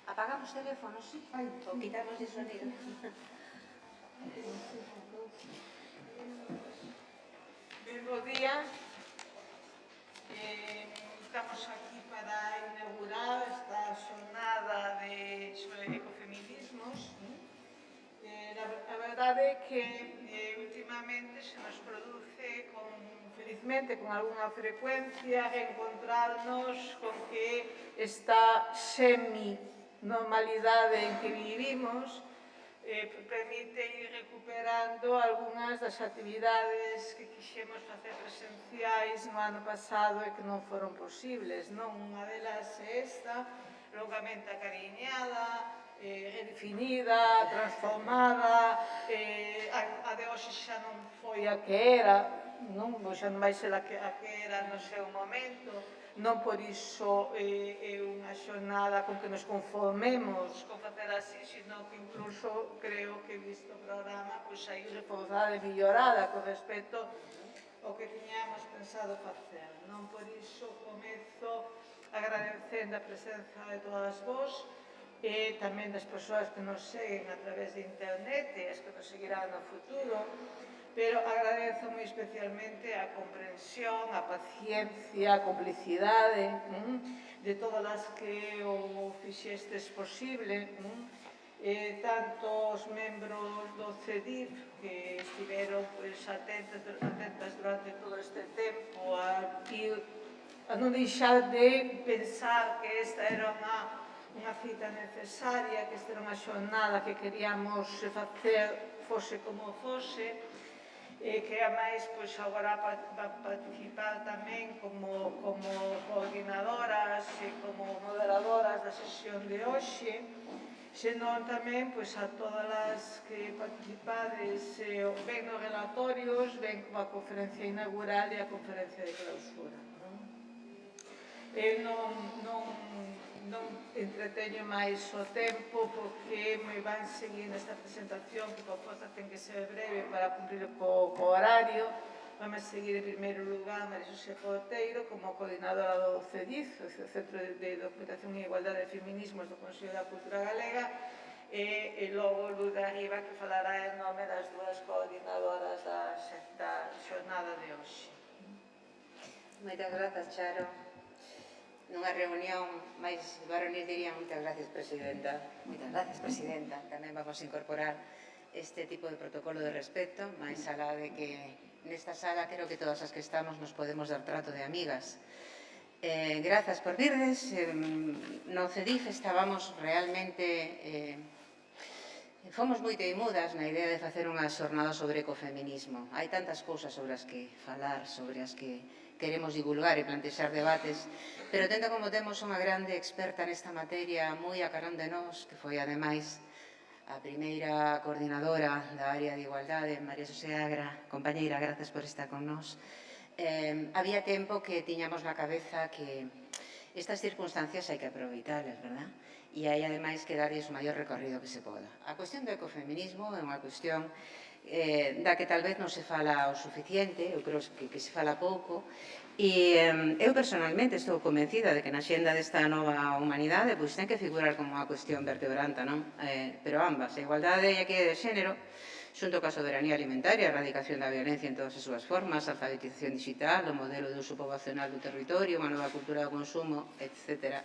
Apagamos teléfonos, sí? O quitamos de sonido. Bo día. Estamos aquí para inaugurar esta xornada sobre ecofeminismos. A verdade é que últimamente se nos produce, felizmente, con alguna frecuencia, encontrarnos con que esta semi-normalidade en que vivimos permite ir recuperando algunhas das actividades que quixemos facer presenciais no ano pasado e que non foron posibles. Unha delas é esta, longamente acariñada, redefinida, transformada. A de hoxe xa non foi a que era, xa non vai ser a que era no seu momento. Non por iso é unha xornada con que nos conformemos con facer así, sino que incluso creo que visto o programa aí reforzada e millorada con respecto ao que tiñamos pensado facer. Non por iso comezo agradecendo a presenza de todas vós e tamén das persoas que nos seguen a través de internet e as que nos seguirán no futuro, pero agradezo moi especialmente a comprensión, a paciencia, a complicidade de todas as que o fixestes posible, tanto os membros do CEDIF que estiveron atentas durante todo este tempo a non deixar de pensar que esta era unha cita necesaria, que esta era unha xornada que queríamos facer fose como fose, que ademais agora van participar tamén como coordinadoras e como moderadoras da sesión de hoxe, senón tamén a todas as que participades ben nos relatorios, ben coa conferencia inaugural e a conferencia de clausura. Non entreteño máis o tempo porque me van seguir nesta presentación que por forza ten que ser breve para cumprir co horario. Vamos seguir en primeiro lugar María Xosé Porteiro como coordinadora do CEDIF, o Centro de Documentación e Igualdade de Feminismos do Consello da Cultura Galega, e logo Lourdes Riba que falará en nome das dúas coordinadoras da xornada de hoxe. Moitas grazas, Charo. Nunha reunión máis varonil dirían moitas gracias, Presidenta. Moitas gracias, Presidenta. Tamén vamos a incorporar este tipo de protocolo de respecto, máis alá de que nesta sala creo que todas as que estamos nos podemos dar trato de amigas. Grazas por virdes. No CEDIF estábamos realmente... Fomos moi teimudas na idea de facer unha xornada sobre ecofeminismo. Hai tantas cousas sobre as que falar, sobre as que queremos divulgar e plantexar debates, pero tendo como temos unha grande experta nesta materia moi a carón de nós, que foi ademais a primeira coordinadora da área de igualdade, María Xosé Agra, compañeira, grazas por estar con nós. Había tempo que tiñamos na cabeza que estas circunstancias hai que aproveitarlas, verdad? E hai ademais que darlles o maior recorrido que se poda. A cuestión do ecofeminismo é unha cuestión da que tal vez non se fala o suficiente, eu creo que se fala pouco, e eu personalmente estou convencida de que na xenda desta nova humanidade ten que figurar como unha cuestión vertebrante, non? Pero ambas, a igualdade e a equidade de xénero, xunto coa soberanía alimentaria, a erradicación da violencia en todas as súas formas, a alfabetización digital, o modelo de uso poboacional do territorio, unha nova cultura do consumo, etc.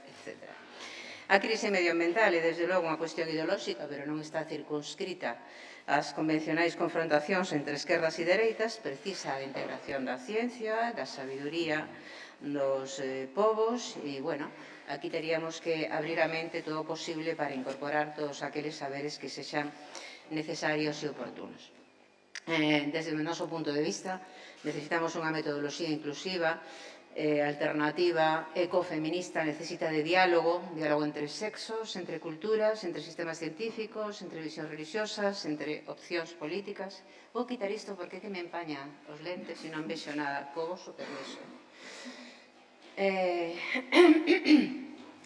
A crise medioambiental é, desde logo, unha cuestión ideolóxica, pero non está circunscrita ás convencionais confrontacións entre esquerdas e dereitas, precisa a integración da ciencia, da sabiduría dos povos e, bueno, aquí teríamos que abrir a mente todo o posible para incorporar todos aqueles saberes que sexan necesarios e oportunos. Desde o noso punto de vista, necesitamos unha metodoloxía inclusiva alternativa ecofeminista necesita de diálogo entre sexos, entre culturas, entre sistemas científicos, entre visións religiosas, entre opcións políticas. Vou quitar isto porque é que me empañan os lentes e non vexo nada, co vosso permiso.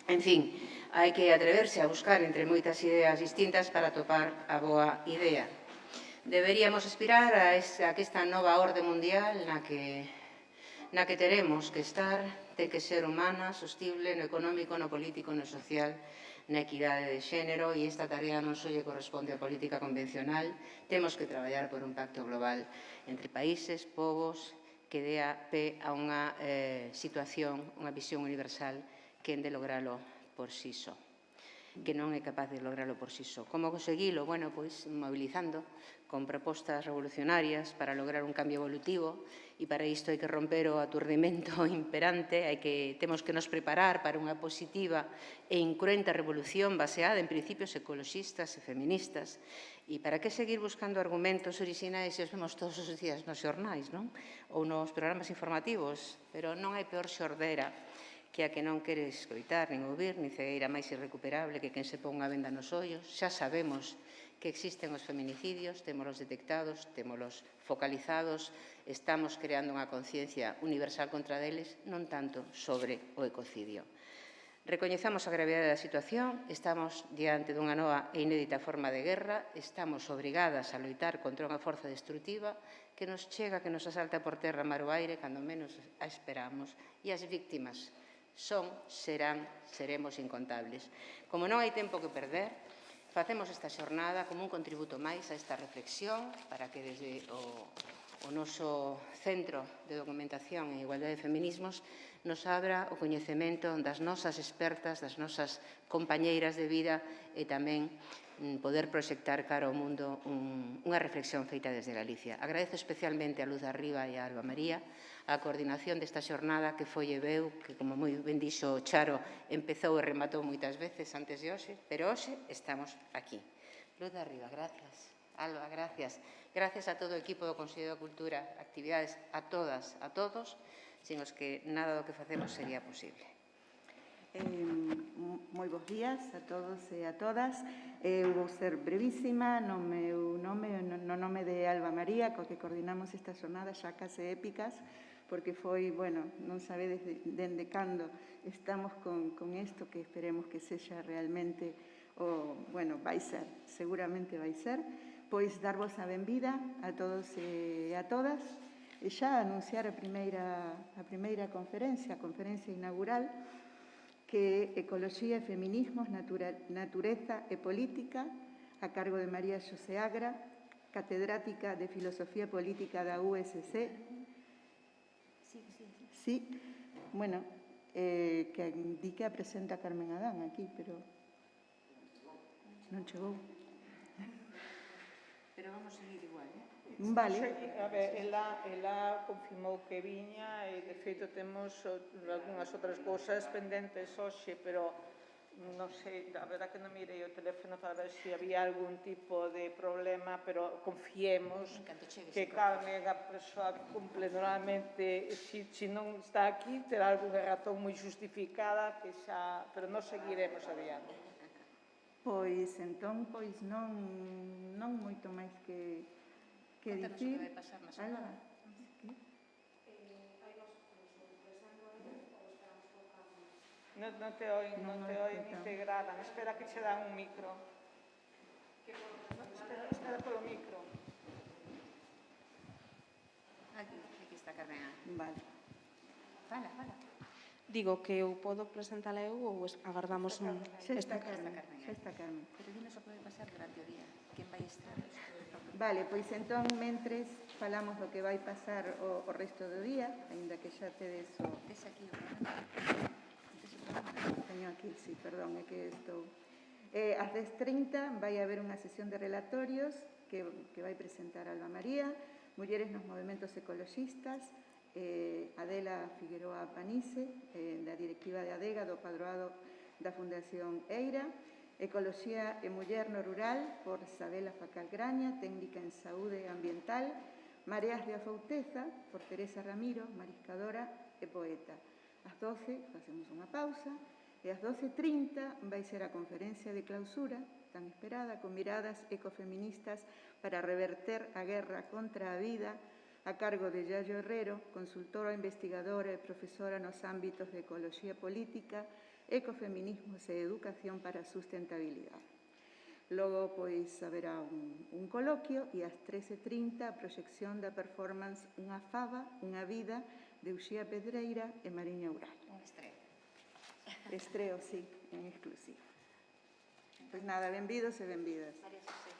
En fin, hai que atreverse a buscar entre moitas ideas distintas para topar a boa idea. Deberíamos aspirar a que esta nova orde mundial na que teremos que estar, ten que ser humana, sostible no económico, no político, no social, na equidade de xénero, e esta tarea non só lle corresponde á política convencional. Temos que traballar por un pacto global entre países, povos, que dea pé a unha situación, unha visión universal que en de logralo por sí só, que non é capaz de logralo por sí só. Como conseguilo? Bueno, pois mobilizando con propostas revolucionarias para lograr un cambio evolutivo, e para isto hai que romper o aturdimento imperante, temos que nos preparar para unha positiva e incruenta revolución baseada en principios ecoloxistas e feministas. E para que seguir buscando argumentos orixinais se os vemos todos os días nos xornais, non? Ou nos programas informativos, pero non hai peor xordera que a que non quere escoitar, nin ouvir, nin cegueira máis irrecuperable que quen se pon unha venda nos ollos. Xa sabemos que existen os feminicidios, témolos detectados, témolos focalizados, estamos creando unha conciencia universal contra deles, non tanto sobre o ecocidio. Recoñezamos a gravidade da situación, estamos diante dunha nova e inédita forma de guerra, estamos obrigadas a loitar contra unha forza destrutiva que nos chega, que nos asalta por terra, mar ou aire, cando menos a esperamos, e as víctimas seremos incontables. Como non hai tempo que perder, facemos esta xornada como un contributo máis a esta reflexión para que desde o noso Centro de Documentación en Igualdade de Feminismos nos abra o coñecemento das nosas expertas, das nosas compañeiras de vida e tamén poder proxectar cara ao mundo unha reflexión feita desde Galicia. Agradezo especialmente a Luz Arriba e a Alba María a coordinación desta xornada que foi e veu, que, como moi ben dixo Charo, empezou e rematou moitas veces antes de hoxe, pero hoxe estamos aquí. Luz Arriba, gracias. Alba, gracias. Gracias a todo o equipo do Consello de Cultura, actividades a todas, a todos, sin os que nada do que facemos sería posible. Moi bons días a todos e a todas. Eu vou ser brevísima no meu nome, no nome de Alba María, co que coordinamos esta xornada xa case épicas, porque foi, bueno, non sabedes dende cando estamos con isto, que esperemos que sexa realmente, bueno, vai ser, seguramente vai ser, pois darvos a benvida a todos e a todas, e xa anunciar a primeira conferencia, a conferencia inaugural, que é Ecoloxía e Feminismos, Natureza e Política, a cargo de María Xosé Agra, catedrática de Filosofía Política da USC. Sí, bueno, que di que a presenta Carmen Adán aquí, pero non chegou. Pero vamos seguir igual, Vale. A ver, ela confirmou que viña e, de feito, temos algunhas outras cousas pendentes hoxe, pero non sei, a verdad que non mirei o teléfono para ver se había algún tipo de problema, pero confiemos que Carmen, a persoa que cumple normalmente, se non está aquí, terá algunha razón moi justificada, que xa, pero non seguiremos adiante. Pois, entón, pois non moito máis que Contanos o dicir. que vai pasar na xornada. Non te oen ni te gradan. Espera que che dan un micro. Espera polo micro. Aquí está Carmen. Vale. Fala. Digo que eu podo presentala eu ou agardamos un... Xa está Carmen. Pero dinos o que vai pasar durante o día. Quen vai estar? Vale, pois entón, mentres falamos do que vai pasar o resto do día, aínda que xa tedes o... Tes aquí o Teño aquí, sí, perdón, é que estou... Ás 10:30 vai haber unha sesión de relatorios que vai presentar Alba María, Mulleres nos movementos ecoloxistas, Adela Figueroa Panice, da directiva de ADEGA, do Padroado da Fundación EIRA, Ecoloxía e Muller no Rural, por Sabela Facal Graña, técnica en saúde ambiental, Mareas de Afouteza, por Teresa Ramiro, mariscadora, e poeta. Ás 12 facemos unha pausa e ás 12:30 vai ser a conferencia de clausura tan esperada con miradas ecofeministas para reverter a guerra contra a vida a cargo de Yayo Herrero, consultora, investigadora e profesora nos ámbitos de ecoloxía política, ecofeminismos e educación para a sustentabilidade. Logo, pois, haberá un coloquio e ás 13:30 a proxección da performance Unha faba, unha vida, de Uxía Pedreira e Mariña Ural. Un estreo. Estreo, sí, en exclusiva. Pois nada, benvidos e benvidas. María José.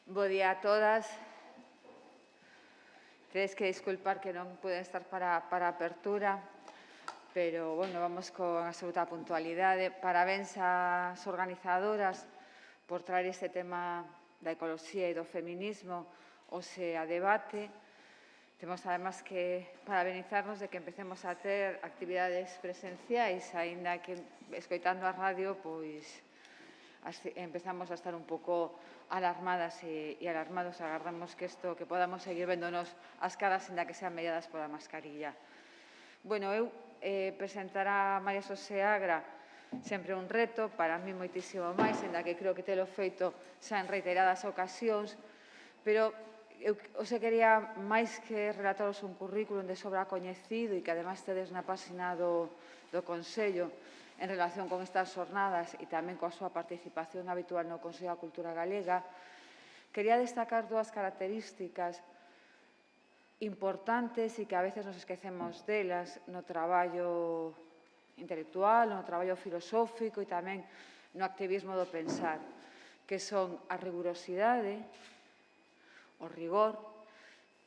Bo día a todas. Tedes que disculpar que non poden estar para a apertura, pero, bueno, vamos con absoluta puntualidade. Parabéns ás organizadoras por traer este tema da ecoloxía e do feminismo hoxe a debate. Temos, además, que parabenizarnos de que empecemos a ter actividades presenciais, aínda que, escoitando a radio, pois, empezamos a estar un pouco alarmadas e alarmados. Agardamos que podamos seguir véndonos as caras, ainda que sean mediadas pola mascarilla. Bueno, eu presentar a María José Agra sempre un reto, para mí moitísimo máis, ainda que creo que telo feito xa en reiteradas ocasións, pero eu hoxe quería máis que relataros un currículum de sobra coñecido e que ademais tedes na página do Consello en relación con estas xornadas e tamén coa súa participación habitual no Consello da Cultura Galega. Quería destacar dúas características importantes e que a veces nos esquecemos delas no traballo intelectual, no traballo filosófico e tamén no activismo do pensar, que son a rigurosidade, o rigor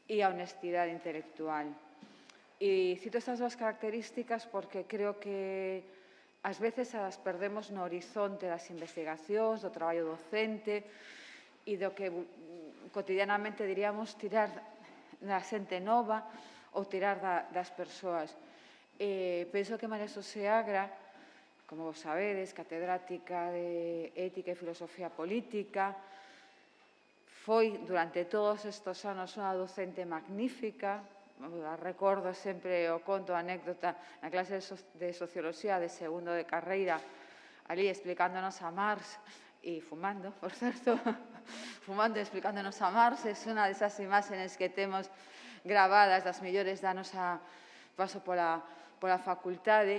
e a honestidade intelectual. E cito estas dúas características porque creo que ás veces as perdemos no horizonte das investigacións, do traballo docente e do que cotidianamente diríamos tirar da xente nova ou tirar das persoas. Penso que María José Agra, como vos sabedes, catedrática de Ética e Filosofía Política, foi durante todos estes anos unha docente magnífica. Recordo sempre o conto, a anécdota na clase de Socioloxía de segundo de carreira, ali explicándonos a Marx e fumando, por certo, fumando e explicándonos a Marx. É unha desas imágenes que temos gravadas das mellores da nosa paso pola facultade,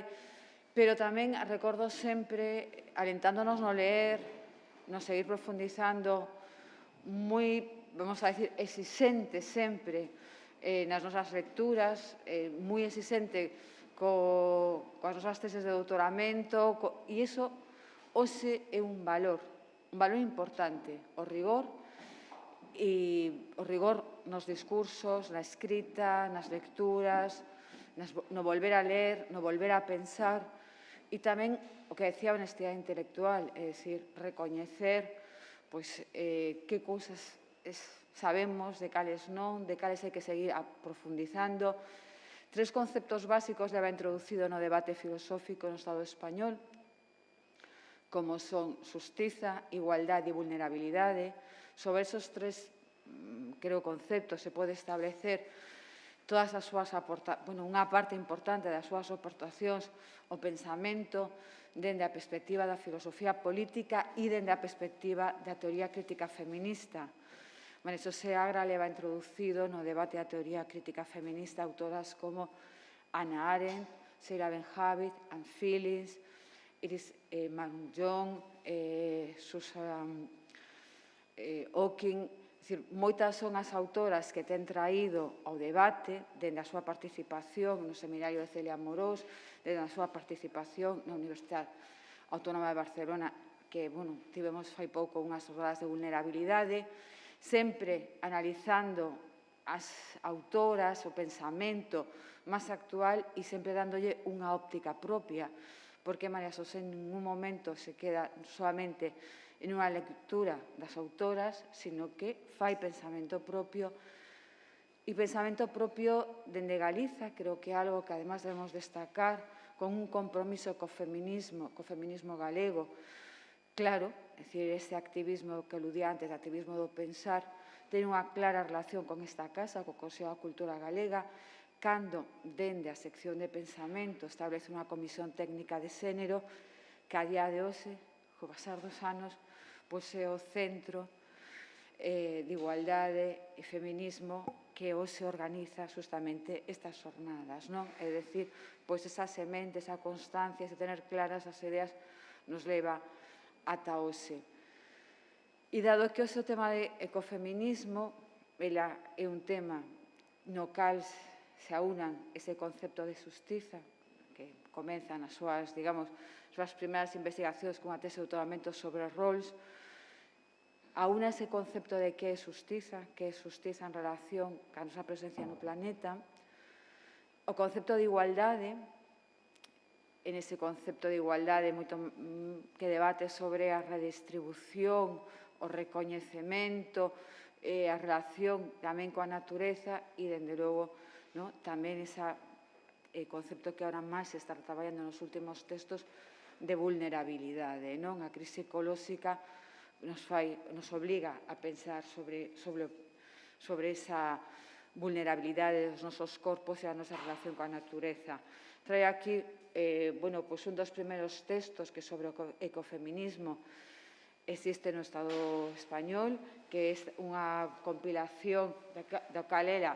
pero tamén recordo sempre alentándonos no leer, no seguir profundizando, moi, vamos a decir, exixente sempre nas nosas lecturas, moi exixente coas nosas teses de doutoramento, e iso hoxe é un valor importante, o rigor nos discursos, na escrita, nas lecturas, no volver a ler, no volver a pensar, e tamén o que decía a honestidade intelectual, é dicir, recoñecer que cousas sabemos, de cales non, de cales hai que seguir aprofundizando. 3 conceptos básicos leva introducido no debate filosófico no Estado español, como son xustiza, igualdade e vulnerabilidade. Sobre esos 3, creo, conceptos se pode establecer todas as súas unha parte importante das súas aportacións ao pensamento dende a perspectiva da filosofía política e dende a perspectiva da teoría crítica feminista. María Xosé Agra leva introducido no debate da teoría crítica feminista autoras como Hannah Arendt, Sheila Ben-Habit, Anne Phillips, Iris Manjon, Susan Hawking. Moitas son as autoras que ten traído ao debate dende a súa participación no Seminario de Celia Amorós, dende a súa participación na Universidade Autónoma de Barcelona, que tivemos fai pouco unhas rodadas de vulnerabilidade, sempre analizando as autoras, o pensamento máis actual e sempre dándolle unha óptica propia, porque María Xosé en ningún momento se queda solamente en unha lectura das autoras, sino que fai pensamento propio, e pensamento propio dende Galiza, creo que é algo que además debemos destacar, con un compromiso co feminismo galego. Claro, é dicir, ese activismo que aludía antes, o activismo do pensar, ten unha clara relación con esta casa, co Consello da Cultura Galega, cando, dende a sección de pensamento, establece unha comisión técnica de xénero que a día de hoxe, co pasar dos anos, é o centro de igualdade e feminismo que hoxe organiza justamente estas jornadas, non? É dicir, esa semente, esa constancia, ese tener claras as ideas nos leva ata hoxe. E dado que hoxe o tema de ecofeminismo é un tema no cal se aunan ese concepto de xustiza, que comenzan as súas, digamos, as primeiras investigacións cunha tese de doutoramento sobre roles, aúna ese concepto de que é xustiza en relación ca nosa presencia no planeta, o concepto de igualdade, en ese concepto de igualdade moito que debate sobre a redistribución, o recoñecemento, a relación tamén coa natureza e, dende logo, tamén ese concepto que ahora máis se está traballando nos últimos textos de vulnerabilidade. A crise ecolóxica nos obliga a pensar sobre esa vulnerabilidade dos nosos corpos e a nosa relación coa natureza. Traio aquí un dos primeiros textos que sobre o ecofeminismo existe no Estado español, que é unha compilación da cal era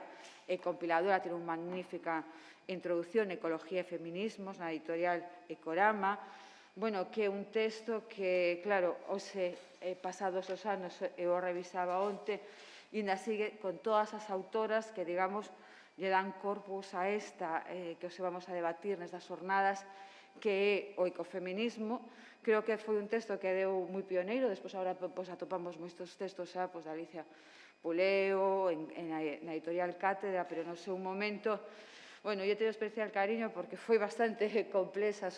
compiladora, ten unha magnífica introducción Ecología e Feminismos na editorial Ecorama, que é un texto que, claro, hoxe, pasados os anos, eu o revisaba onte, e ainda sigue con todas as autoras que, digamos, lle dan corpus a esta que hoxe vamos a debatir nestas jornadas, que é o ecofeminismo. Creo que foi un texto que deu moi pioneiro, despois agora atopamos moitos textos xa de Alicia Puleo, na editorial Cátedra, pero no seu momento, eu teño especial cariño porque foi bastante complexa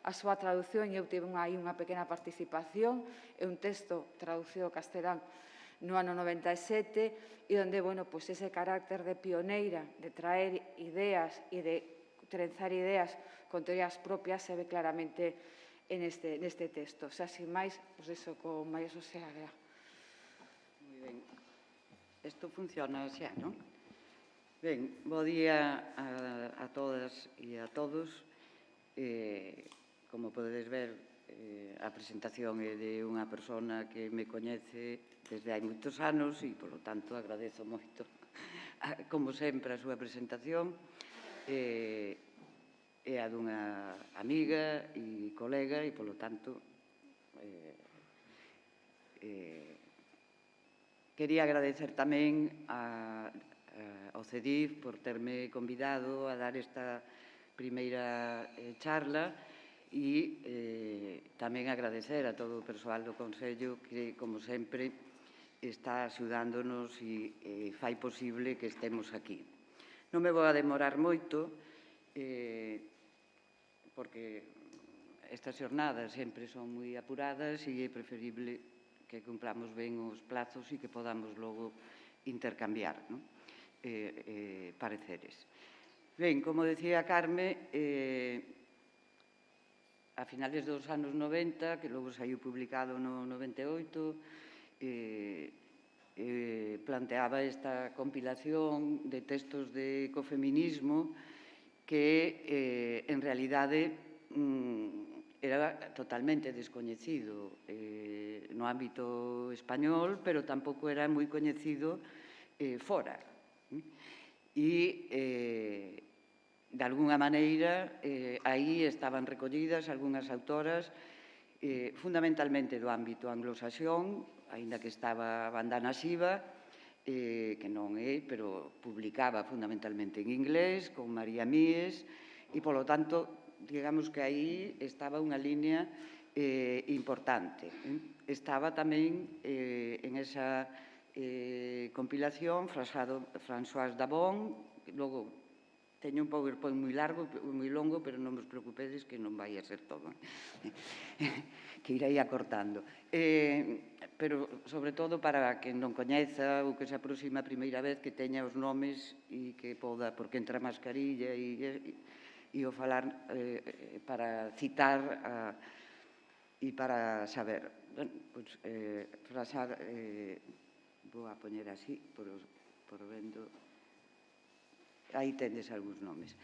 a súa traducción e eu tive aí unha pequena participación. É un texto traducido ao castelán no ano 97 e onde, ese carácter de pioneira, de traer ideas e de trenzar ideas con teorías propias se ve claramente neste texto. Xa, sin máis, con María Xosé Agra. Moi ben. Isto funciona xa, non? Ben, bo día a todas e a todos. Como podedes ver, a presentación é de unha persona que me coñece desde hai moitos anos e, polo tanto, agradezo moito, como sempre, a súa presentación. É a dunha amiga e colega e, polo tanto, quería agradecer tamén ao CEDIF por terme convidado a dar esta primeira charla e tamén agradecer a todo o persoal do Consello que, como sempre, está axudándonos e fai posible que estemos aquí. Non me vou a demorar moito, porque estas jornadas sempre son moi apuradas e é preferible que cumplamos ben os plazos e que podamos logo intercambiar pareceres. Ben, como decía Carme, a finales dos anos 90, que logo saiu publicado no 98, planteaba esta compilación de textos de ecofeminismo que, en realidade, era totalmente descoñecido no ámbito español, pero tampouco era moi coñecido fora. E, de alguna maneira, aí estaban recollidas algunhas autoras, fundamentalmente do ámbito anglosaxón, aínda que estaba Vandana Shiva, que non é, pero publicaba fundamentalmente en inglés, con María Mies, e, polo tanto, digamos que aí estaba unha línea importante. Estaba tamén en esa compilación Françoise Dabón, logo teño un PowerPoint moi largo, moi longo, pero non vos preocupedes que non vai a ser todo, que irei acortando. Pero, sobre todo, para quen non coñeza ou que se aproxima a primeira vez, que teña os nomes e que poda, porque entra a mascarilla e o falar para citar e para saber. Pois, vou a poñer así, por vendo. Aí tendes algúns nomes.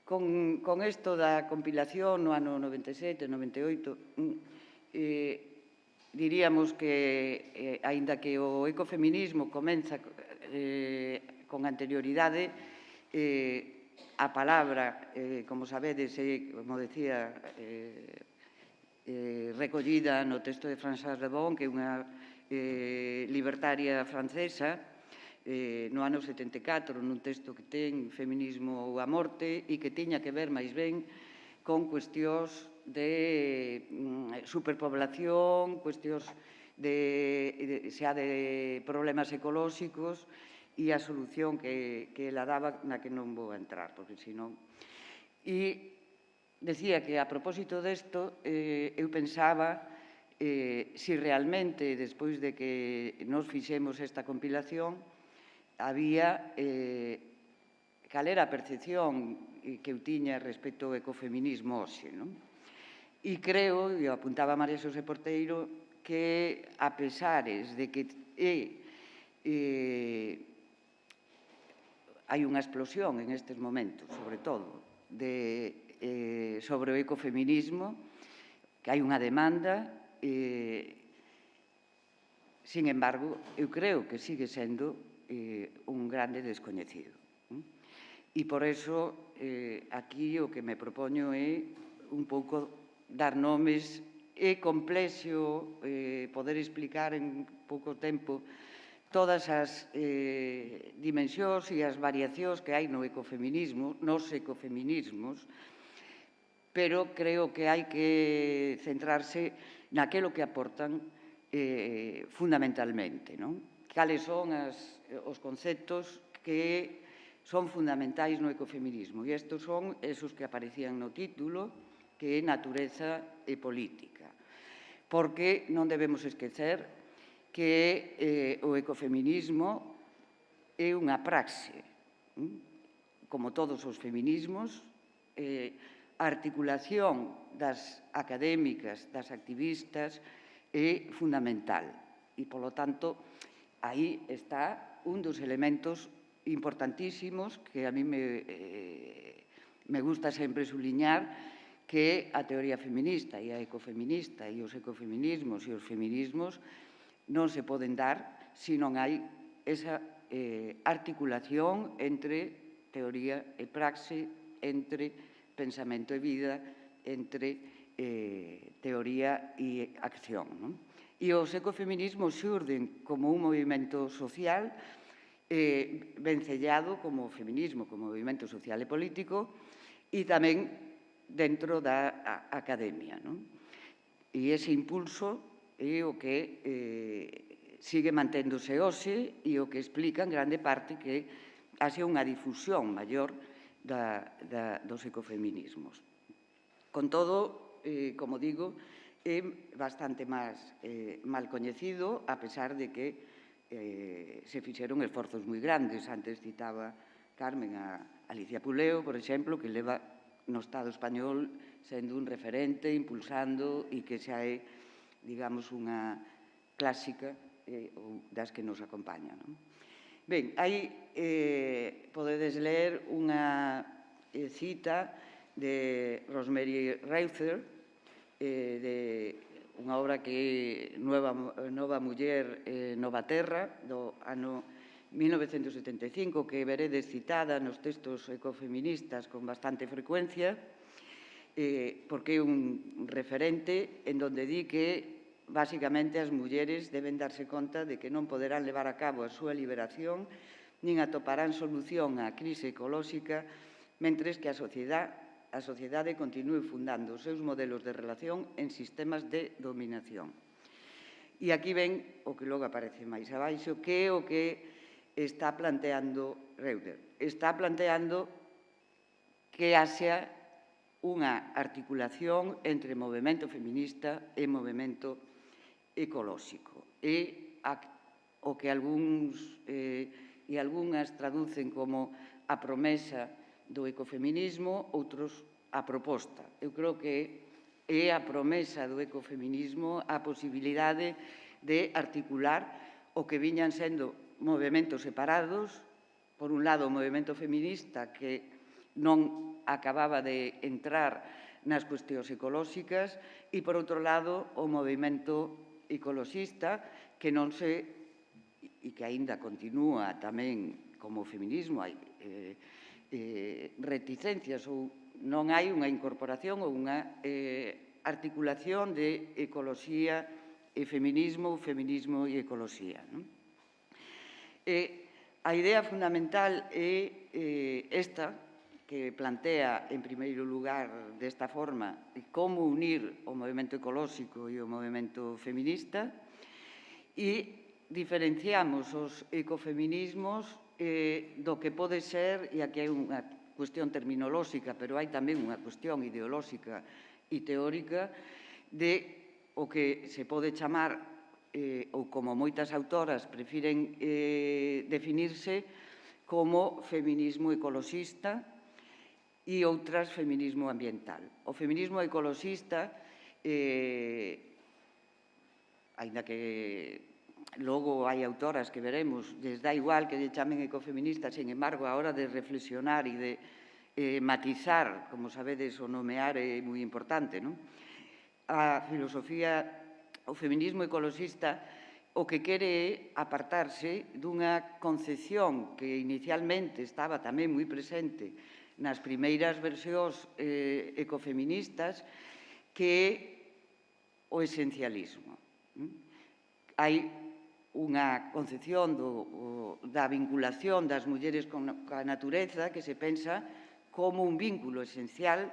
Con isto da compilación no ano 97, 98, diríamos que, aínda que o ecofeminismo comeza con anterioridade, a palabra, como sabedes, como decía, recollida no texto de Françoise Dabón, que é unha libertaria francesa, no ano 74, nun texto que ten Feminismo ou a morte, e que tiña que ver máis ben con cuestións de superpoblación, cuestións xa de problemas ecolóxicos e a solución que ela daba, na que non vou entrar, porque senón... E decía que, a propósito desto, eu pensaba se realmente, despois de que nos fixemos esta compilación, había cal era a percepción que eu tiña respecto ao ecofeminismo hoxe, non? E creo, e apuntaba María Xosé Porteiro, que a pesares de que hai unha explosión en estes momentos, sobre todo, sobre o ecofeminismo, que hai unha demanda, sin embargo, eu creo que sigue sendo un grande descoñecido. E por eso, aquí o que me propoño é un pouco dar nomes. É complexo poder explicar en pouco tempo todas as dimensións e as variacións que hai no ecofeminismo, nos ecofeminismos, pero creo que hai que centrarse naquilo que aportan fundamentalmente, non? Cales son os conceptos que son fundamentais no ecofeminismo. E estes son esos que aparecían no título, que é natureza e política. Porque non debemos esquecer que o ecofeminismo é unha praxe, como todos os feminismos, a articulación das académicas, das activistas, é fundamental. E, polo tanto, aí está un dos elementos importantísimos que a mí me gusta sempre subliñar, que a teoría feminista e a ecofeminista e os ecofeminismos e os feminismos non se poden dar se non hai esa articulación entre teoría e praxe, entre pensamento e vida, entre teoría e acción. E os ecofeminismos xurden como un movimento social vencellado como feminismo, como movimento social e político, e tamén dentro da academia. E ese impulso é o que sigue manténdose hoxe e o que explica en grande parte que haxe unha difusión maior dos ecofeminismos. Con todo, como digo, é bastante máis mal coñecido, a pesar de que se fixeron esforzos moi grandes. Antes citaba Carmen a Alicia Puleo, por exemplo, que leva no Estado español sendo un referente, impulsando e que xa é, digamos, unha clásica das que nos acompaña. Ben, aí podedes ler unha cita de Rosemary Reuther, de unha obra que é Nova Muller, Nova Terra, do ano 1975, que veredes citada nos textos ecofeministas con bastante frecuencia, porque é un referente en donde di que, basicamente, as mulleres deben darse conta de que non poderán levar a cabo a súa liberación nin atoparán solución á crise ecolóxica mentres que a sociedade continúe fundando os seus modelos de relación en sistemas de dominación. E aquí ven o que logo aparece máis abaixo, que é o que está planteando Reuther. Está planteando que haxa unha articulación entre movemento feminista e movemento ecolóxico. E o que algúns e algunhas traducen como a promesa do ecofeminismo, outros a proposta. Eu creo que é a promesa do ecofeminismo a posibilidade de articular o que viñan sendo movementos separados. Por un lado, o movemento feminista que non acababa de entrar nas cuestións ecolóxicas e, por outro lado, o movemento ecoloxista que non se, e que aínda continúa tamén como feminismo, hai reticencias ou non hai unha incorporación ou unha articulación de ecoloxía e feminismo, feminismo e ecoloxía. A idea fundamental é esta, que plantea, en primeiro lugar, desta forma, como unir o movemento ecolóxico e o movemento feminista, e diferenciamos os ecofeminismos do que pode ser, e aquí hai unha cuestión terminolóxica, pero hai tamén unha cuestión ideolóxica e teórica, de o que se pode chamar, ou como moitas autoras prefiren definirse, como feminismo ecoloxista e outras feminismo ambiental. O feminismo ecoloxista, aínda que logo hai autoras que veremos, lles dá igual que lle chamen ecofeministas, sin embargo, a hora de reflexionar e de matizar, como sabedes, o nomear é moi importante, non? A filosofía, o feminismo ecoloxista, o que quere é apartarse dunha concepción que inicialmente estaba tamén moi presente nas primeiras versións ecofeministas, que é o esencialismo. Hai unha concepción da vinculación das mulleres coa natureza que se pensa como un vínculo esencial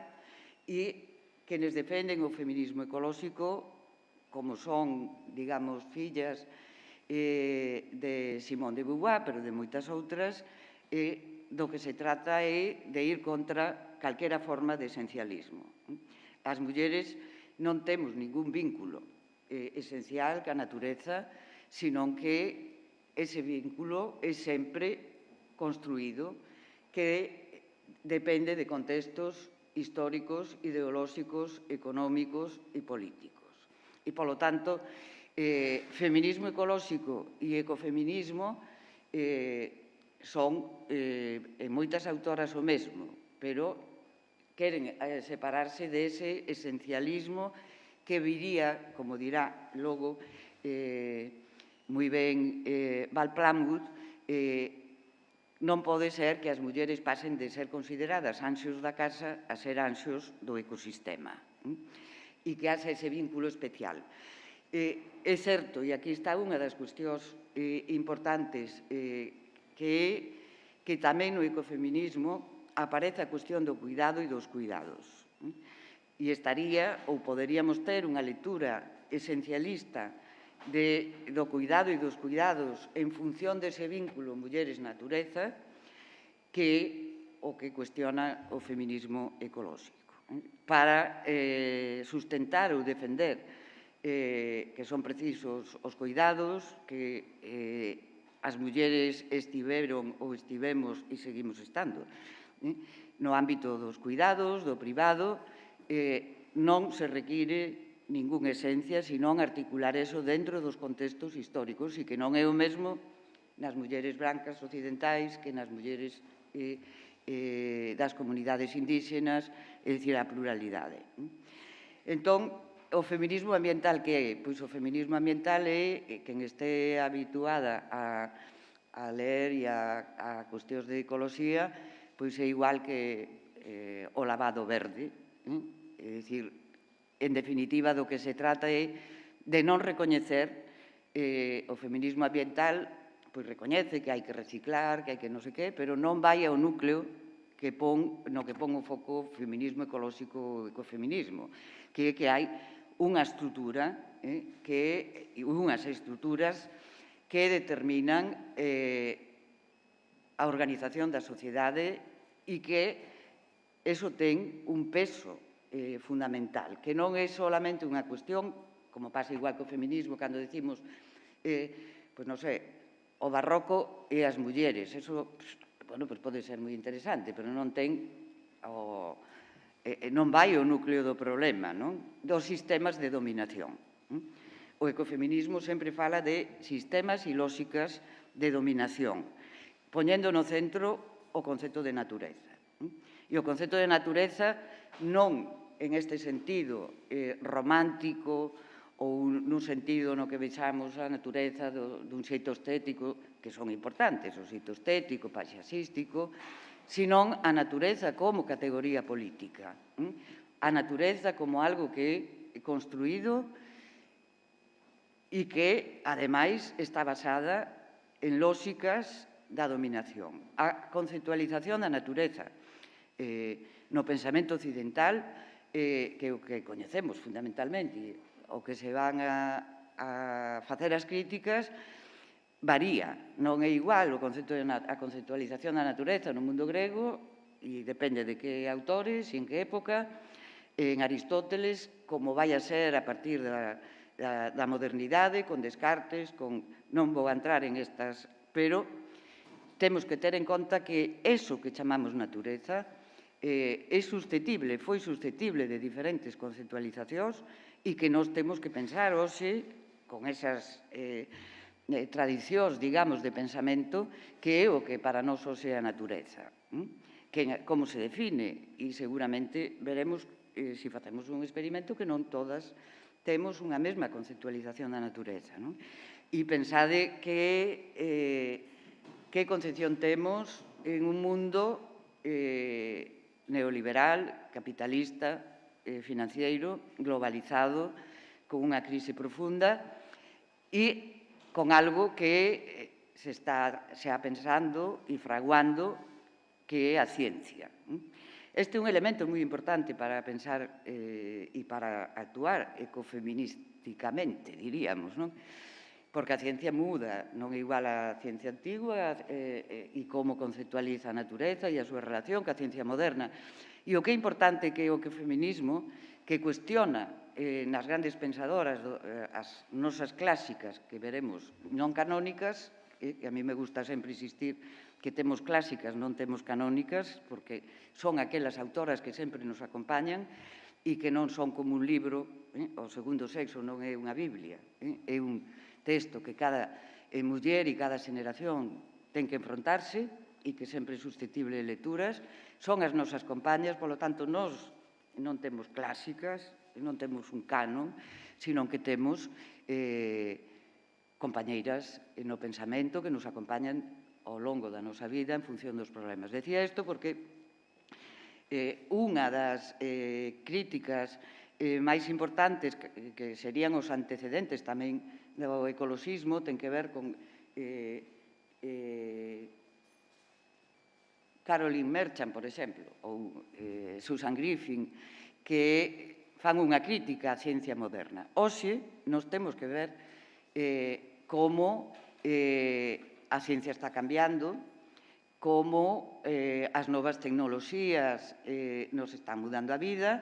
e quenes defenden o feminismo ecolóxico, como son, digamos, fillas de Simone de Beauvoir, pero de moitas outras, do que se trata é de ir contra calquera forma de esencialismo. As mulleres non temos ningún vínculo esencial ca natureza, senón que ese vínculo é sempre construído, que depende de contextos históricos, ideolóxicos, económicos e políticos. E, polo tanto, feminismo ecolóxico e ecofeminismo son, en moitas autoras, o mesmo, pero queren separarse dese esencialismo que viría, como dirá logo moi ben Val Plumwood, non pode ser que as mulleres pasen de ser consideradas anxos da casa a ser anxos do ecosistema, e que haxa ese vínculo especial. É certo, e aquí está unha das cuestións importantes, que que tamén no ecofeminismo aparece a cuestión do cuidado e dos cuidados. E estaría, ou poderíamos ter, unha lectura esencialista do cuidado e dos cuidados en función dese vínculo mulleres-natureza que o que cuestiona o feminismo ecolóxico, para sustentar ou defender que son precisos os cuidados, que as mulleres estiveron ou estivemos e seguimos estando no ámbito dos cuidados, do privado, non se require ningunha esencia, senón articular eso dentro dos contextos históricos e que non é o mesmo nas mulleres brancas occidentais que nas mulleres das comunidades indígenas, é dicir, a pluralidade. Entón, o feminismo ambiental que é? Pois o feminismo ambiental é quen este habituada a ler e a cuestións de ecoloxía, pois é igual que o lavado verde. É dicir, en definitiva, do que se trata é de non recoñecer o feminismo ambiental, pois recoñece que hai que reciclar, que hai que non sei que, pero non vai ao núcleo no que pon o foco o feminismo ecolóxico e ecofeminismo, que é que hai unha estrutura, unhas estruturas que determinan a organización da sociedade e que eso ten un peso fundamental, que non é solamente unha cuestión, como pasa igual co feminismo, cando decimos, pois non sei, o barroco e as mulleres. Eso, bueno, pois pode ser moi interesante, pero non ten non vai ao núcleo do problema, non? Dos sistemas de dominación. O ecofeminismo sempre fala de sistemas e lóxicas de dominación, poñendo no centro o concepto de natureza. E o concepto de natureza non en este sentido romántico ou nun sentido no que vexamos a natureza dun xeito estético, que son importantes, o xeito estético, paisaxístico, senón a natureza como categoría política. A natureza como algo que é construído e que, ademais, está basada en lóxicas da dominación. A conceptualización da natureza no pensamento occidental, que é o que coñecemos fundamentalmente, o que se van a facer as críticas, varía. Non é igual a conceptualización da natureza no mundo grego, e depende de que autores e en que época, en Aristóteles, como vai a ser a partir da modernidade, con Descartes, non vou a entrar en estas, pero temos que ter en conta que eso que chamamos natureza é susceptible, foi susceptible de diferentes conceptualizacións e que nós temos que pensar hoxe con esas tradicións, digamos, de pensamento que é o que para nós hoxe é a natureza. Como se define, e seguramente veremos, se facemos un experimento, que non todas temos unha mesma conceptualización da natureza. E pensade que concepción temos en un mundo neoliberal, capitalista, financiero, globalizado, con unha crise profunda e con algo que se está pensando e fraguando, que é a ciencia. Este é un elemento moi importante para pensar e para actuar ecofeministicamente, diríamos, non? Porque a ciencia muda, non é igual a ciencia antigua e como conceptualiza a natureza e a súa relación ca ciencia moderna. E o que é importante que o ecofeminismo, que cuestiona nas grandes pensadoras, as nosas clásicas, que veremos non canónicas, que a mí me gusta sempre insistir que temos clásicas, non temos canónicas, porque son aquelas autoras que sempre nos acompañan e que non son como un libro, o segundo sexo non é unha Biblia, é un texto que cada muller e cada xeneración ten que enfrontarse e que sempre é susceptible de lecturas, son as nosas compañas, polo tanto, nós non temos clásicas, non temos un canon, sino que temos compañeiras no pensamento que nos acompañan ao longo da nosa vida en función dos problemas. Decía isto porque unha das críticas máis importantes, que serían os antecedentes tamén do ecoloxismo, ten que ver con Caroline Merchant, por exemplo, ou Susan Griffin, que fan unha crítica á ciencia moderna. Hoxe, nos temos que ver como a ciencia está cambiando, como as novas tecnoloxías nos están mudando a vida,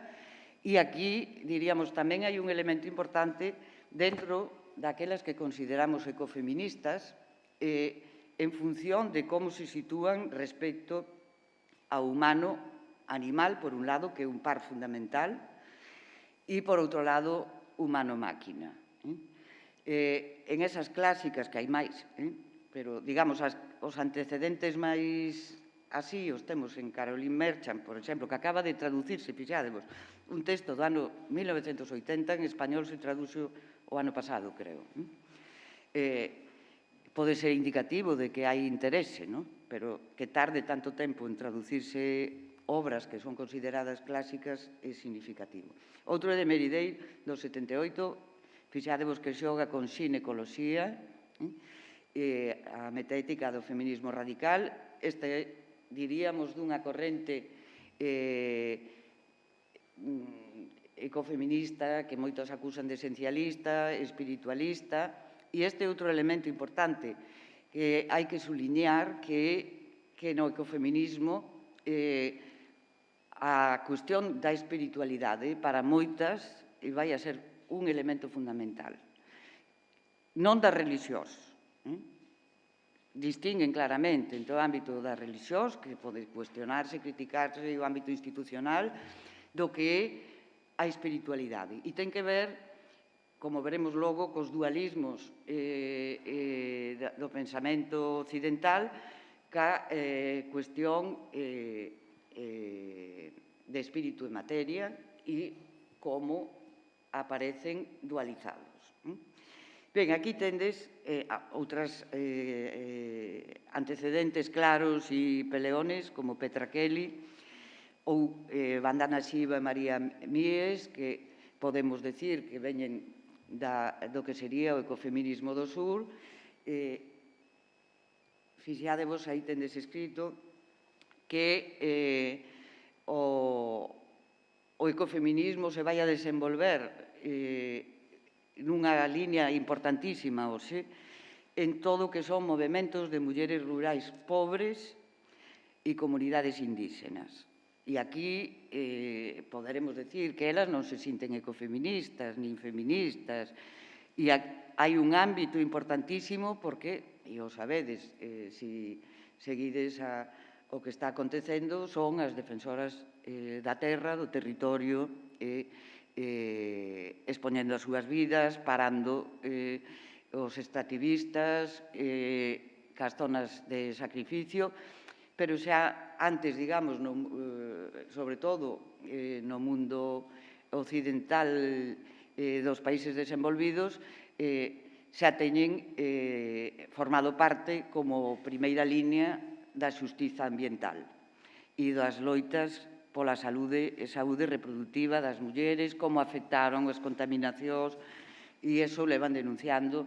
e aquí, diríamos, tamén hai un elemento importante dentro daquelas que consideramos ecofeministas en función de como se sitúan respecto ao humano-animal, por un lado, que é un par fundamental, e, por outro lado, humano-máquina. En esas clásicas, que hai máis, pero, digamos, os antecedentes máis así os temos en Caroline Merchant, por exemplo, que acaba de traducirse, fixádevos, un texto do ano 1980, en español se traduxo o ano pasado, creo. Pode ser indicativo de que hai interese, pero que tarde tanto tempo en traducirse obras que son consideradas clásicas é significativo. Outro é de Meridale, do 78, fixádevos que xoga con xinecoloxía, a metaética do feminismo radical. Este, diríamos, dunha corrente ecofeminista que moitos acusan de esencialista, espiritualista, e este outro elemento importante que hai que subliñar que no ecofeminismo a cuestión da espiritualidade para moitas vai a ser un elemento fundamental. Non das religiós. Distinguen claramente entre o ámbito das religiós, que pode cuestionarse, criticarse, o ámbito institucional, do que é a espiritualidade. E ten que ver, como veremos logo, cos dualismos do pensamento occidental, ca cuestión de espírito e materia e como aparecen dualizados. Ben, aquí tendes outras antecedentes claros e peleones, como Petra Kelly ou Vandana Shiva e María Mies, que podemos decir que veñen do que sería o ecofeminismo do sur. Fixádevos, aí tendes escrito que o ecofeminismo se vai a desenvolver nunha liña importantísima hoxe en todo o que son movementos de mulleres rurais pobres e comunidades indígenas. E aquí poderemos decir que elas non se sinten ecofeministas nin feministas, e hai un ámbito importantísimo porque, e o sabedes, se seguides o que está acontecendo, son as defensoras da terra, do territorio, expoñendo as súas vidas, parando os extractivistas, cas zonas de sacrificio, pero xa antes, digamos, sobre todo no mundo occidental dos países desenvolvidos, xa teñen formado parte como primeira liña da xustiza ambiental e das loitas pola saúde e saúde reproductiva das mulleres, como afectaron as contaminacións, e iso levan denunciando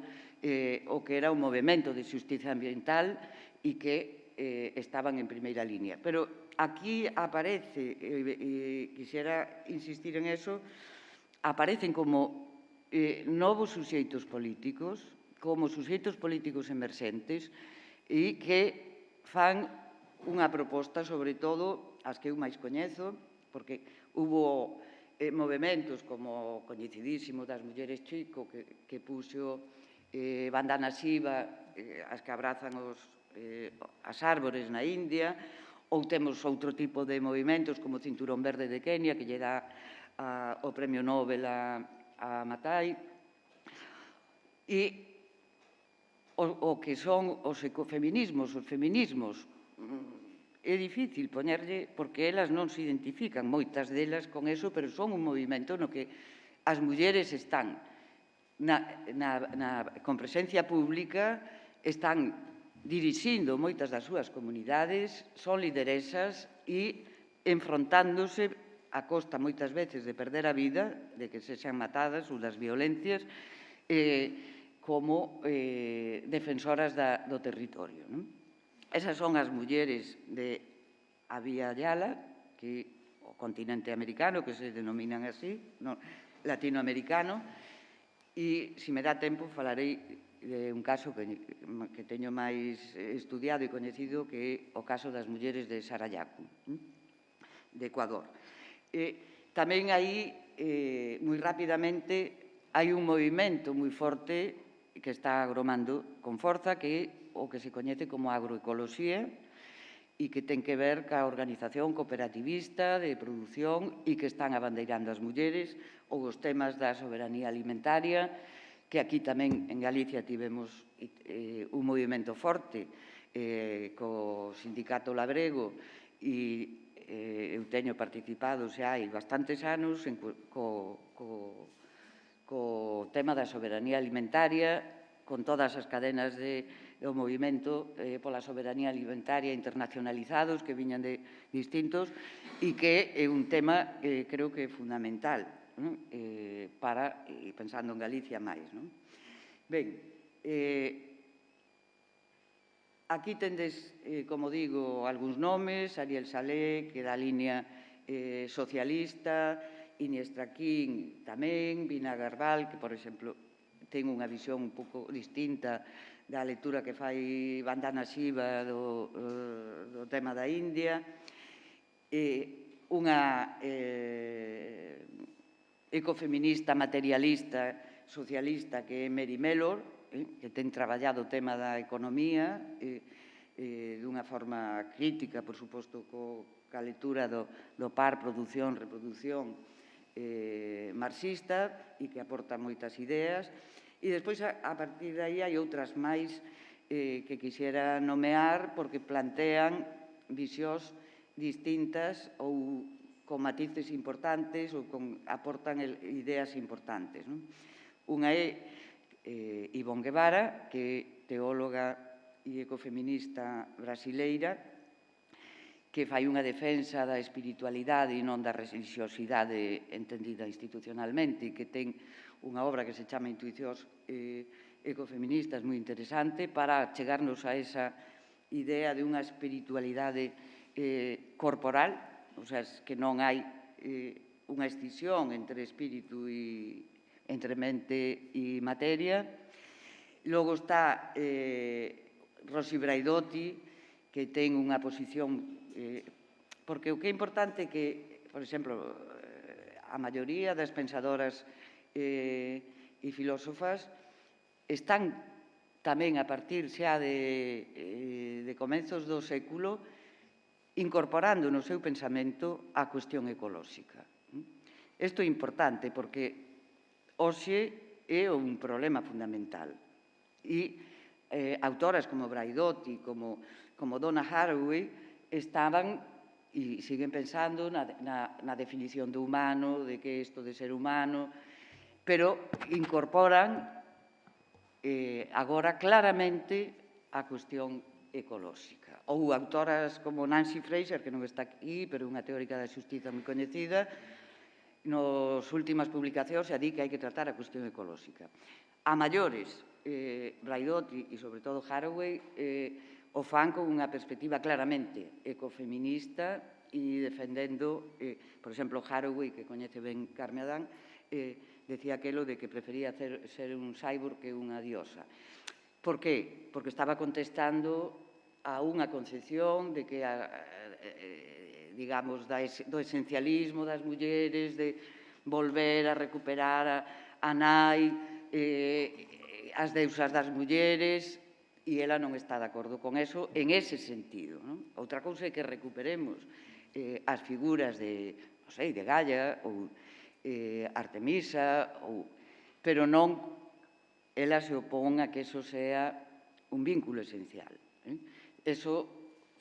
o que era un movimento de xustiza ambiental e que estaban en primeira línea. Pero aquí aparece, e quixera insistir en eso, aparecen como novos suxeitos políticos, como suxeitos políticos emerxentes e que fan unha proposta, sobre todo, as que eu máis coñezo, porque hubo movementos como o coñecidísimo das mulleres chico que puxo Vandana Shiva, as que abrazan as árbores na India, ou temos outro tipo de movimentos como o Cinturón Verde de Kenia, que lle dá o Premio Nobel a Matai, e o que son os ecofeminismos, os feminismos. É difícil poñerlle, porque elas non se identifican, moitas delas, con eso, pero son un movimento no que as mulleres están con presencia pública, están dirixindo moitas das súas comunidades, son lideresas e enfrontándose a costa moitas veces de perder a vida, de que se xan matadas ou das violencias, como defensoras do territorio. Esas son as mulleres a Vía Yala, que o continente americano, que se denominan así, latinoamericano, e, se me dá tempo, falarei de un caso que teño máis estudiado e coñecido, que é o caso das mulleres de Sarayaku, de Ecuador. Tamén aí, moi rapidamente, hai un movimento moi forte que está agromando con forza, que é o que se coñece como agroecoloxía, e que ten que ver ca organización cooperativista de produción e que están abandeirando as mulleres ou os temas da soberanía alimentaria, que aquí tamén en Galicia tivemos un movimento forte co Sindicato Labrego e eu teño participado xa hai bastantes anos co tema da soberanía alimentaria, con todas as cadenas do movimento pola soberanía alimentaria internacionalizados que viñan de distintos e que é un tema creo que é fundamental para, pensando en Galicia máis. Ben, aquí tendes, como digo, algúns nomes, Ariel Salé, que da línea socialista, Iniestra Quín tamén, Vina Garbal, que, por exemplo, ten unha visión un pouco distinta da lectura que fai Vandana Shiva do tema da India, unha ecofeminista, materialista, socialista, que é Mary Mellor, que ten traballado o tema da economía dunha forma crítica, por suposto, ca lectura do par, produción, reproducción marxista e que aporta moitas ideas. E despois, a partir de aí, hai outras máis que quixera nomear porque plantean visións distintas ou con matices importantes ou aportan ideas importantes. Unha é Ivonne Guevara, que é teóloga e ecofeminista brasileira, que fai unha defensa da espiritualidade e non da religiosidade entendida institucionalmente, que ten unha obra que se chama Intuicións ecofeministas moi interesante para chegarnos a esa idea de unha espiritualidade corporal, o sea, que non hai unha escisión entre espírito e entre mente e materia. Logo está Rosy Braidotti, que ten unha posición porque o que é importante é que, por exemplo, a maioría das pensadoras e filósofas están tamén a partir xa de comenzos do século incorporando no seu pensamento a cuestión ecolóxica. Isto é importante porque hoxe é un problema fundamental e autoras como Braidotti, como Donna Haraway, estaban e siguen pensando na definición do humano, de que é isto de ser humano, pero incorporan agora claramente a cuestión ecolóxica. Ou autoras como Nancy Fraser, que non está aquí, pero é unha teórica da xustiza moi coñecida, nas últimas publicacións xa di que hai que tratar a cuestión ecolóxica. A maiores, Braidotti e, sobre todo, Haraway, o fan con unha perspectiva claramente ecofeminista e defendendo, por exemplo, Haraway, que coñece ben Carme Adán, decía aquelo de que prefería ser un cyborg que unha diosa. Por qué? Porque estaba contestando a unha concepción de que, digamos, do esencialismo das mulleres, de volver a recuperar a nai, as deusas das mulleres, e ela non está de acordo con eso en ese sentido. Outra cousa é que recuperemos as figuras de Gaia ou Artemisa, pero non ela se opón a que eso sea un vínculo esencial. Eso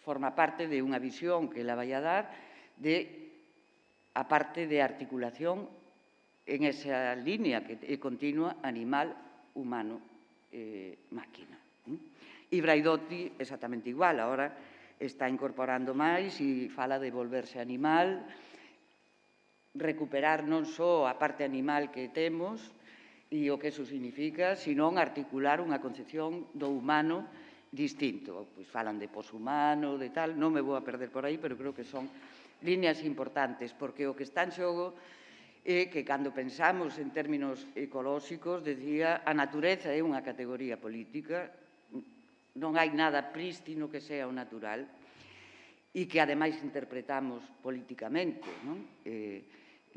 forma parte de unha visión que ela vai a dar de a parte de articulación en esa línea que é continua animal, humano, máquina. E Braidotti exactamente igual, agora está incorporando máis e fala de volverse animal, recuperar non só a parte animal que temos e o que eso significa, senón articular unha concepción do humano distinto. Pois falan de poshumano, de tal, non me vou a perder por aí, pero creo que son líneas importantes, porque o que está en xogo é que cando pensamos en términos ecolóxicos, decía, a natureza é unha categoría política, non hai nada prístino que sea o natural, e que, ademais, interpretamos políticamente, non?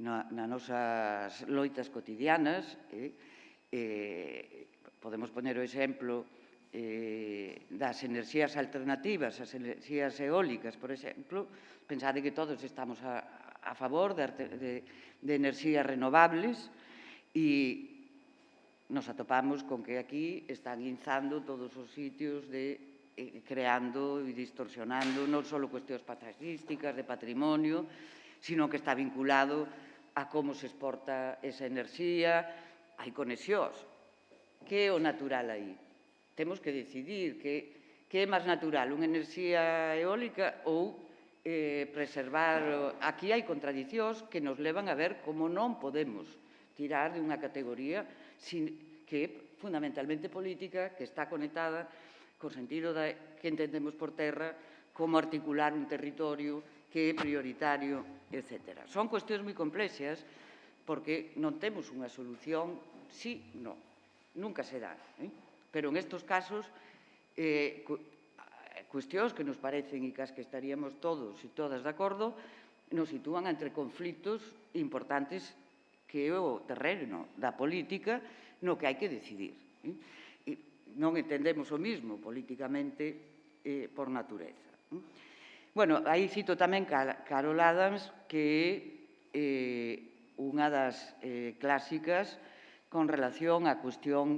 Nas nosas loitas cotidianas, podemos poner o exemplo das enerxías alternativas, as enerxías eólicas, por exemplo, pensade que todos estamos a favor de enerxías renovables e nos atopamos con que aquí están inzando todos os sitios creando e distorsionando non só cuestións paisaxísticas, de patrimonio, sino que está vinculado a como se exporta esa enerxía, hai conexións. Que é o natural aí? Temos que decidir que é máis natural, unha enerxía eólica ou preservar... Aquí hai contradicións que nos levan a ver como non podemos tirar de unha categoría que é fundamentalmente política, que está conectada co sentido que entendemos por terra, como articular un territorio que é prioritario, etc. Son cuestións moi complexas porque non temos unha solución sí, non. Nunca se dá. Pero en estos casos, cuestións que nos parecen e cas que estaríamos todos e todas de acordo, nos sitúan entre conflitos importantes que é o terreno da política no que hai que decidir. Non entendemos o mismo políticamente por natureza. Bueno, aí cito tamén Carol Adams, que é unha das clásicas con relación á cuestión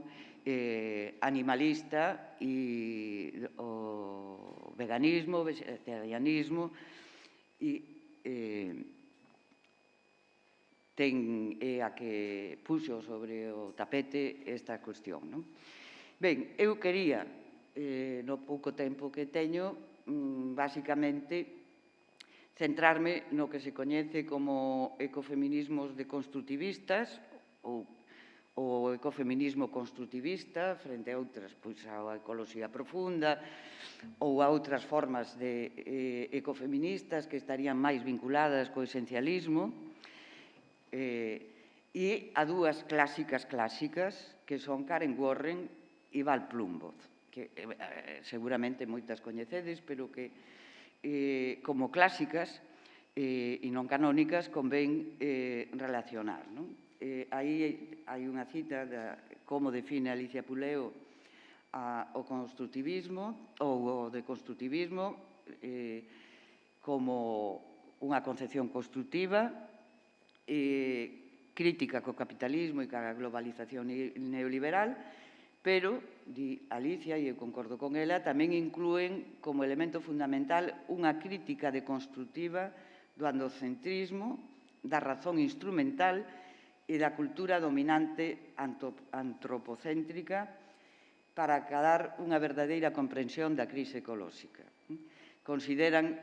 animalista e o veganismo, vegetarianismo, e é a que puxo sobre o tapete esta cuestión, non? Ben, eu quería, no pouco tempo que teño, basicamente, centrarme no que se coñece como ecofeminismos deconstructivistas ou o ecofeminismo constructivista frente a outras, pois a ecoloxía profunda ou a outras formas de ecofeministas que estarían máis vinculadas co esencialismo e a dúas clásicas que son Karen Warren e Val Plumwood, que seguramente moitas coñecedes, pero que como clásicas e non canónicas convén relacionar. Aí hai unha cita de como define Alicia Puleo o constructivismo ou o deconstructivismo como unha concepción constructiva crítica co capitalismo e ca globalización neoliberal, pero, di Alicia, e eu concordo con ela, tamén inclúen como elemento fundamental unha crítica deconstructiva do androcentrismo, da razón instrumental e da cultura dominante antropocéntrica para acadar unha verdadeira comprensión da crise ecolóxica. Consideran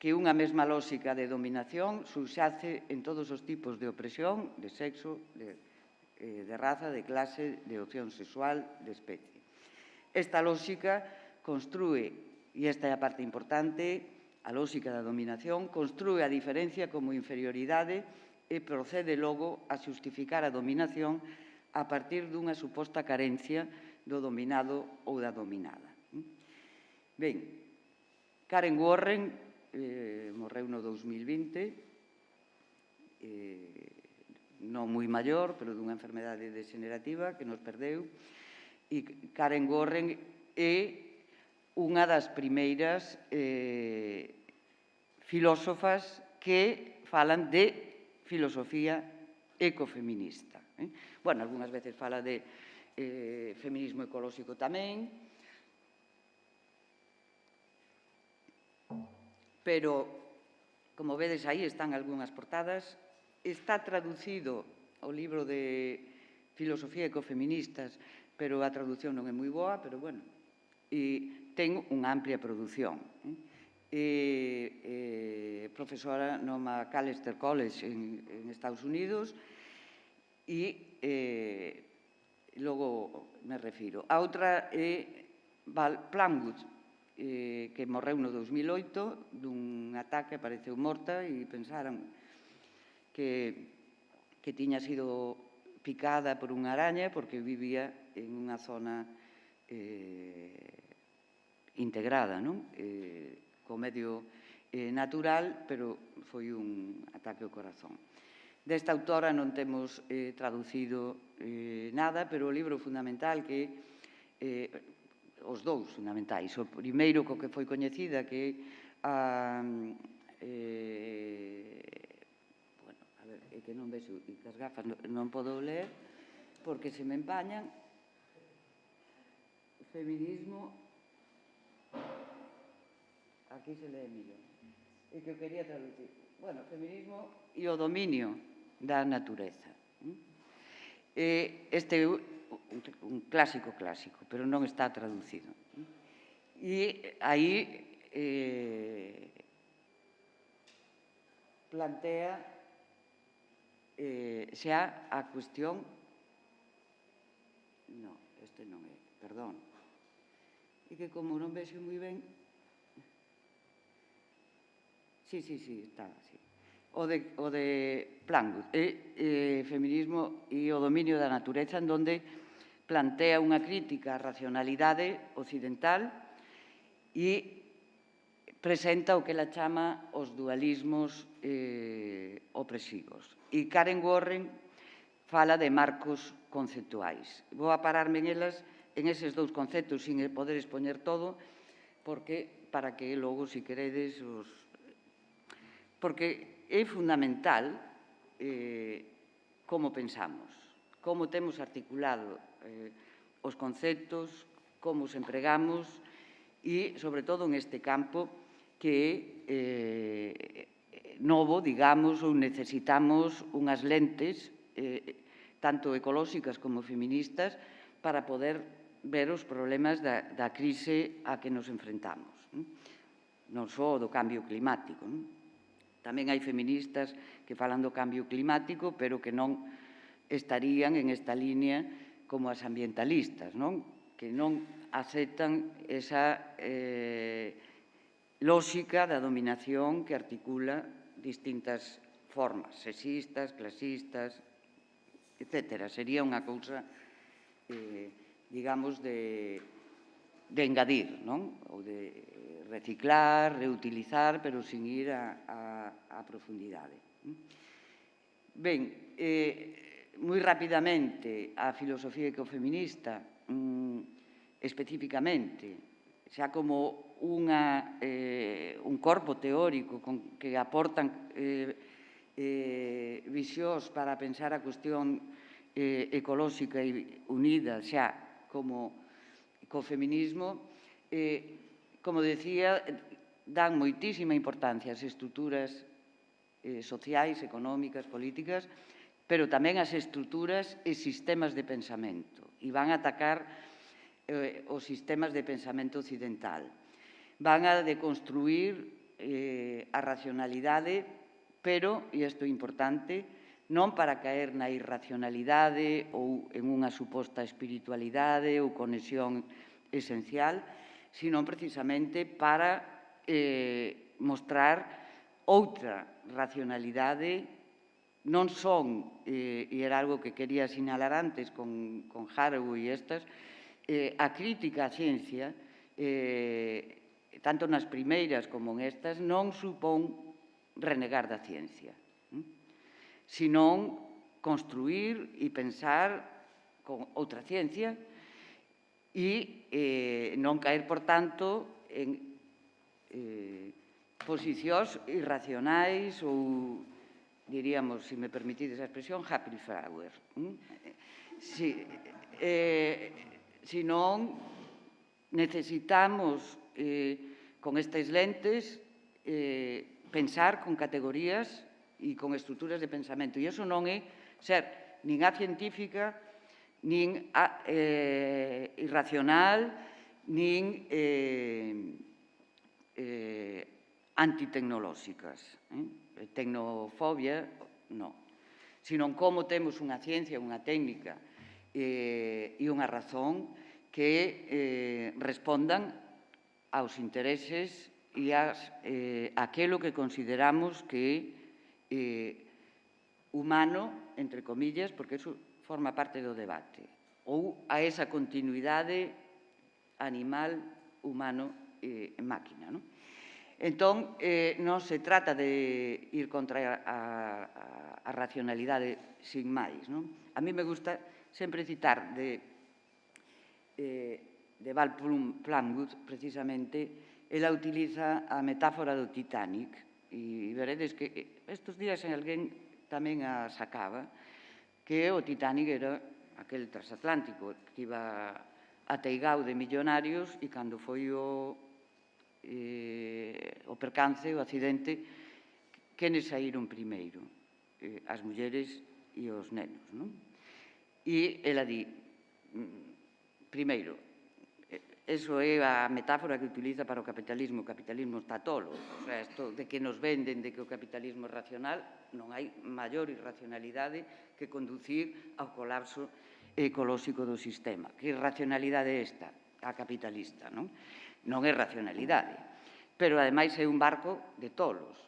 que unha mesma lógica de dominación subxace en todos os tipos de opresión, de sexo, de raza, de clase, de opción sexual, de especie. Esta lógica construe, e esta é a parte importante, a lógica da dominación, construe a diferencia como inferioridade e procede logo a xustificar a dominación a partir dunha suposta carencia do dominado ou da dominada. Ben, Karen Warren morreu no 2020, non moi maior, pero dunha enfermedade degenerativa que nos perdeu, e Karen Warren é unha das primeiras filósofas que falan de filosofía ecofeminista. Bueno, algunhas veces fala de feminismo ecolóxico tamén, pero, como vedes, aí están algunhas portadas. Está traducido o libro de filosofía ecofeministas, pero a traducción non é moi boa, pero, bueno, e ten unha amplia produción. Profesora no Macalester College en Estados Unidos e logo me refiro. A outra é Planwood, que morreu no 2008 dun ataque, apareceu morta e pensaron que tiña sido picada por unha araña porque vivía en unha zona integrada, co medio natural, pero foi un ataque ao corazón. Desta autora non temos traducido nada, pero o libro fundamental que os dous fundamentais. O primeiro co que foi coñecida, que bueno, a ver, é que non vexo, e que as gafas non podo ler, porque se me empañan. Feminismo, aquí se lee mellor, e que eu quería traducir. Bueno, feminismo e o dominio da natureza. Este é un clásico, pero non está traducido. E aí plantea xa a cuestión... Non, este non é, perdón. E que como non vexo moi ben... Sí, está así. O de Planwood, feminismo e o dominio da natureza, en donde plantea unha crítica á racionalidade occidental e presenta o que ela chama os dualismos opresivos. E Karen Warren fala de marcos conceptuais. Vou a pararme en eses dous conceptos, sin poder expoñer todo, porque para que logo, se queredes, porque é fundamental como pensamos, como temos articulado os conceptos, como os empregamos e, sobre todo, en este campo que é novo, digamos, ou necesitamos unhas lentes tanto ecolóxicas como feministas para poder ver os problemas da crise a que nos enfrentamos. Non só do cambio climático. Tamén hai feministas que falan do cambio climático, pero que non estarían en esta línea como as ambientalistas, que non aceptan esa lógica da dominación que articula distintas formas, sexistas, clasistas, etc. Sería unha cousa, digamos, de engadir, ou de reciclar, reutilizar, pero sin ir a profundidade. Ben, moi rapidamente, a filosofía ecofeminista, especificamente, xa como un corpo teórico que aportan visións para pensar a cuestión ecolóxica e unida xa como ecofeminismo, como decía, dan moitísima importancia ás estruturas sociais, económicas, políticas, pero tamén ás estruturas e sistemas de pensamento. E van a atacar os sistemas de pensamento occidental. Van a deconstruir a racionalidade, pero, e isto é importante, non para caer na irracionalidade ou en unha suposta espiritualidade ou conexión esencial, sino precisamente para mostrar outra racionalidade. Non son, e era algo que quería sinalar antes con Haraway e estas, a crítica á ciencia, tanto nas primeiras como en estas, non supón renegar da ciencia, senón construir e pensar con outra ciencia e non caer, por tanto, en posicións irracionais ou, diríamos, se me permitides a expresión, happy flower. Senón, necesitamos, con estas lentes, pensar con categorías e con estruturas de pensamento. E iso non é ser nin a científica, nin irracional, nin antitecnolóxicas. Tecnofobia, non. Sino como temos unha ciencia, unha técnica e unha razón que respondan aos intereses e aquelo que consideramos que humano, entre comillas, porque eso forma parte do debate, ou a esa continuidade animal, humano e máquina. Entón, non se trata de ir contra a racionalidade sin máis. A mí me gusta sempre citar de Val Plumwood, precisamente, ela utiliza a metáfora do Titanic, e veredes que estes días alguén tamén a sacaba, que o Titanic era aquel transatlántico que iba ateigado de millonarios e cando foi o percance, o accidente, quenes saíron primeiro? As mulleres e os nenos. E ela di, primeiro, eso é a metáfora que utiliza para o capitalismo. O capitalismo está tolo. O sea, isto de que nos venden de que o capitalismo é racional, non hai maior irracionalidade que conducir ao colapso ecolóxico do sistema. Que irracionalidade é esta? A capitalista, non? Non é racionalidade. Pero, ademais, é un barco de tolos.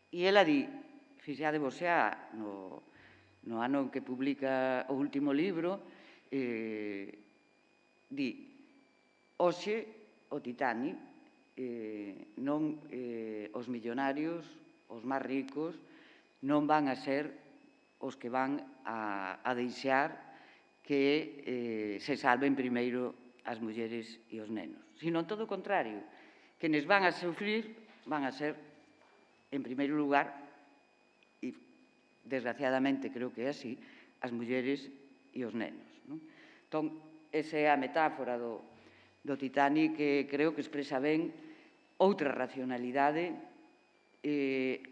E ela di, fixadevos xa, no ano en que publica o último libro, di, hoxe o Titanic, os millonarios, os máis ricos, non van a ser os que van a deixar que se salven primeiro as mulleres e os nenos, sino todo o contrario, que nes van a sufrir, van a ser, en primeiro lugar, e desgraciadamente creo que é así, as mulleres e os nenos. Entón, esa é a metáfora do Titanic que creo que expresa ben outra racionalidade,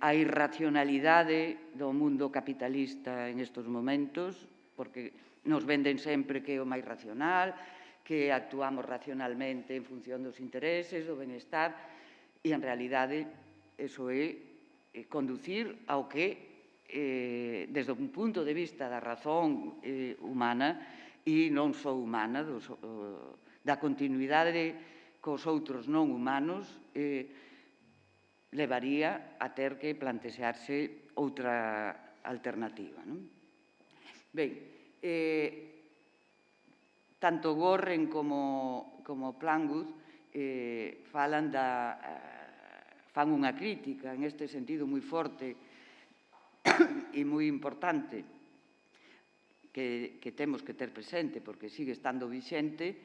a irracionalidade do mundo capitalista en estes momentos, porque nos venden sempre que é o máis racional, que actuamos racionalmente en función dos intereses, do benestar, e en realidade eso é conducir ao que, desde un punto de vista da razón humana, e non só humana, da continuidade cos outros non humanos, levaría a ter que plantexarse outra alternativa. Ben, tanto Gorren como Plumwood fan unha crítica en este sentido moi forte e moi importante que temos que ter presente porque sigue estando vixente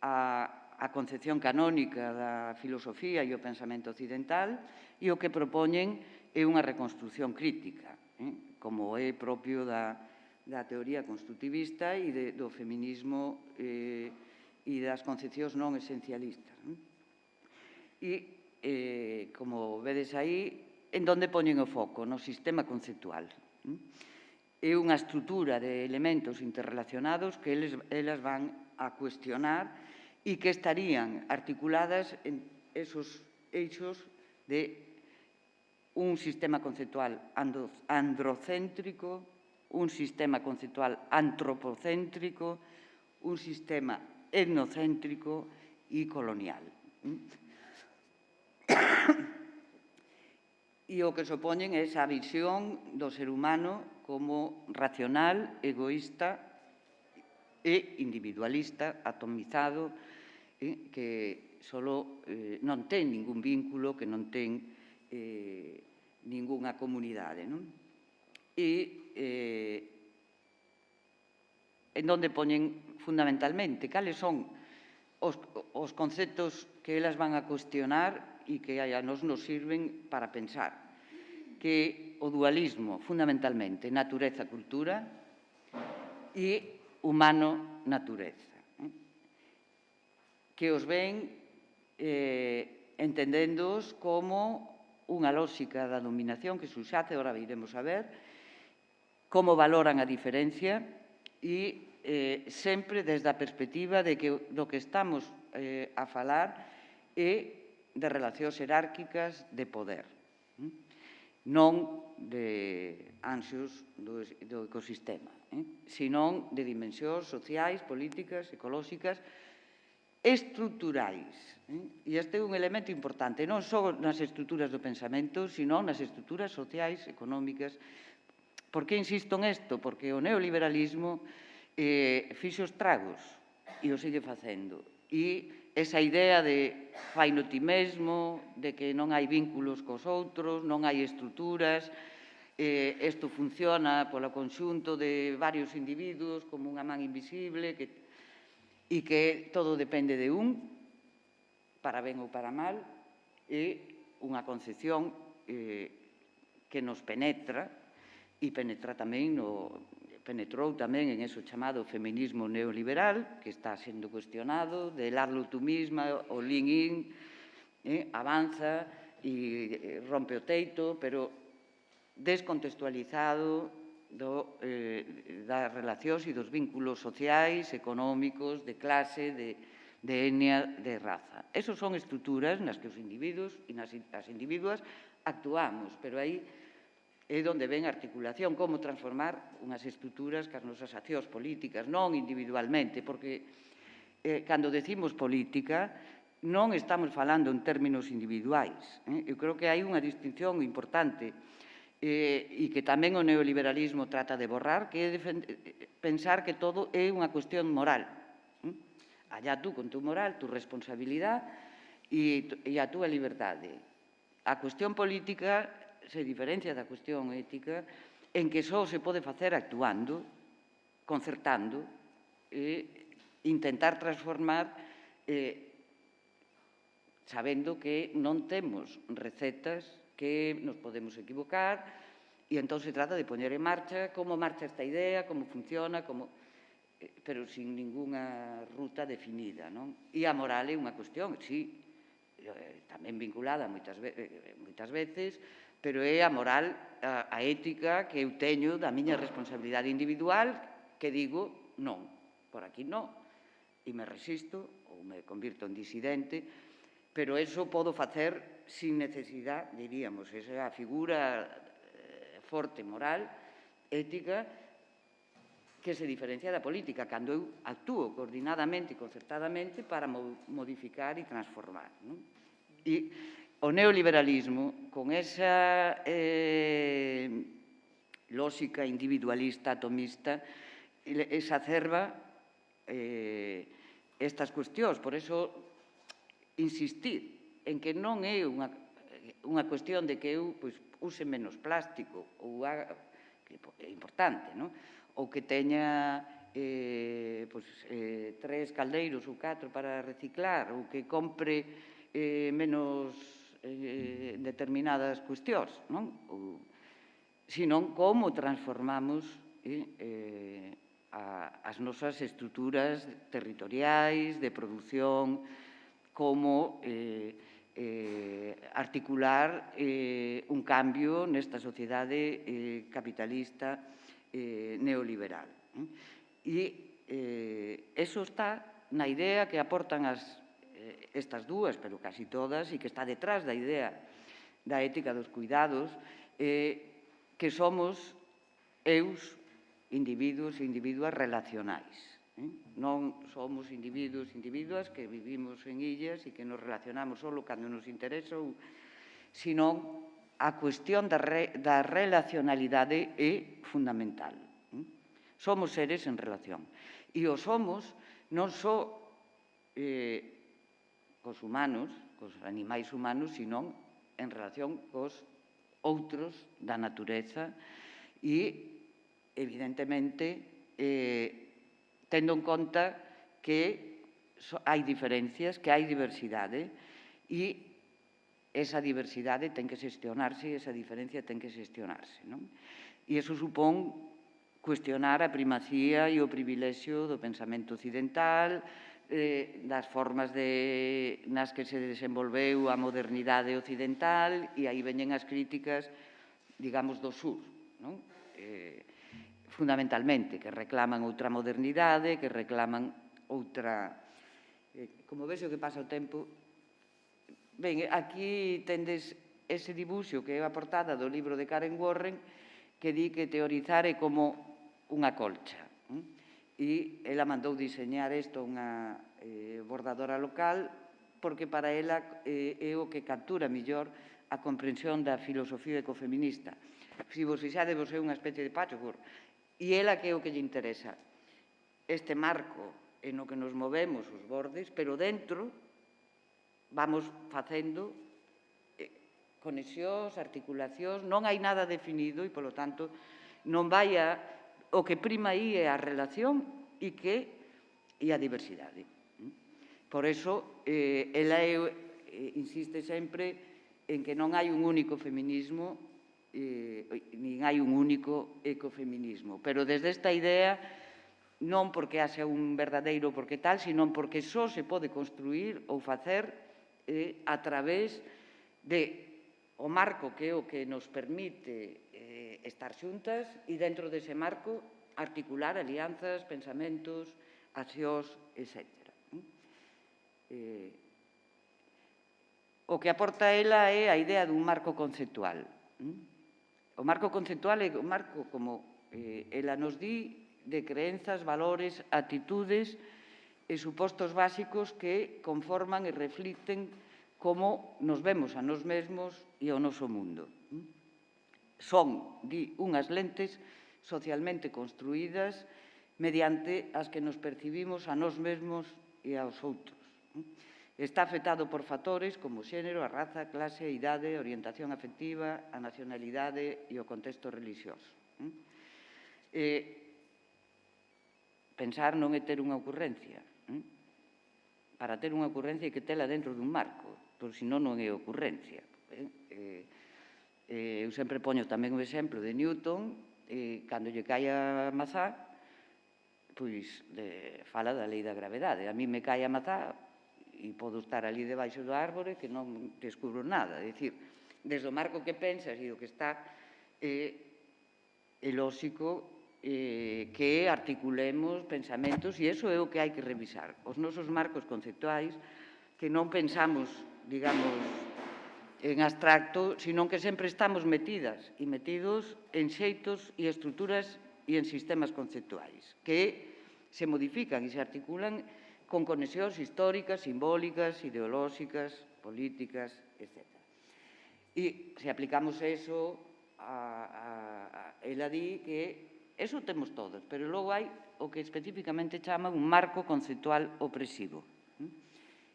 a concepción canónica da filosofía e o pensamento occidental e o que propoñen é unha reconstrucción crítica, como é propio da teoría constructivista e do feminismo e das concepcións non esencialistas. E, como vedes aí, en donde poñen o foco? No sistema conceptual. É unha estrutura de elementos interrelacionados que elas van a cuestionar e que estarían articuladas en esos eixos de un sistema conceptual androcéntrico, un sistema conceptual antropocéntrico, un sistema etnocéntrico e colonial. E o que supoñen é esa visión do ser humano como racional, egoísta e individualista, atomizado, que solo non ten ningún vínculo, que non ten ningunha comunidade. E en donde poñen fundamentalmente cales son os conceptos que elas van a cuestionar e que a nos sirven para pensar, que o dualismo, fundamentalmente, natureza-cultura e humano-natureza, que os ven entendéndoos como unha lógica da dominación que subxace, agora iremos a ver, como valoran a diferencia e sempre desde a perspectiva de que do que estamos a falar é de relacións xerárquicas de poder, non de ansios do ecosistema, senón de dimensións sociais, políticas, ecolóxicas estruturais. E este é un elemento importante, non só nas estruturas do pensamento, sino nas estruturas sociais, económicas. Por que insisto en isto? Porque o neoliberalismo fixo estragos e o sigue facendo. E esa idea de faino ti mesmo, de que non hai vínculos cos outros, non hai estruturas, isto funciona polo conxunto de varios individuos como unha man invisible e que todo depende de un, para ben ou para mal, é unha concepción que nos penetra e penetrou tamén en eso chamado feminismo neoliberal, que está sendo cuestionado, del hazlo tú misma, o lean-in, avanza e rompe o teito, pero descontextualizado das relacións e dos vínculos sociais, económicos, de clase, de etnia, de raza. Esas son estruturas nas que os individuos e as individuas actuamos, pero aí é onde ven a articulación, como transformar unhas estruturas que as nosas accións políticas, non individualmente, porque cando decimos política non estamos falando en términos individuais. Eu creo que hai unha distinción importante e que tamén o neoliberalismo trata de borrar, que é pensar que todo é unha cuestión moral. Allá tú con tu moral, tu responsabilidade e a túa liberdade. A cuestión política se diferencia da cuestión ética en que só se pode facer actuando, concertando e intentar transformar sabendo que non temos recetas, que nos podemos equivocar e entón se trata de poñer en marcha como marcha esta idea, como funciona, pero sin ningunha ruta definida, non? E a moral é unha cuestión, sí, tamén vinculada moitas veces, pero é a moral, a ética que eu teño da miña responsabilidade individual que digo non, por aquí non, e me resisto ou me convirto en disidente, pero eso podo facer sin necesidade, diríamos, esa é a figura forte, moral, ética, que se diferencia da política, cando eu actúo coordinadamente e concertadamente para modificar e transformar. E o neoliberalismo, con esa lógica individualista, atomista, exacerba estas cuestións. Por eso, insistir en que non é unha cuestión de que eu use menos plástico, ou que é importante, non? Ou que teña 3 caldeiros ou 4 para reciclar, ou que compre menos determinadas cuestións, non? Senón como transformamos as nosas estruturas territoriais, de produción, como articular un cambio nesta sociedade capitalista neoliberal. E eso está na idea que aportan estas dúas, pero casi todas, e que está detrás da idea da ética dos cuidados, que somos individuos e individuas relacionais. Non somos individuos e individuas que vivimos en illas e que nos relacionamos só cando nos interesa, senón a cuestión da relacionalidade é fundamental. Somos seres en relación. E o somos non só cos humanos, cos animais humanos, senón en relación cos outros da natureza e, evidentemente, tendo en conta que hai diferencias, que hai diversidade e esa diversidade ten que xestionarse e esa diferencia ten que xestionarse. E iso supón cuestionar a primacía e o privilexio do pensamento occidental, das formas nas que se desenvolveu a modernidade occidental, e aí veñen as críticas, digamos, do sur, fundamentalmente, que reclaman outra modernidade, que reclaman outra... Como ves o que pasa o tempo... Ben, aquí tendes ese dibuixo que é a portada do libro de Karen Warren, que di que teorizar é como unha colcha. E ela mandou diseñar isto unha bordadora local, porque para ela é o que captura mellor a comprensión da filosofía ecofeminista. Se vos fixades, vos é unha especie de patchwork. E ela que é o que lle interesa? Este marco en o que nos movemos os bordes, pero dentro vamos facendo conexións, articulacións, non hai nada definido e, polo tanto, non vai a... O que prima aí é a relación e a diversidade. Por eso, ela insiste sempre en que non hai un único feminismo, nin hai un único ecofeminismo. Pero desde esta idea, non porque haxa un verdadeiro porque tal, sino porque só se pode construir ou facer a través de o marco que é o que nos permite estar xuntas e dentro dese marco articular alianzas, pensamentos, accións, etc. O que aporta ela é a idea dun marco conceptual. O marco conceptual é un marco, como ela nos di, de creenzas, valores, actitudes e supostos básicos que conforman e reflicten como nos vemos a nós mesmos e ao noso mundo. Son, di, unhas lentes socialmente construídas mediante as que nos percibimos a nós mesmos e aos outros. Está afectado por factores como o xénero, a raza, a clase, a idade, a orientación afectiva, a nacionalidade e o contexto religioso. Pensar non é ter unha ocurrencia. Para ter unha ocurrencia hai que tela dentro dun marco, porque senón non é ocurrencia. Eu sempre poño tamén o exemplo de Newton, cando lle cae a mazá, pois fala da lei da gravedade. A mí me cae a mazá e podo estar ali debaixo do árbore que non descubro nada. É dicir, desde o marco que pensas e do que está, é lóxico que articulemos pensamentos e iso é o que hai que revisar. Os nosos marcos conceptuais que non pensamos, digamos, en abstracto, sino que sempre estamos metidas e metidos en xeitos e estruturas e en sistemas conceptuais que se modifican e se articulan con conexións históricas, simbólicas, ideolóxicas, políticas, etc. E se aplicamos eso, ela di que eso temos todos, pero logo hai o que especificamente chama un marco conceptual opresivo,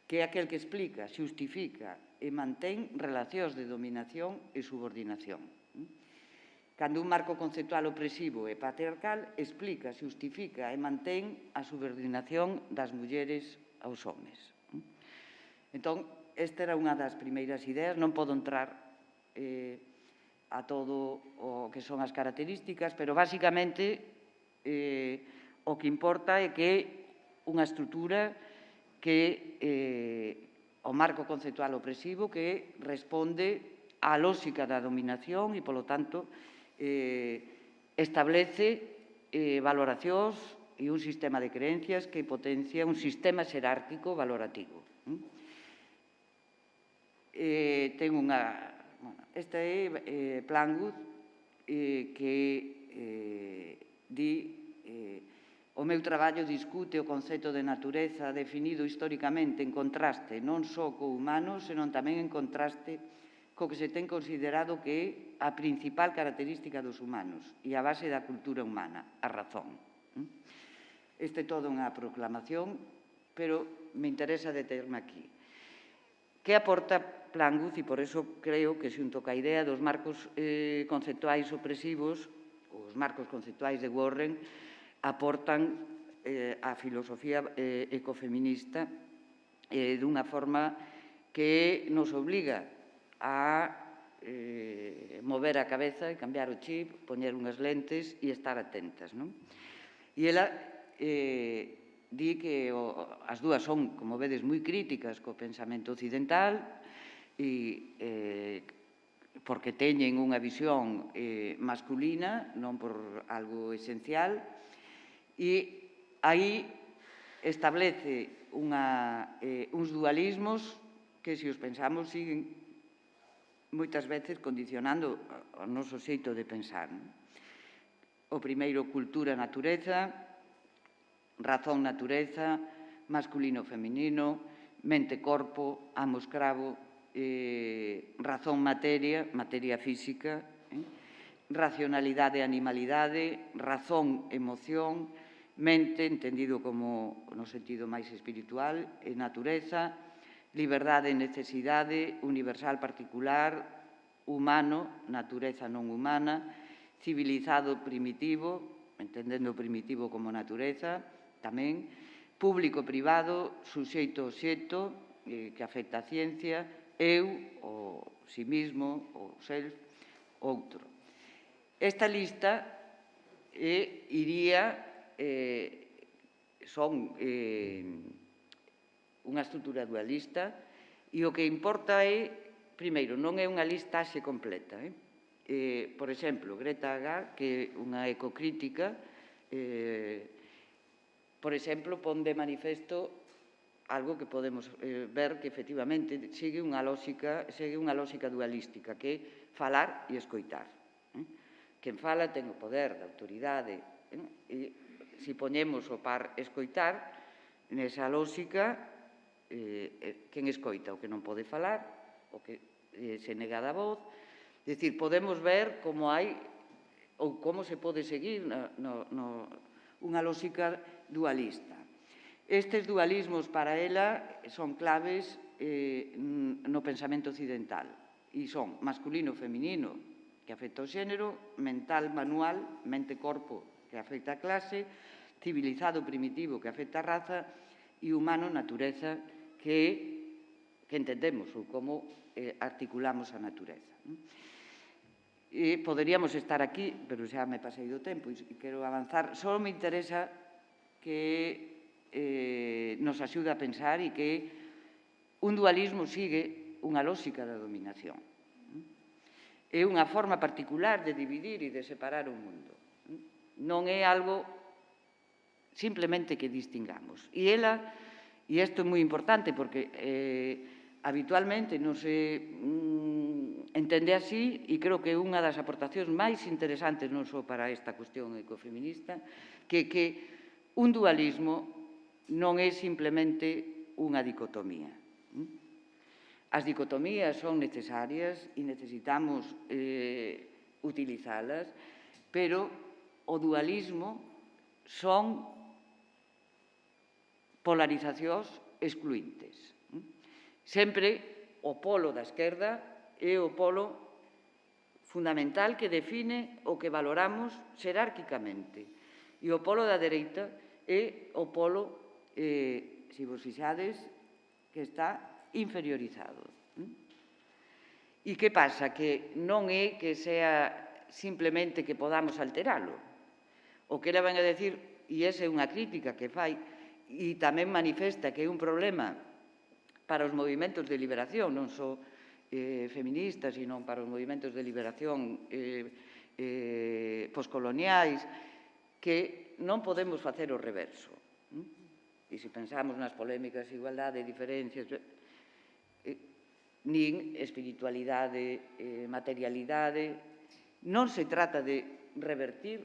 que é aquel que explica, xustifica e mantén relacións de dominación e subordinación. Cando un marco conceptual opresivo e patriarcal explica, xustifica e mantén a subordinación das mulleres aos homes. Entón, esta era unha das primeiras ideas, non podo entrar a todo o que son as características, pero basicamente o que importa é que unha estrutura que o marco conceptual opresivo que responde á lógica da dominación e, polo tanto, establece valoracións e un sistema de creencias que potencia un sistema xerárquico valorativo. Ten unha... Esta é Plangood, que di o meu traballo discute o concepto de natureza definido históricamente en contraste non só co humano, senón tamén en contraste co que se ten considerado que é a principal característica dos humanos e a base da cultura humana, a razón. Esta é toda unha proclamación, pero me interesa determe aquí. Que aporta Plangood, e por eso creo que xunto ca idea dos marcos conceptuais opresivos, os marcos conceptuais de Warren, aportan a filosofía ecofeminista dunha forma que nos obliga a mover a cabeza e cambiar o chip, poñer unhas lentes e estar atentas. E ela di que as dúas son, como vedes, moi críticas co pensamento occidental e porque teñen unha visión masculina, non por algo esencial, e aí establece uns dualismos que, se os pensamos, siguen moitas veces condicionando o noso xeito de pensar. O primeiro, cultura-natureza, razón-natureza, masculino-feminino, mente-corpo, amo-escravo, razón-materia, materia física, racionalidade-animalidade, razón-emoción, mente, entendido como no sentido máis espiritual, e natureza, liberdade e necesidade, universal particular, humano, natureza non humana, civilizado primitivo, entendendo o primitivo como natureza, tamén, público-privado, suxeito-obxecto, que afecta a ciencia, eu, o si mismo, o self, outro. Esta lista iría, son unha estrutura dualista e o que importa é, primeiro, non é unha listaxe completa. Por exemplo, Greta Thunberg, que é unha ecocrítica, por exemplo, pon de manifesto algo que podemos ver que efectivamente segue unha lógica dualística, que é falar e escoitar. Quen fala ten o poder da autoridade, e se poñemos o par escoitar, nesa lógica, quen escoita? O que non pode falar, o que se nega da voz. É dicir, podemos ver como hai, ou como se pode seguir unha lógica dualista. Estes dualismos para ela son claves no pensamento occidental e son masculino-feminino, que afecta o xénero, mental-manual, mente-corpo, que afecta a clase, civilizado primitivo, que afecta a raza, e humano-natureza, que entendemos ou como articulamos a natureza. Poderíamos estar aquí, pero xa me pasei do tempo e quero avanzar. Só me interesa que nos axuda a pensar e que un dualismo sigue unha lógica da dominación. É unha forma particular de dividir e de separar o mundo. Non é algo simplemente que distingamos. E isto é moi importante porque habitualmente non se entende así e creo que é unha das aportacións máis interesantes non só para esta cuestión ecofeminista, que un dualismo non é simplemente unha dicotomía. As dicotomías son necesarias e necesitamos utilizalas, pero o dualismo son polarizacións excluíntes. Sempre o polo da esquerda é o polo fundamental que define o que valoramos xerárquicamente. E o polo da dereita é o polo, se vos fixades, que está inferiorizado. E que pasa? Que non é que sea simplemente que podamos alteralo. O que ela van a decir, e esa é unha crítica que fai, e tamén manifesta que é un problema para os movimentos de liberación, non só feministas, sino para os movimentos de liberación poscoloniais, que non podemos facer o reverso. E se pensamos nas polémicas de igualdade, diferencias, nin espiritualidade, materialidade, non se trata de revertir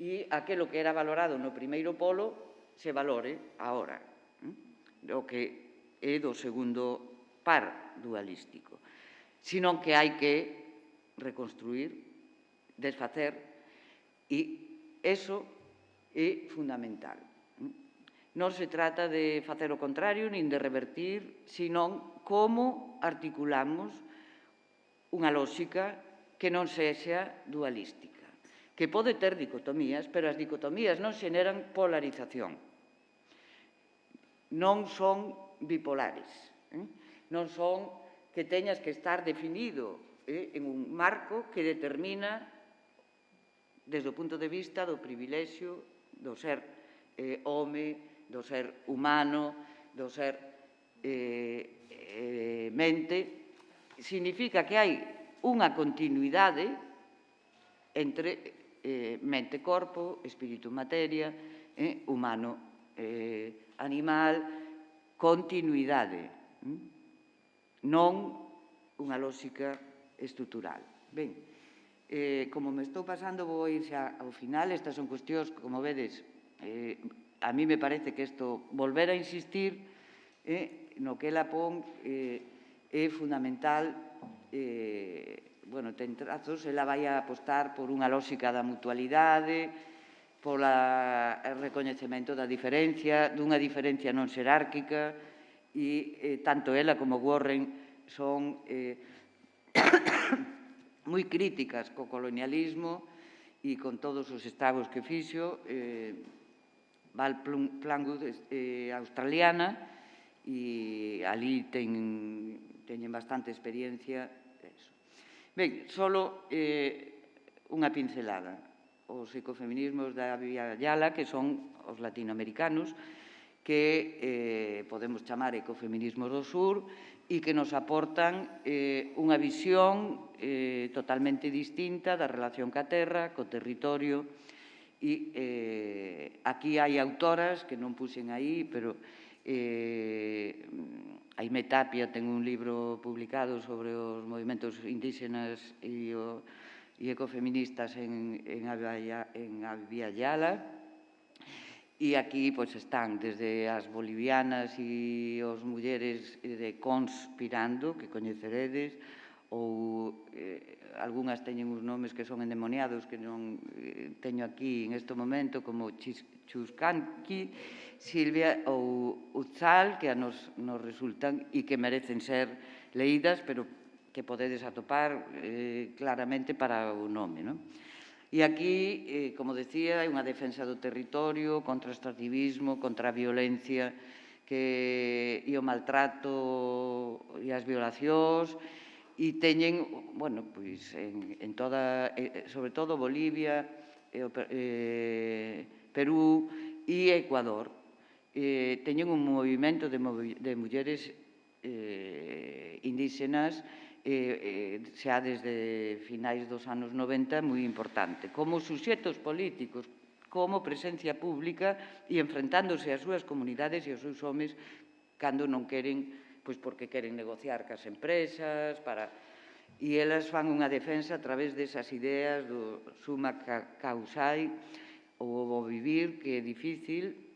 e aquilo que era valorado no primeiro polo se valore agora, o que é do segundo par dualístico, sino que hai que reconstruir, desfacer, e iso é fundamental. Non se trata de facer o contrario, nin de revertir, sino como articulamos unha lógica que non sexa dualística, que pode ter dicotomías, pero as dicotomías non xeneran polarización, non son bipolares, non son que teñas que estar definido en un marco que determina desde o punto de vista do privilexio do ser home, do ser humano, do ser mente. Significa que hai unha continuidade entre mente-corpo, espírito-materia, humano-animal, continuidade, non unha lógica estrutural. Ben, como me estou pasando, vou ir xa ao final. Estas son cuestións, como vedes, a mí me parece que isto, volver a insistir no que ela pon é fundamental, ten trazos, ela vai a apostar por unha lógica da mutualidade, polo recoñecemento da diferencia, dunha diferencia non xerárquica, e tanto ela como Warren son moi críticas co colonialismo e con todos os estragos que fixo. Val Plumwood australiana, e ali teñen bastante experiencia. Ben, solo unha pincelada. Os ecofeminismos da Abya Yala, que son os latinoamericanos, que podemos chamar ecofeminismos do sur, e que nos aportan unha visión totalmente distinta da relación ca terra, co territorio. E aquí hai autoras que non puxen aí, pero Aimé Tapia ten un libro publicado sobre os movimentos indígenas e ecofeministas en Abya Yala. E aquí están desde as bolivianas e os mulleres de Conspirando, que coñeceredes, ou algunhas teñen uns nomes que son endemoniados que non teño aquí en este momento, como Chuscanqui, Silvia ou Uzal, que nos resultan e que merecen ser leídas, pero que podedes atopar claramente para o nome, non? E aquí, como decía, hai unha defensa do territorio contra o extractivismo, contra a violencia e o maltrato e as violacións, e teñen, sobre todo Bolivia, Perú e Ecuador, teñen un movimento de mulleres indígenas xa desde finais dos anos 90 moi importante, como suxetos políticos, como presencia pública e enfrentándose ás súas comunidades e aos seus homes cando non queren, porque queren negociar cas empresas, e elas fan unha defensa a través desas ideas do summa causai, ou o vivir, que é difícil,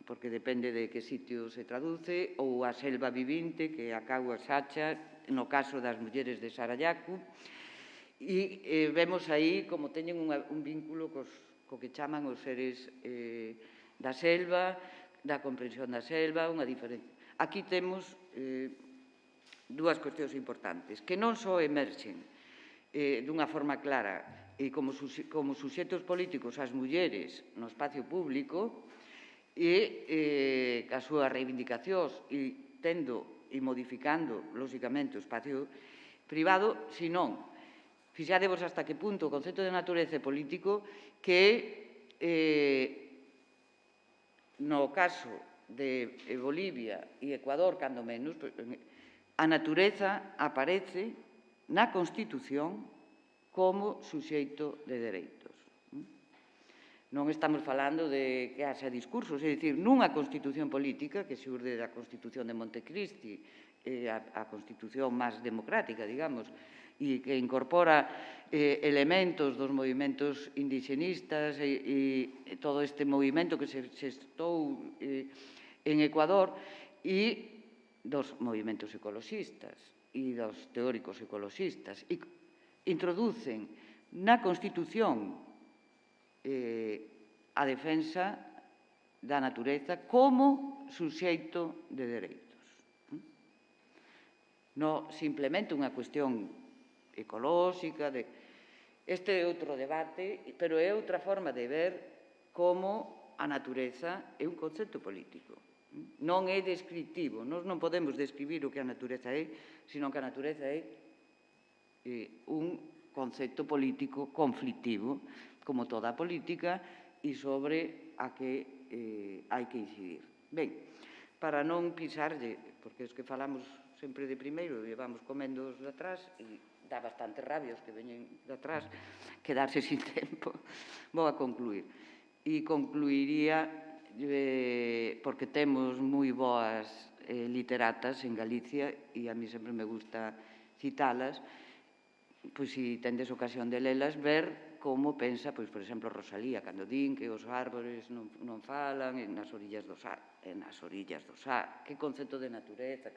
porque depende de que sitio se traduce, ou a selva vivinte, que é a Kaua Sacha, no caso das mulleres de Sarayaku, e vemos aí como teñen un vínculo co que chaman os seres da selva, da comprensión da selva, unha diferencia. Aquí temos dúas cuestións importantes, que non só emerxen dunha forma clara e como suxetos políticos as mulleres no espacio público e as súas reivindicacións e tendo e modificando, lóxicamente, o espacio privado, senón, fixadevos hasta que punto o concepto de natureza político que no caso de Bolivia e Ecuador, cando menos, a natureza aparece na Constitución como suxeito de dereitos. Non estamos falando de que haxa discursos, é dicir, nunha Constitución política que xurde da Constitución de Montecristi, a Constitución máis democrática, digamos, e que incorpora elementos dos movimentos indigenistas e todo este movimento que se xestou en Ecuador e dos movimentos ecoloxistas e dos teóricos ecoloxistas, e introducen na Constitución a defensa da natureza como suxeito de dereitos. Non simplemente unha cuestión ecolóxica. Este é outro debate, pero é outra forma de ver como a natureza é un concepto político. Non é descriptivo. Nós non podemos describir o que a natureza é, senón que a natureza é un concepto político conflictivo, como toda a política, e sobre a que hai que incidir. Ben, para non pisarlle, porque os que falamos sempre de primeiro e vamos comendo os de atrás, e dá bastante rabia os que veñen de atrás quedarse sin tempo, vou a concluir. E concluiría, porque temos moi boas literatas en Galicia, e a mí sempre me gusta citalas, pois se tendes ocasión de lelas, ver como pensa, pois, por exemplo, Rosalía, cando din que os árbores non falan nas orillas do Sar. Que concepto de natureza,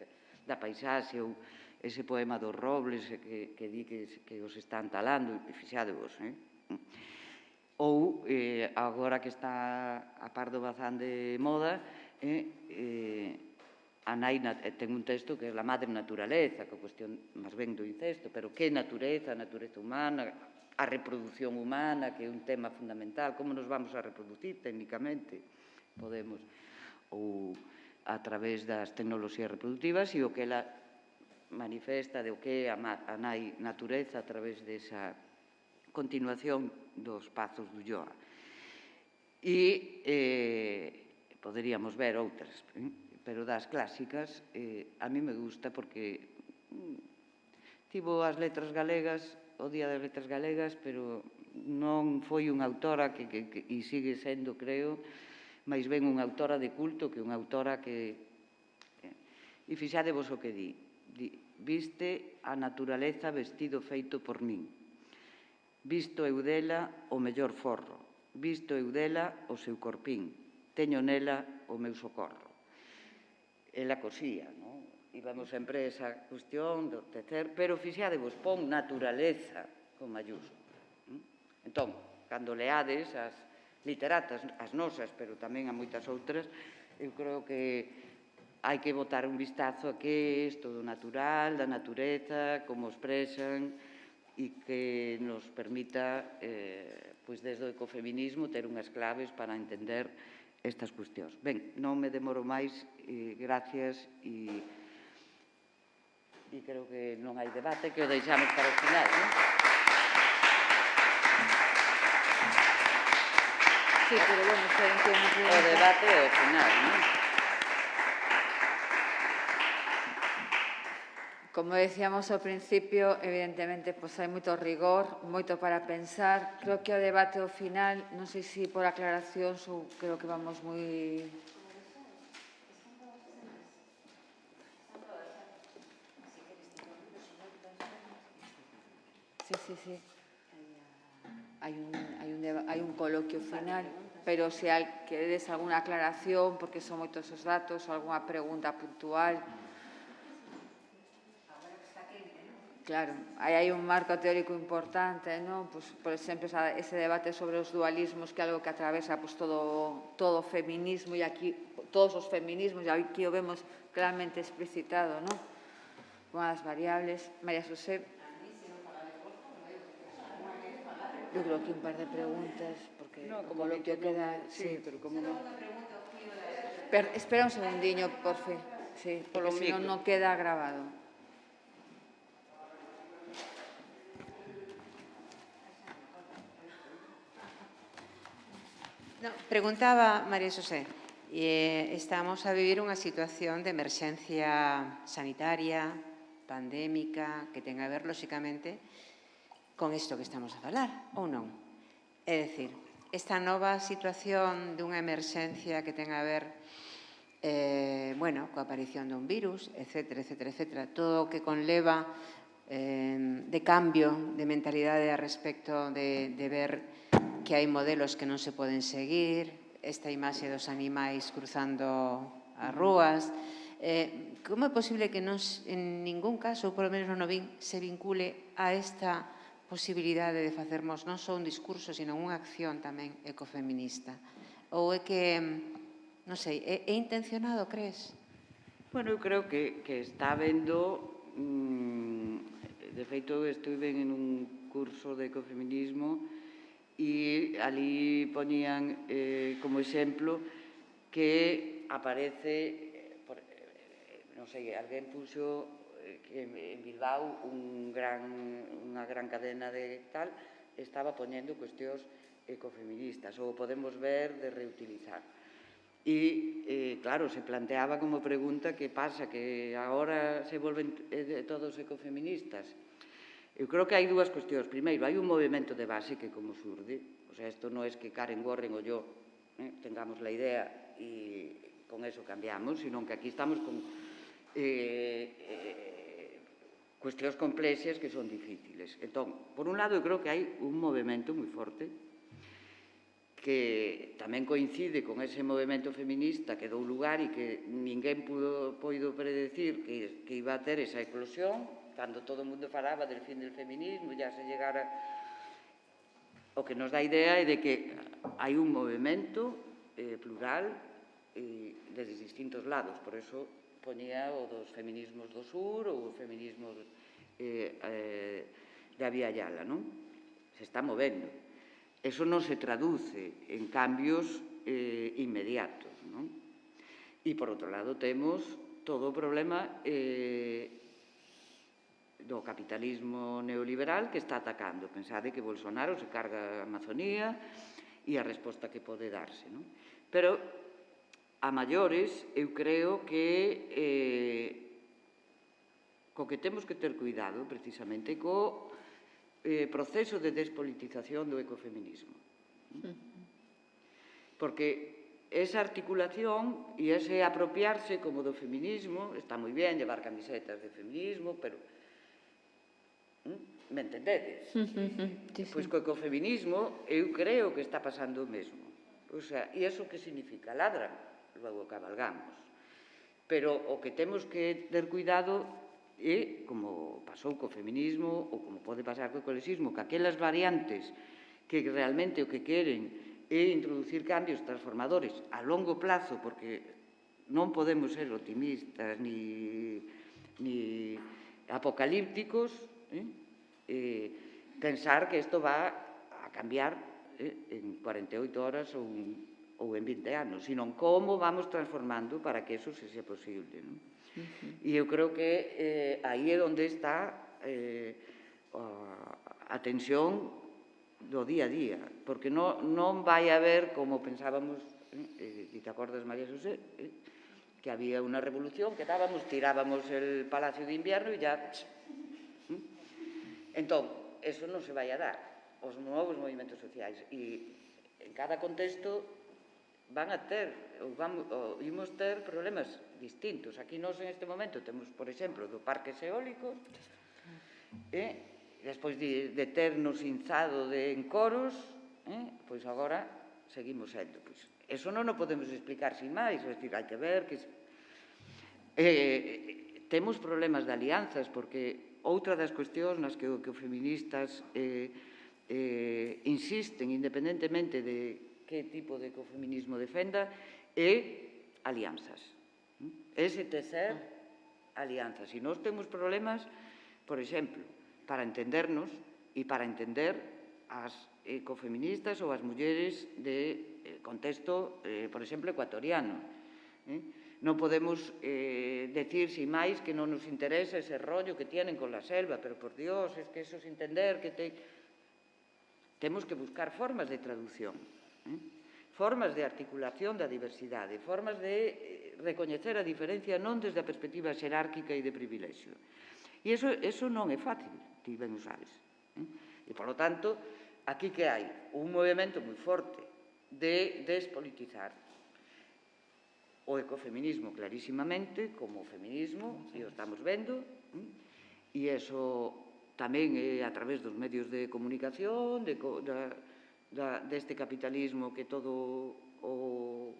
da paisaxe, ou ese poema dos robles que di que os están talando, e fixadevos, ou, agora que está a Pardo Bazán de moda, a nai ten un texto que é la madre naturaleza, que é cuestión máis ben do incesto, pero que natureza, a natureza humana, a reproducción humana, que é un tema fundamental, como nos vamos a reproducir técnicamente, podemos, ou a través das tecnoloxías reproductivas, e o que ela manifesta de o que é a nai natureza a través desa continuación dos pazos do Ulloa. E poderíamos ver outras, pero das clásicas a mí me gusta porque tivo as letras galegas, o Día das Letras Galegas, pero non foi unha autora e sigue sendo, creo, máis ben unha autora de culto que unha autora que... E fixadevos o que di. Viste a naturaleza vestido feito por min. Visto eu dela o mellor forro. Visto eu dela o seu corpín. Teño nela o meu socorro. Ela cosía, non? Íbamos sempre a esa cuestión do tecer, pero fixadevos, pon naturaleza con mayúsculo. Entón, cando leades as literatas, as nosas, pero tamén a moitas outras, eu creo que hai que botar un vistazo a que é isto do natural, da natureza, como expresan, e que nos permita, pois desde o ecofeminismo, ter unhas claves para entender estas cuestións. Ben, non me demoro máis, gracias, e creo que non hai debate, que o deixamos para o final, non? Sí, pero bueno, esperen que unha pregunta. O debate é o final, non? Como decíamos ao principio, evidentemente, hai moito rigor, moito para pensar. Creo que o debate ao final, non sei se por aclaracións ou creo que vamos moi... Sí. Hai un coloquio final, pero se queredes alguna aclaración, porque son moitos os datos, ou algunha pregunta puntual... Claro, hai un marco teórico importante, non? Por exemplo, ese debate sobre os dualismos, que é algo que atravesa todo o feminismo, e aquí todos os feminismos, e aquí o vemos claramente explicitado, non? Unha das variables. María José. Eu creo que un par de preguntas, porque como lo que queda... Sí, pero como non... Espera un segundiño, por fin. Sí, porque senón non queda grabado. No, preguntaba María José, estamos a vivir unha situación de emerxencia sanitaria, pandémica, que ten a ver, lóxicamente, con isto que estamos a falar, ou non? É dicir, esta nova situación dunha emerxencia que ten a ver coa aparición dun virus, etcétera, todo o que conleva de cambio de mentalidade a respecto de ver que hai modelos que non se poden seguir, esta imaxe dos animais cruzando as rúas. Como é posible que en ningún caso, ou polo menos non o vin, se vincule a esta posibilidade de facermos non só un discurso, sino unha acción tamén ecofeminista? Ou é que, non sei, é intencionado, crees? Bueno, eu creo que está habendo... De feito, estuve en un curso de ecofeminismo e ali poñían como exemplo que aparece, non sei, alguén puxo que en Bilbao unha gran cadena de tal estaba poñendo cuestións ecofeministas, ou podemos ver de reutilizar. E, claro, se planteaba como pregunta que pasa, que agora se volven todos ecofeministas. Eu creo que hai dúas cuestións. Primeiro, hai un movimento de base que como surde. O sea, isto non é que Karen Warren ou yo tengamos la idea e con eso cambiamos, sino que aquí estamos con cuestións complexas que son difíciles. Entón, por un lado, eu creo que hai un movimento moi forte que tamén coincide con ese movimento feminista que dou lugar e que ninguén poido predecir que iba a ter esa eclosión, cando todo o mundo falaba del fin del feminismo, ya se llegara. O que nos dá idea é de que hai un movimento plural desde distintos lados, por eso ponía o dos feminismos do sur ou o feminismo de Abya Yala, non? Se está movendo. Eso non se traduce en cambios inmediatos, non? E, por outro lado, temos todo o problema do capitalismo neoliberal que está atacando. Pensade que Bolsonaro se carga a Amazonía e a resposta que pode darse, non? Pero, a maiores, eu creo que co que temos que ter cuidado, precisamente, co proceso de despolitización do ecofeminismo. Porque esa articulación e ese apropiarse como do feminismo, está moi bien llevar camisetas de feminismo, pero me entendedes? Pois co ecofeminismo eu creo que está pasando o mesmo. O sea, e iso que significa? Ladran, logo cabalgamos. Pero o que temos que ter cuidado é, como pasou co feminismo ou como pode pasar co ecoloxismo, que aquelas variantes que realmente o que queren é introducir cambios transformadores a longo plazo, porque non podemos ser optimistas ni apocalípticos, pensar que isto va a cambiar en 48 horas ou en 20 anos, sino como vamos transformando para que eso se sea posible. E eu creo que aí é onde está a tensión do día a día, porque non vai haber, como pensábamos, e te acordas, María José, que había unha revolución, que tirábamos el Palacio de Invierno e ya... Entón, eso non se vai a dar, os novos movimentos sociais, e en cada contexto van a ter, ou imos ter problemas distintos. Aquí nós en este momento temos, por exemplo, do parques eólicos, despois de ternos inzado de encoros, pois agora seguimos sendo. Eso non o podemos explicar sin máis, é dicir, hai que ver que... Temos problemas de alianzas, porque outra das cuestións nas que os feministas insisten, independentemente de que tipo de ecofeminismo defenda, é alianzas. Ese tecer alianzas. E nós temos problemas, por exemplo, para entendernos e para entender as ecofeministas ou as mulleres de contexto, por exemplo, ecuatoriano. Non podemos decir, sin máis, que non nos interesa ese rollo que tienen con la selva, pero, por Dios, es que eso es entender que temos que buscar formas de traducción, formas de articulación da diversidade, formas de recoñecer a diferencia non desde a perspectiva xerárquica e de privilexio. E eso non é fácil, ti ben o sabes. E, polo tanto, aquí que hai un movimento moi forte de despolitizar o ecofeminismo clarísimamente como feminismo, e o estamos vendo, e iso tamén é a través dos medios de comunicación, deste capitalismo que todo o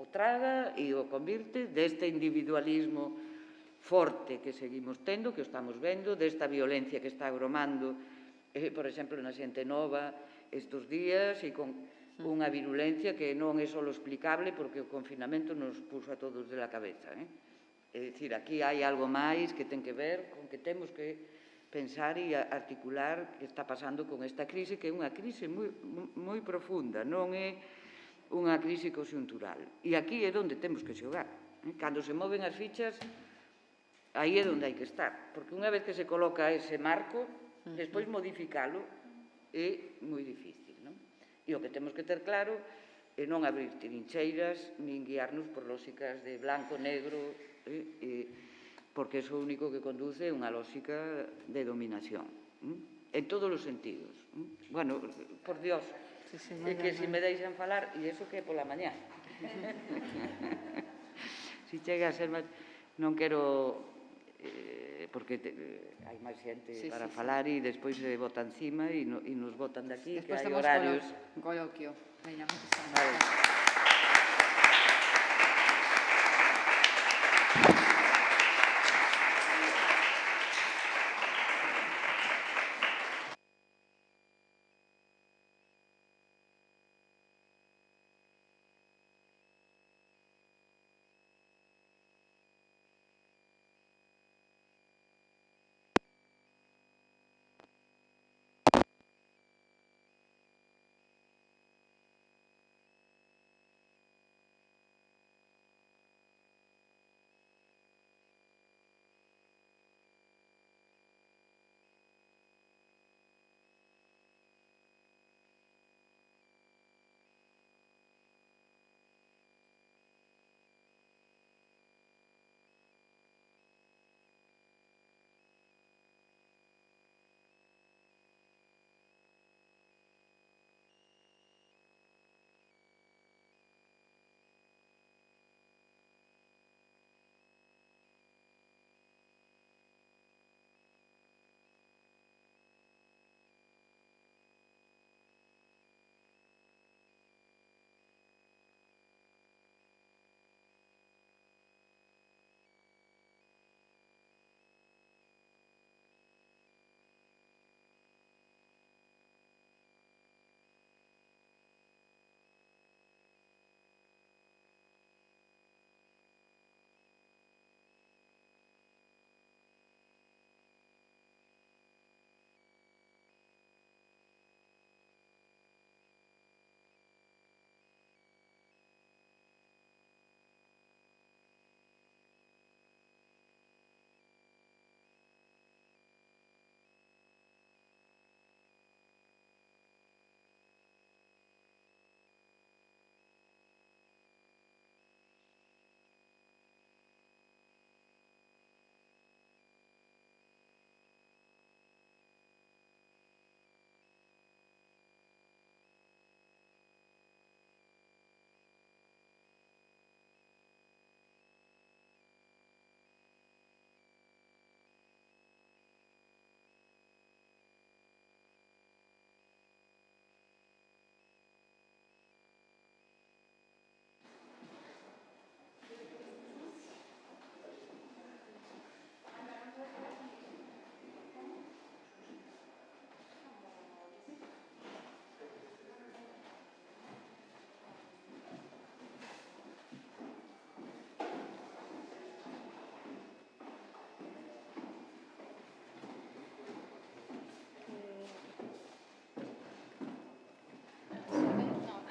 traga e o convirte, deste individualismo forte que seguimos tendo, que o estamos vendo, desta violencia que está agromando, por exemplo, na xente nova estes días, e con unha virulencia que non é só explicable porque o confinamento nos puso a todos de la cabeza. É dicir, aquí hai algo máis que ten que ver con que temos que pensar e articular que está pasando con esta crise, que é unha crise moi profunda, non é unha crise conxuntural. E aquí é onde temos que xogar. Cando se moven as fichas, aí é onde hai que estar, porque unha vez que se coloca ese marco, despois modificalo é moi difícil. E o que temos que ter claro é non abrir trincheiras nin guiarnos por lógicas de blanco, negro, porque é o único que conduce unha lógica de dominación, en todos os sentidos. Bueno, por Dios, é que se me deixan falar, e iso que é pola mañá. Se chega a ser máis... Non quero porque hai máis xente para falar e despois se vota encima e nos votan de aquí, que hai horarios. Despois temos coloquio. Veña, moitas Vale. gracias.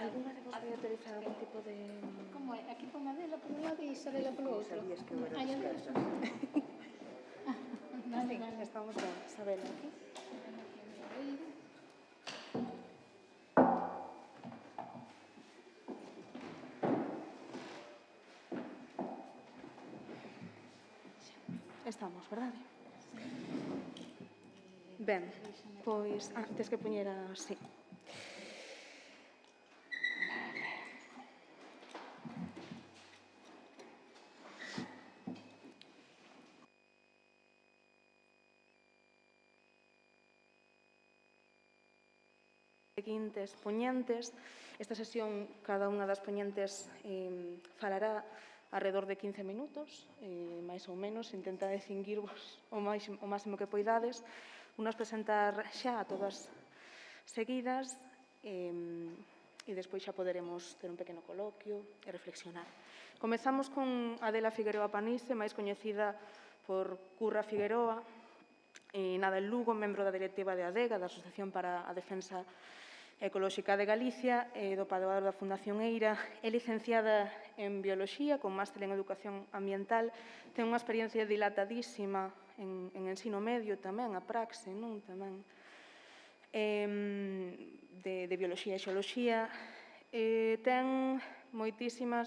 Alguna de vos vai utilizar algún tipo de... Como é? Aquí pon a dela por un lado e Isabela polo outro. Sabías que eu era Ai, a dela dispersa. Vale, vale. Estamos ben, Isabela, aquí. Estamos, verdade? Ben, pois... tes que poñer así. Seguintes poñentes. Esta sesión, cada unha das poñentes falará alrededor de 15 minutos, máis ou menos, intenta distinguirvos o máximo que poidades. Unas presentar xa a todas seguidas e despois xa poderemos ter un pequeno coloquio e reflexionar. Comezamos con Adela Figueroa Panice, máis coñecida por Curra Figueroa, nada en Lugo, membro da directiva de ADEGA, da Asociación para a Defensa Ecolóxica de Galicia e do Padroado da Fundación Eira. É licenciada en Bioloxía, con máster en Educación Ambiental. Ten unha experiencia dilatadísima en ensino medio tamén, a praxe, non? Tamén de Bioloxía e Xeoloxía. Ten moitísima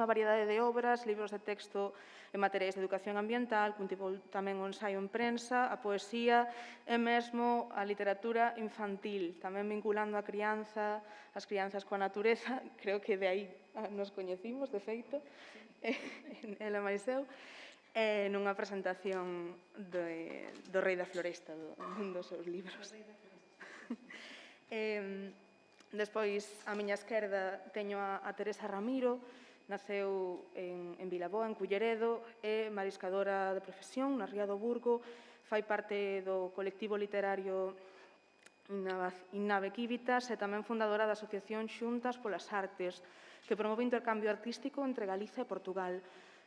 variedade de obras, libros de texto en materiais de educación ambiental, cultivou tamén o ensaio en prensa, a poesía e mesmo a literatura infantil, tamén vinculando a crianza, as crianzas coa natureza, creo que de aí nos coñecimos, de feito, ela máis eu. nunha presentación do Rei da Floresta, dun dos seus libros. Despois, á miña esquerda, teño a Teresa Ramiro, naceu en Vilaboa, en Culleredo, é mariscadora de profesión na Ría do Burgo, fai parte do colectivo literario Innavequívitas e tamén fundadora da Asociación Xuntas polas Artes, que promove o intercambio artístico entre Galiza e Portugal.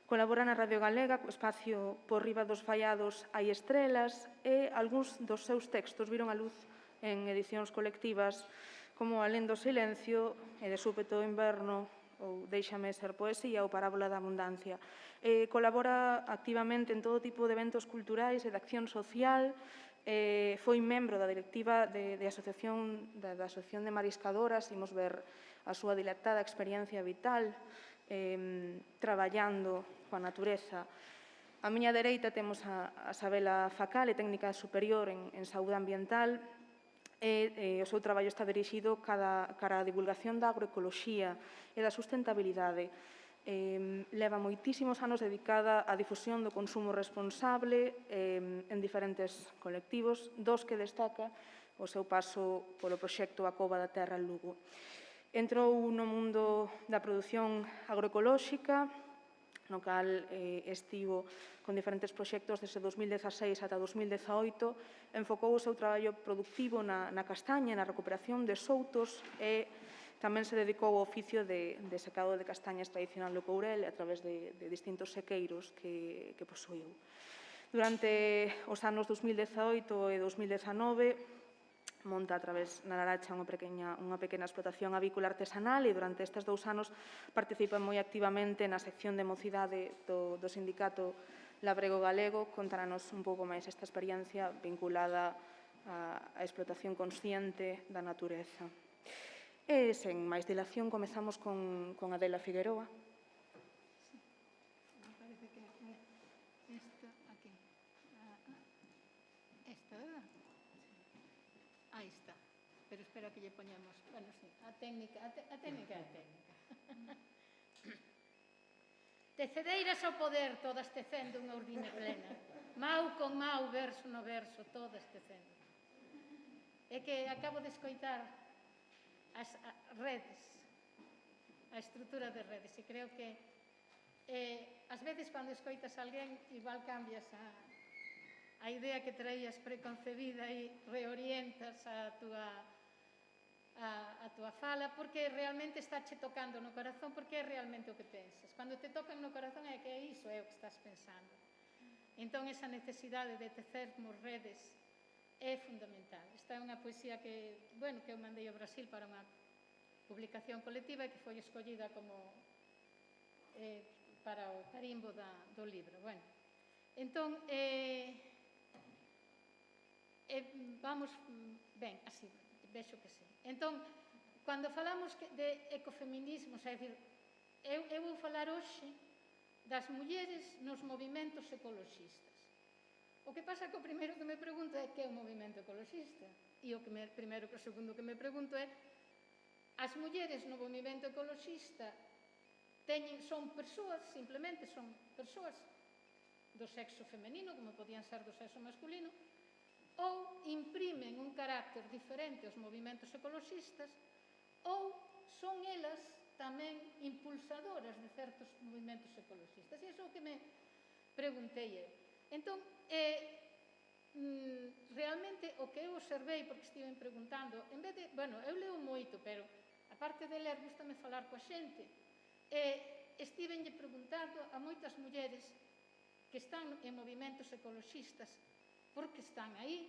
Colabora na Radio Galega, co espacio Por riba dos fallados hai estrelas, e algúns dos seus textos viron a luz en edicións colectivas como Alén do silencio e De súpeto inverno, ou Déixame ser poesía ou Parábola da abundancia. Colabora activamente en todo tipo de eventos culturais e de acción social. Foi membro da directiva da Asociación de Mariscadoras. Imos ver a súa dilatada experiencia vital traballando coa natureza. A miña dereita temos a Sabela Facal, técnica superior en saúde ambiental, e o seu traballo está dirixido cara á divulgación da agroecoloxía e da sustentabilidade. Leva moitísimos anos dedicada á difusión do consumo responsable en diferentes colectivos, dos que destaca o seu paso polo proxecto A Cova da Terra en Lugo. Entrou no mundo da produción agroecolóxica, no cal estivo con diferentes proxectos desde 2016 ata 2018, enfocou o seu traballo productivo na castaña, na recuperación de soutos e tamén se dedicou ao oficio de secado de castañas tradicional do Courel a través de distintos sequeiros que posuiu. Durante os anos 2018 e 2019, monta a través na Laracha unha pequena explotación avícola artesanal e durante estes 2 anos participa moi activamente na sección de mocidade do sindicato Labrego Galego. Contáranos un pouco máis esta experiencia vinculada á explotación consciente da natureza. E, sen máis dilación, comezamos con Adela Figueroa. Me parece que esta aquí. Esta, ¿verdad? Aí está. Pero espera que lle poñamos, bueno, sí, a técnica é a técnica. Tecedeiras ao poder, todas tecendo unha ordiña plena. Mau con mau, verso no verso, todas tecendo. É que acabo de escoitar as redes, a estrutura de redes, e creo que ás veces cando escoitas a alguén igual cambias a idea que traías preconcebida e reorientas a túa fala, porque realmente está che tocando no corazón, porque é realmente o que pensas. Cando te tocan no corazón é que iso é o que estás pensando. Entón, esa necesidade de tecermos redes é fundamental. Esta é unha poesía que eu mandei ao Brasil para unha publicación colectiva e que foi escollida como para o carimbo do libro. Entón, vamos, ben, así, vexo que sí. Entón, cando falamos de ecofeminismos, é dicir, eu vou falar hoxe das mulleres nos movimentos ecoloxistas. O que pasa que o primeiro que me pregunto é que é o movimento ecoloxista. E o segundo que me pregunto é as mulleres no movimento ecoloxista son persoas, simplemente son persoas do sexo femenino, como podían ser do sexo masculino, ou imprimen un carácter diferente aos movimentos ecoloxistas, ou son elas tamén impulsadoras de certos movimentos ecoloxistas. E iso é o que me preguntei eu. Entón, realmente o que eu observei, porque estive preguntando, en vez de, eu leo moito, pero aparte de ler, gústame falar coa xente, estivenlle preguntando a moitas mulleres que están en movimentos ecoloxistas por que están aí,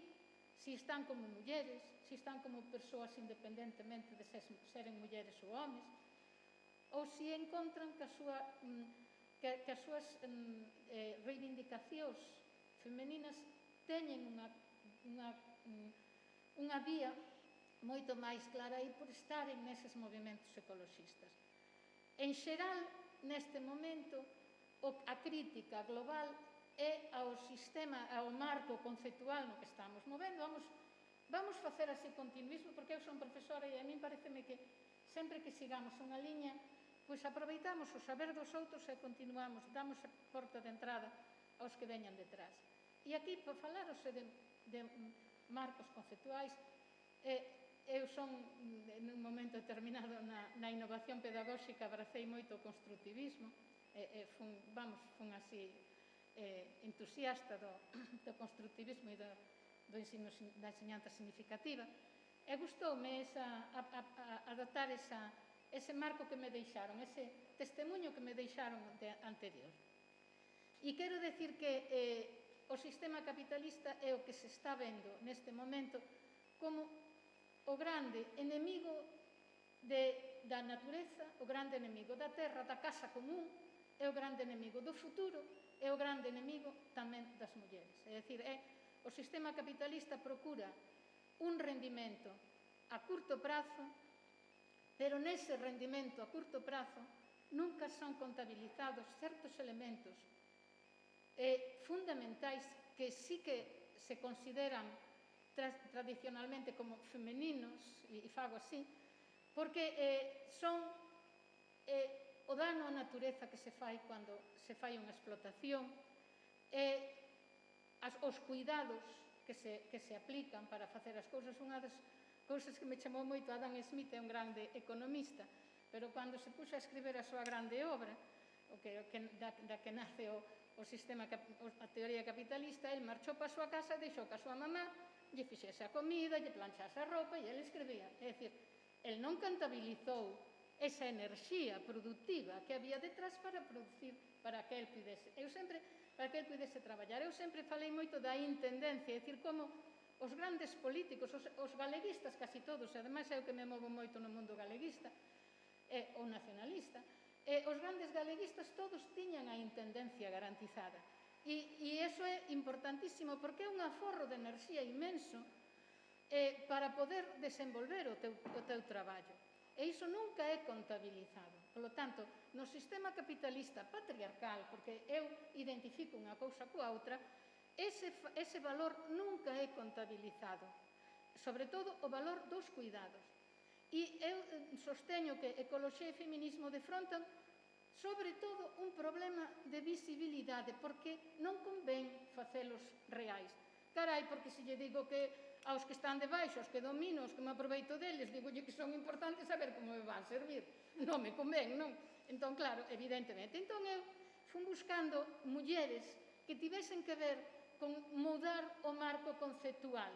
se están como mulleres, se están como persoas independentemente de seren mulleres ou homes, ou se encontran que as súas reivindicacións femeninas teñen unha vía moito máis clara aí por estaren neses movimentos ecoloxistas. En xeral, neste momento, a crítica global é ao sistema, ao marco conceptual no que estamos movendo. Vamos facer así continuismo, porque eu son profesora e a min pareceme que sempre que sigamos unha liña, pois aproveitamos o saber dos outros e continuamos, damos a porta de entrada aos que veñan detrás. E aquí, para falarose de marcos conceptuais, eu son, nun momento determinado, na innovación pedagóxica, abracei moito o constructivismo, fun así entusiasta do constructivismo e do ensino da enseñanza significativa, e gustoume adoptar ese marco que me deixaron, ese testemunho que me deixaron anterior. E quero decir que o sistema capitalista é o que se está vendo neste momento como o grande enemigo da natureza, o grande enemigo da terra, da casa común, é o grande enemigo do futuro, é o grande enemigo tamén das mulleres. É dicir, o sistema capitalista procura un rendimento a curto prazo, pero nese rendimento a curto prazo nunca son contabilizados certos elementos fundamentais que sí que se consideran tradicionalmente como femeninos, e fago así, porque son o dano á natureza que se fai cando se fai unha explotación, os cuidados que se aplican para facer as cousas. Unha das cousas que me chamou moito Adam Smith, é un grande economista, pero cando se puxo a escribir a súa grande obra, da que nace o sistema, a teoría capitalista, el marchou para a súa casa e deixou que a súa mamá lle fixese a comida, lle planchase a roupa e ele escribía. É dicir, el non contabilizou esa enerxía productiva que había detrás para producir, para que el pudese traballar. Eu sempre falei moito da intendencia, é dicir, como os grandes políticos, os galeguistas casi todos, e ademais é o que me movo moito no mundo galeguista ou nacionalista, os grandes galeguistas todos tiñan a intendencia garantizada. E iso é importantísimo porque é un aforro de enerxía inmenso para poder desenvolver o teu traballo. E iso nunca é contabilizado. Por lo tanto, no sistema capitalista patriarcal, porque eu identifico unha cousa coa outra, ese valor nunca é contabilizado. Sobre todo, o valor dos cuidados. E eu sosteño que ecoloxía e feminismo defrontan sobre todo un problema de visibilidade, porque non convén facelos reais. Carai, porque se lle digo que aos que están debaixo, aos que domino, aos que me aproveito deles, digolle que son importantes, a ver como me van servir. Non me convén, non? Entón, claro, evidentemente. Entón, eu fun buscando mulleres que tivesen que ver con mudar o marco conceptual.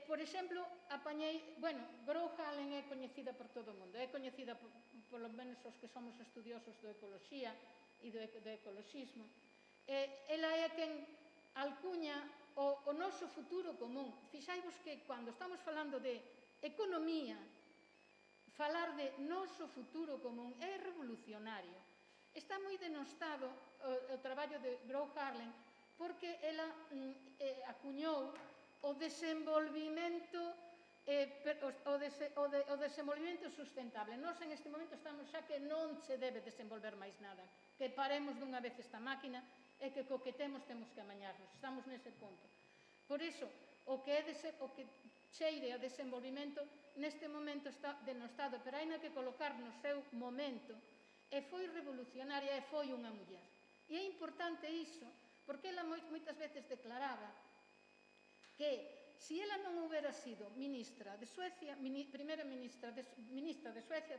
Por exemplo, apañei, Gro Harlem é coñecida por todo o mundo, é coñecida polo menos os que somos estudiosos do ecoloxía e do ecoloxismo. Ela é quen alcuña o noso futuro común. Fixaivos que cando estamos falando de economía, falar de noso futuro común é revolucionario. Está moi denostado o traballo de Gro Harlem porque ela acuñou o desenvolvimento sustentable. Nós en este momento estamos xa que non se debe desenvolver máis nada, que paremos dunha vez esta máquina e que co que temos que amañarnos. Estamos nese punto. Por iso, o que cheire a desenvolvimento neste momento está denostado, pero hai que colocar no seu momento, e foi revolucionaria e foi unha muller. E é importante iso, porque ela moitas veces declaraba que se ela non houbera sido ministra de Suecia, primeira ministra de Suecia,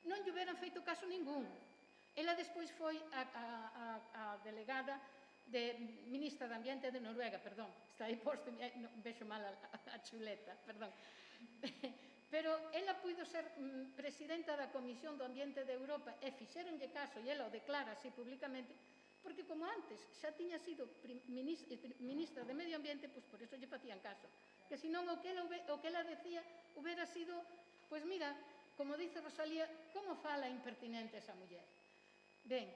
non lle houberan feito caso ningún. Ela despois foi a delegada ministra de Ambiente de Noruega, perdón, está aí posto, vexo mal a chuleta, perdón. Pero ela puido ser presidenta da Comisión do Ambiente de Europa e fixeronlle caso, e ela o declara así públicamente, porque como antes xa tiña sido ministra de Medio Ambiente, pois por eso lle facían caso. Que senón o que ela decía houbera sido, pois mira, como dice Rosalía, como fala impertinente esa muller. Ben,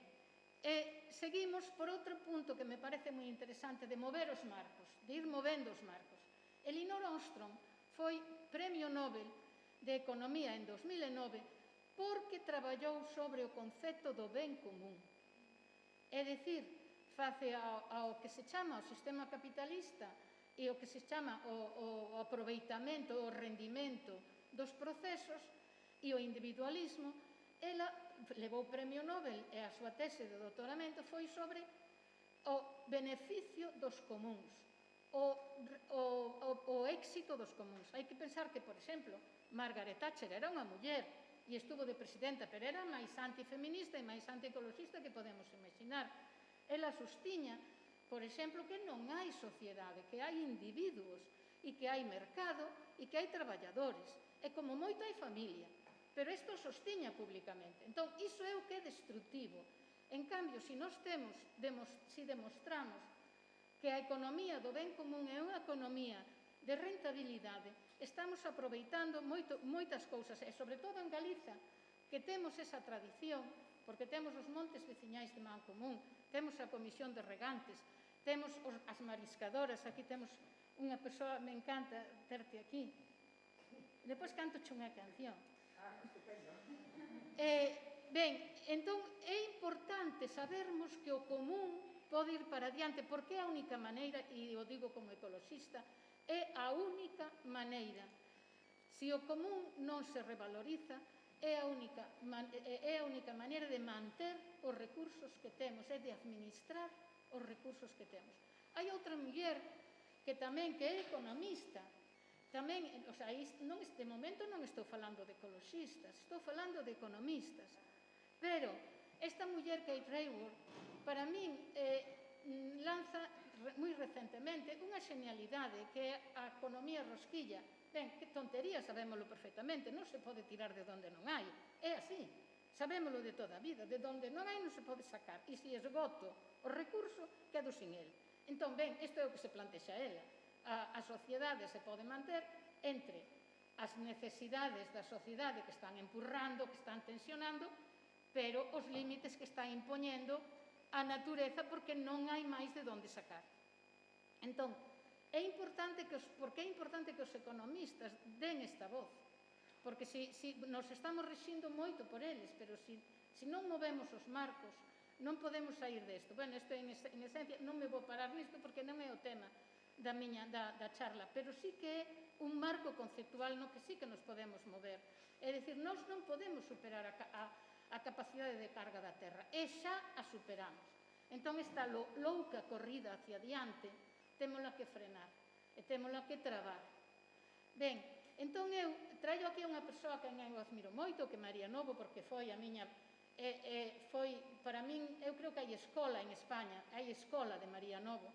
seguimos por outro punto que me parece moi interesante de mover os marcos, de ir movendo os marcos. Elinor Ostrom foi Premio Nobel de Economía en 2009 porque traballou sobre o concepto do ben común. É dicir, face ao que se chama o sistema capitalista e o que se chama o aproveitamento, o rendimento dos procesos e o individualismo, ela levou o premio Nobel e a súa tese de doutoramento foi sobre o beneficio dos comuns, o éxito dos comuns. Hai que pensar que, por exemplo, Margaret Thatcher era unha muller e estuvo de presidenta, pero era máis antifeminista e máis antiecoloxista que podemos imaginar. Ela sostiña, por exemplo, que non hai sociedade, que hai individuos e que hai mercado e que hai traballadores e como moito hai familia, pero isto sostiña públicamente. Entón, iso é o que é destructivo. En cambio, se demostramos que a economía do ben común é unha economía de rentabilidade, estamos aproveitando moitas cousas, e sobre todo en Galiza, que temos esa tradición, porque temos os montes veciñais de man común, temos a Comisión de Regantes, temos as mariscadoras, aquí temos unha persoa, me encanta terte aquí. Depois cantoche unha canción. Ben, entón é importante sabermos que o común pode ir para adiante, porque é a única maneira, e o digo como ecoloxista, é a única maneira. Se o común non se revaloriza, é a única maneira de manter os recursos que temos, é de administrar os recursos que temos. Hai outra muller que tamén que é economista, tamén, o sea, de momento non estou falando de ecoloxistas, estou falando de economistas, pero esta muller, Kate Raworth, para min lanza moi recentemente unha xenialidade que é a economía rosquilla. Ben, que tontería, sabémolo perfectamente, non se pode tirar de onde non hai, é así, sabémolo de toda a vida, de onde non hai non se pode sacar, e se esgoto o recurso, quedo sin el. Entón, ben, isto é o que se plantexa ela. A sociedade se pode manter entre as necesidades da sociedade que están empurrando, que están tensionando, pero os límites que está impoñendo a natureza porque non hai máis de onde sacar. Entón, porque é importante que os economistas den esta voz, porque se nos estamos rexindo moito por eles, pero se non movemos os marcos, non podemos sair desto. Bueno, isto en esencia, non me vou parar nisto porque non é o tema da charla, pero sí que é un marco conceptual no que sí que nos podemos mover. É dicir, nós non podemos superar a capacidade de carga da Terra, e xa a superamos. Entón, esta louca corrida hacia diante, témola que frenar, e témola que trabar. Ben, entón eu traio aquí unha persoa que eu admiro moito, que é María Novo, porque foi a miña... para min, eu creo que hai escola en España, hai escola de María Novo.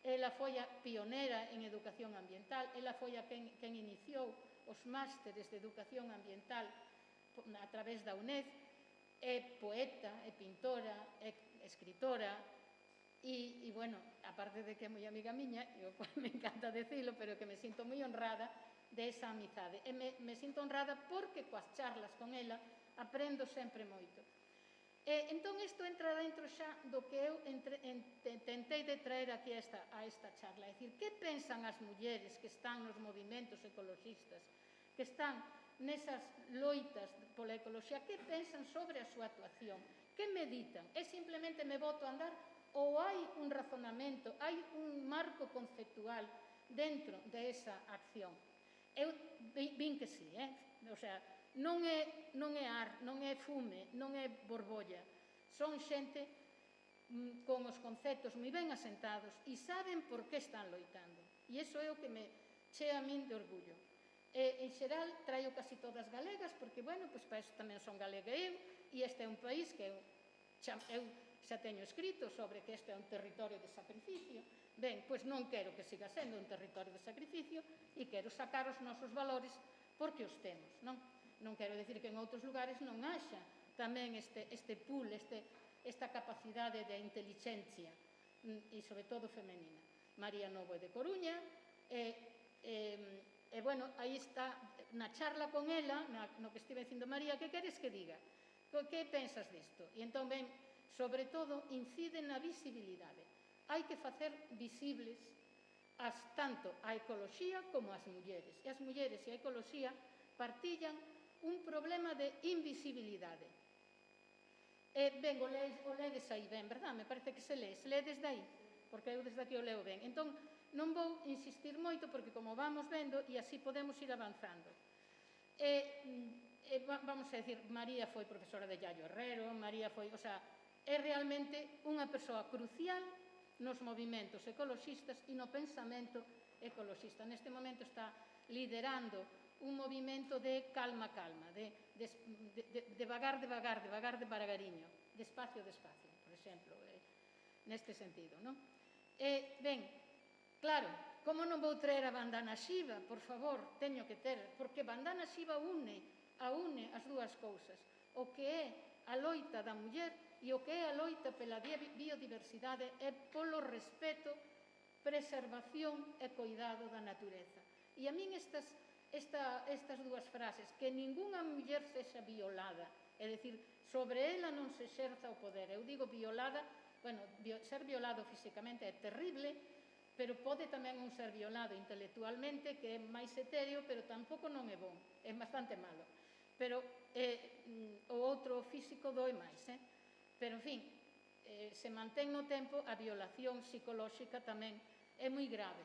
Ela foi a pionera en educación ambiental, ela foi a quen iniciou os másteres de educación ambiental a través da UNED, é poeta, é pintora, é escritora, e, bueno, aparte de que é moi amiga miña, me encanta decirlo, pero que me sinto moi honrada de esa amizade. E me sinto honrada porque coas charlas con ela aprendo sempre moito. Entón, isto entra dentro xa do que eu tentei de traer aquí a esta charla. É dicir, que pensan as mulleres que están nos movimentos ecoloxistas, que están nesas loitas pola ecoloxía, que pensan sobre a súa actuación? Que meditan? É simplemente me boto a andar? Ou hai un razonamento, hai un marco conceptual dentro de esa acción? Eu vin que sí, o sea, non é ar, non é fume, non é borbolla. Son xente con os conceptos moi ben asentados e saben por que están loitando. E iso é o que me chea a min de orgullo. En xeral, traio casi todas galegas, porque, bueno, pois para iso tamén son galega eu, e este é un país que eu xa teño escrito sobre que este é un territorio de sacrificio. Ben, pois non quero que siga sendo un territorio de sacrificio e quero sacar os nosos valores porque os temos, non? Non quero dicir que en outros lugares non haxa tamén este pool, esta capacidade de inteligencia e, sobre todo, femenina. María Novo é de Coruña e, bueno, aí está, na charla con ela, no que estive dicindo, María, que queres que diga? Que pensas disto? E entón, ben, sobre todo, incide na visibilidade. Hai que facer visibles tanto a ecoloxía como as mulleres. E as mulleres e a ecoloxía partillan un problema de invisibilidade. Ben, o ledes aí ben, verdad? Me parece que se lee desde aí, porque eu desde aquí o leo ben. Entón, non vou insistir moito, porque como vamos vendo, e así podemos ir avanzando. vamos a decir, María foi profesora de Yayo Herrero, María foi, o sea, é realmente unha persoa crucial nos movimentos ecoloxistas e no pensamento ecoloxista. Neste momento está liderando un movimento de calma, calma, de vagar, devagar, devagariño, despacio, despacio, por exemplo, neste sentido, non? Ben, claro, como non vou traer a bandana xiva, por favor, teño que ter, porque bandana xiva une as dúas cousas, o que é a loita da muller e o que é a loita pela biodiversidade é polo respeto, preservación e cuidado da natureza. E a min estas dúas frases, que ningunha muller sexa violada, é dicir, sobre ela non se exerza o poder. Eu digo violada, bueno, ser violado físicamente é terrible, pero pode tamén un ser violado intelectualmente, que é máis etéreo, pero tampouco non é bon, é bastante malo. Pero o outro físico doe máis, pero, en fin, se mantén no tempo, a violación psicolóxica tamén é moi grave.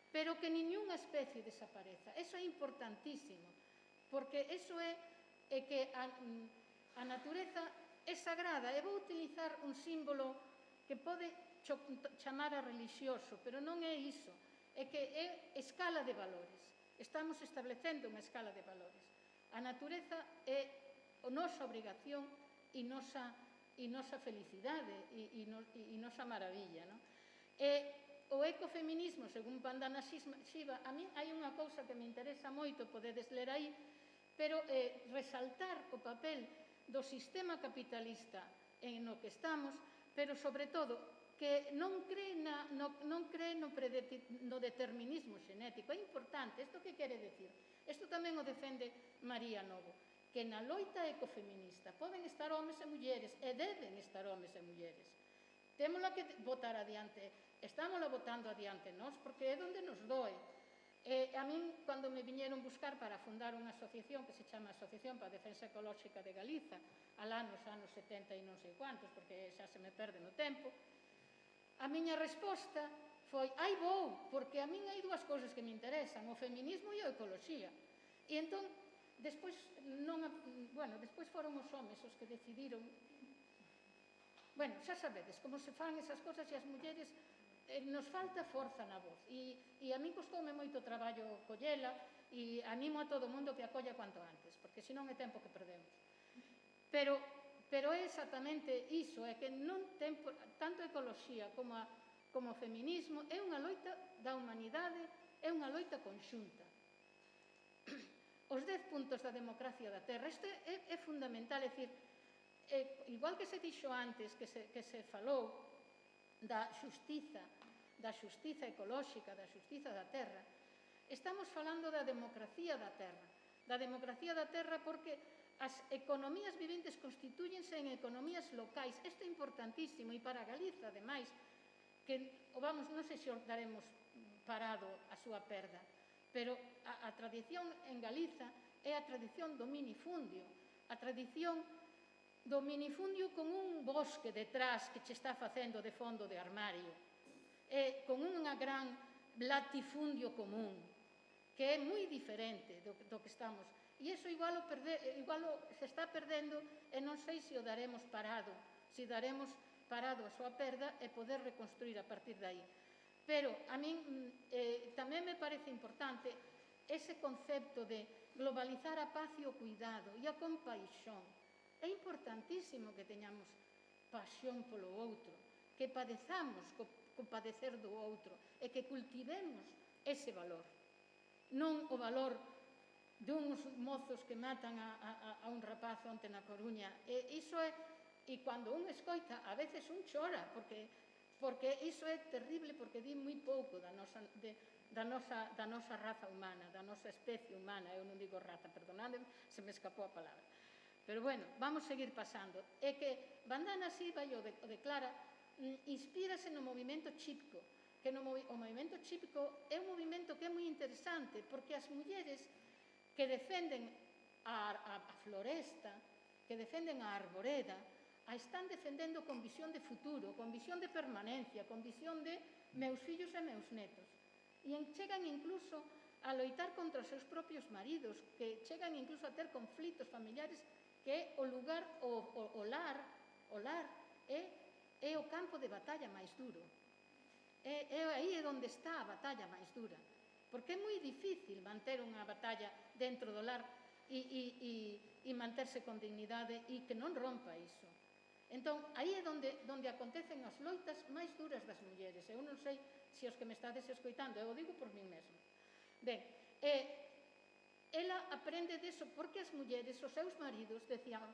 Pero que ningunha especie desapareza. Eso é importantísimo, porque eso é que a natureza é sagrada. E vou utilizar un símbolo que pode chamar a relixioso, pero non é iso. É que é escala de valores. Estamos establecendo unha escala de valores. A natureza é a nosa obrigación e nosa felicidade e nosa maravilla, non? O ecofeminismo, según Bandana Xiva, a mí hai unha cousa que me interesa moito, podedes ler aí, pero resaltar o papel do sistema capitalista en no que estamos, pero, sobre todo, que non cree no determinismo xenético. É importante. Isto que quere decir? Isto tamén o defende María Novo, que na loita ecofeminista poden estar homes e mulleres, e deben estar homes e mulleres. Témola que botar adiante. Estámola botando adiante nós, porque é onde nos doe. A min, cando me viñeron buscar para fundar unha asociación que se chama Asociación para a Defensa Ecolóxica de Galiza, alá nos anos 70 e non sei cuantos, porque xa se me perde no tempo, a miña resposta foi: ai, vou, porque a min hai dúas cousas que me interesan, o feminismo e a ecoloxía. E entón, despois foron os homes os que decidiron. Bueno, xa sabedes, como se fan esas cousas e as mulleres nos falta forza na voz. E a min costoume moito traballo collela e animo a todo o mundo que a colla cuanto antes, porque senón é tempo que perdemos. Pero é exactamente iso, é que non ten, tanto a ecoloxía como o feminismo, é unha loita da humanidade, é unha loita conxunta. Os 10 puntos da democracia da Terra, isto é fundamental, é dicir, igual que se dixo antes, que se falou da xustiza ecolóxica, da xustiza da terra, estamos falando da democracia da terra porque as economías viventes constitúyense en economías locais. Isto é importantísimo, e para Galiza, ademais, que, vamos, non sei se daremos parado a súa perda, pero a tradición en Galiza é a tradición do minifundio, a tradición do minifundio con un bosque detrás que che está facendo de fondo de armario, e con unha gran latifundio común, que é moi diferente do que estamos. E iso igual se está perdendo, e non sei se o daremos parado, se daremos parado a súa perda e poder reconstruir a partir de aí. Pero a min tamén me parece importante ese concepto de globalizar a paz e o cuidado e a compaixón. É importantísimo que teñamos pasión polo outro, que padezamos co padecer do outro e que cultivemos ese valor. Non o valor de uns mozos que matan a un rapaz onte na Coruña. Iso é, e cando un escoita, a veces un chora, porque iso é terrible, porque di moi pouco da nosa raza humana, da nosa especie humana. Eu non digo raza, perdonadme, se me escapou a palabra. Pero, bueno, vamos seguir pasando. É que Bandana Xiva o declara, inspírase no movimento chipko, que o movimento chipko é un movimento que é moi interesante, porque as mulleres que defenden a floresta, que defenden a arboreda, a están defendendo con visión de futuro, con visión de permanencia, con visión de meus fillos e meus netos. E chegan incluso a loitar contra os seus propios maridos, que chegan incluso a ter conflitos familiares, que é o lugar, o lar é o campo de batalla máis duro. Aí é onde está a batalla máis dura. Porque é moi difícil manter unha batalla dentro do lar e manterse con dignidade e que non rompa iso. Entón, aí é onde acontecen as loitas máis duras das mulleres. Eu non sei se os que me estades escoitando, eu o digo por mí mesmo. Ben, ela aprende deso porque as mulleres, os seus maridos, decían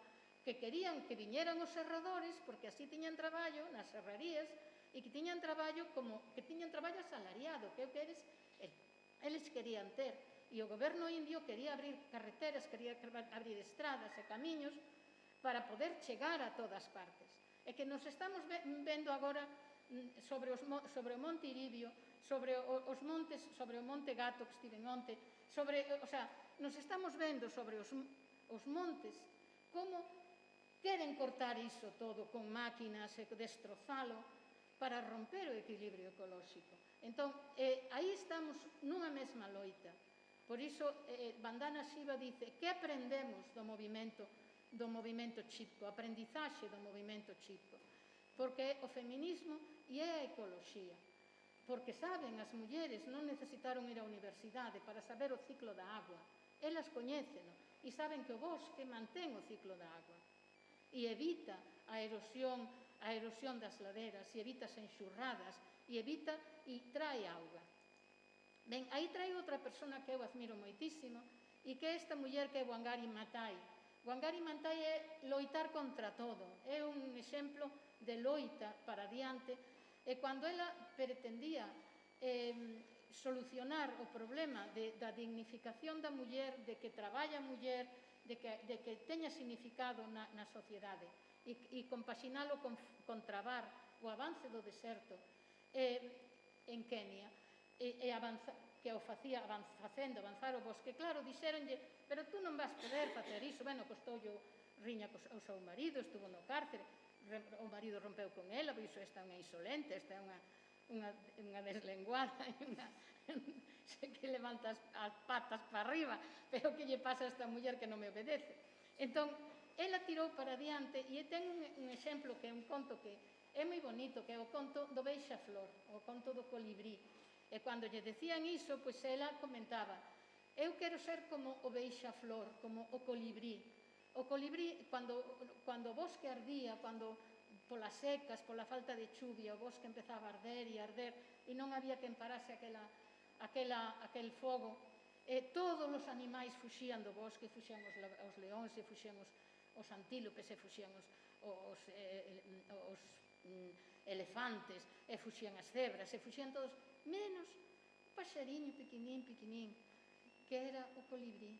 que querían que viñeran os serradores porque así tiñan traballo nas serrarías e que tiñan traballo asalariado, que é o que eles querían ter. E o goberno indio quería abrir carreteras, quería abrir estradas e camiños para poder chegar a todas partes. E que nos estamos vendo agora sobre o Monte Iribio, sobre os montes, sobre o Monte Gato que estive onte, nos estamos vendo sobre os montes como queren cortar iso todo con máquinas e destrozalo para romper o equilibrio ecolóxico. Entón, aí estamos nunha mesma loita. Por iso, Vandana Shiva dice que aprendemos do movimento chipko, aprendizaxe do movimento chipko, porque é o feminismo e é a ecoloxía. Porque saben, as mulleres non necesitaron ir á universidade para saber o ciclo da agua. Elas coñéceno e saben que o bosque mantén o ciclo da agua e evita a erosión das laderas, e evita as enxurradas, e trae auga. Ben, aí trae outra persona que eu admiro moitísimo e que é esta muller que é Wangari Maathai. Wangari Maathai é loitar contra todo, é un exemplo de loita para diante, e cando ela pretendía solucionar o problema da dignificación da muller, de que traballa a muller, de que teña significado na sociedade e compaxinalo con trabar o avance do deserto en Kenia que o facía facendo avanzar o bosque. Claro, dixéronlle, pero tú non vas poder facer iso. Bueno, costoulle riña co seu marido, estuvo no cárcere, o marido rompeu con ela, pois iso esta é unha insolente, esta é unha deslenguada, que levanta as patas para arriba, pero que lle pasa a esta muller que non me obedece? Entón, ela tirou para diante e ten un exemplo que é un conto que é moi bonito, que é o conto do Beija-Flor, o conto do colibrí. E cando lle decían iso, pois ela comentaba: eu quero ser como o Beija-Flor, como o colibrí. O colibrí, cando o bosque ardía, cando polas secas, pola falta de chuvia, o bosque empezaba a arder e non había quen parase aquel fogo, todos os animais fuxían do bosque, fuxían os leóns, fuxían os antílopes, fuxían os elefantes, fuxían as cebras, fuxían todos, menos un paxariño pequenín, que era o colibrí.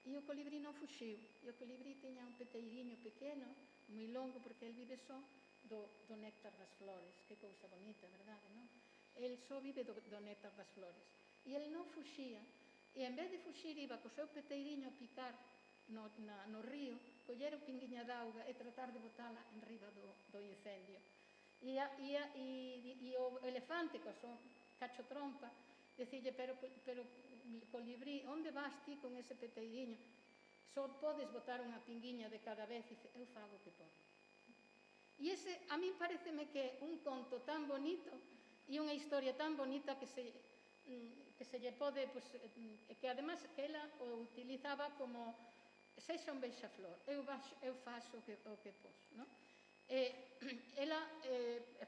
E o colibrí non fuxiu, e o colibrí tiña un peteiriño pequeno, moi longo, porque el vive só do néctar das flores. Que cousa bonita, verdade, non? El só vive do néctar das flores. E el non fuxía, e en vez de fuxir iba co seu peteiriño a picar no río, coller o pinguiña de auga e tratar de botala en riba do incendio. E o elefante, co seu cacho trompa, dicille, pero colibrí, onde vas ti con ese peteiriño? Só podes botar unha pinguiña de cada vez. Dice, eu fago o que podo. E ese, a mí pareceme que é un conto tan bonito e unha historia tan bonita que se lle pode, que además que ela o utilizaba como sexa un Beija-Flor, eu faço o que posso, non? Ela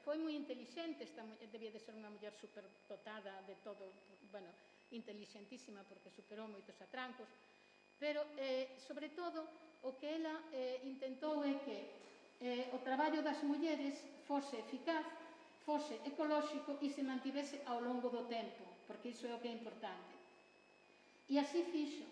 foi moi intelixente, debía de ser unha muller superdotada de todo, bueno, inteligentísima porque superou moitos atrancos, pero, sobre todo, o que ela intentou é que o traballo das mulleres fose eficaz, fose ecolóxico e se mantivese ao longo do tempo, porque iso é o que é importante. E así fixo.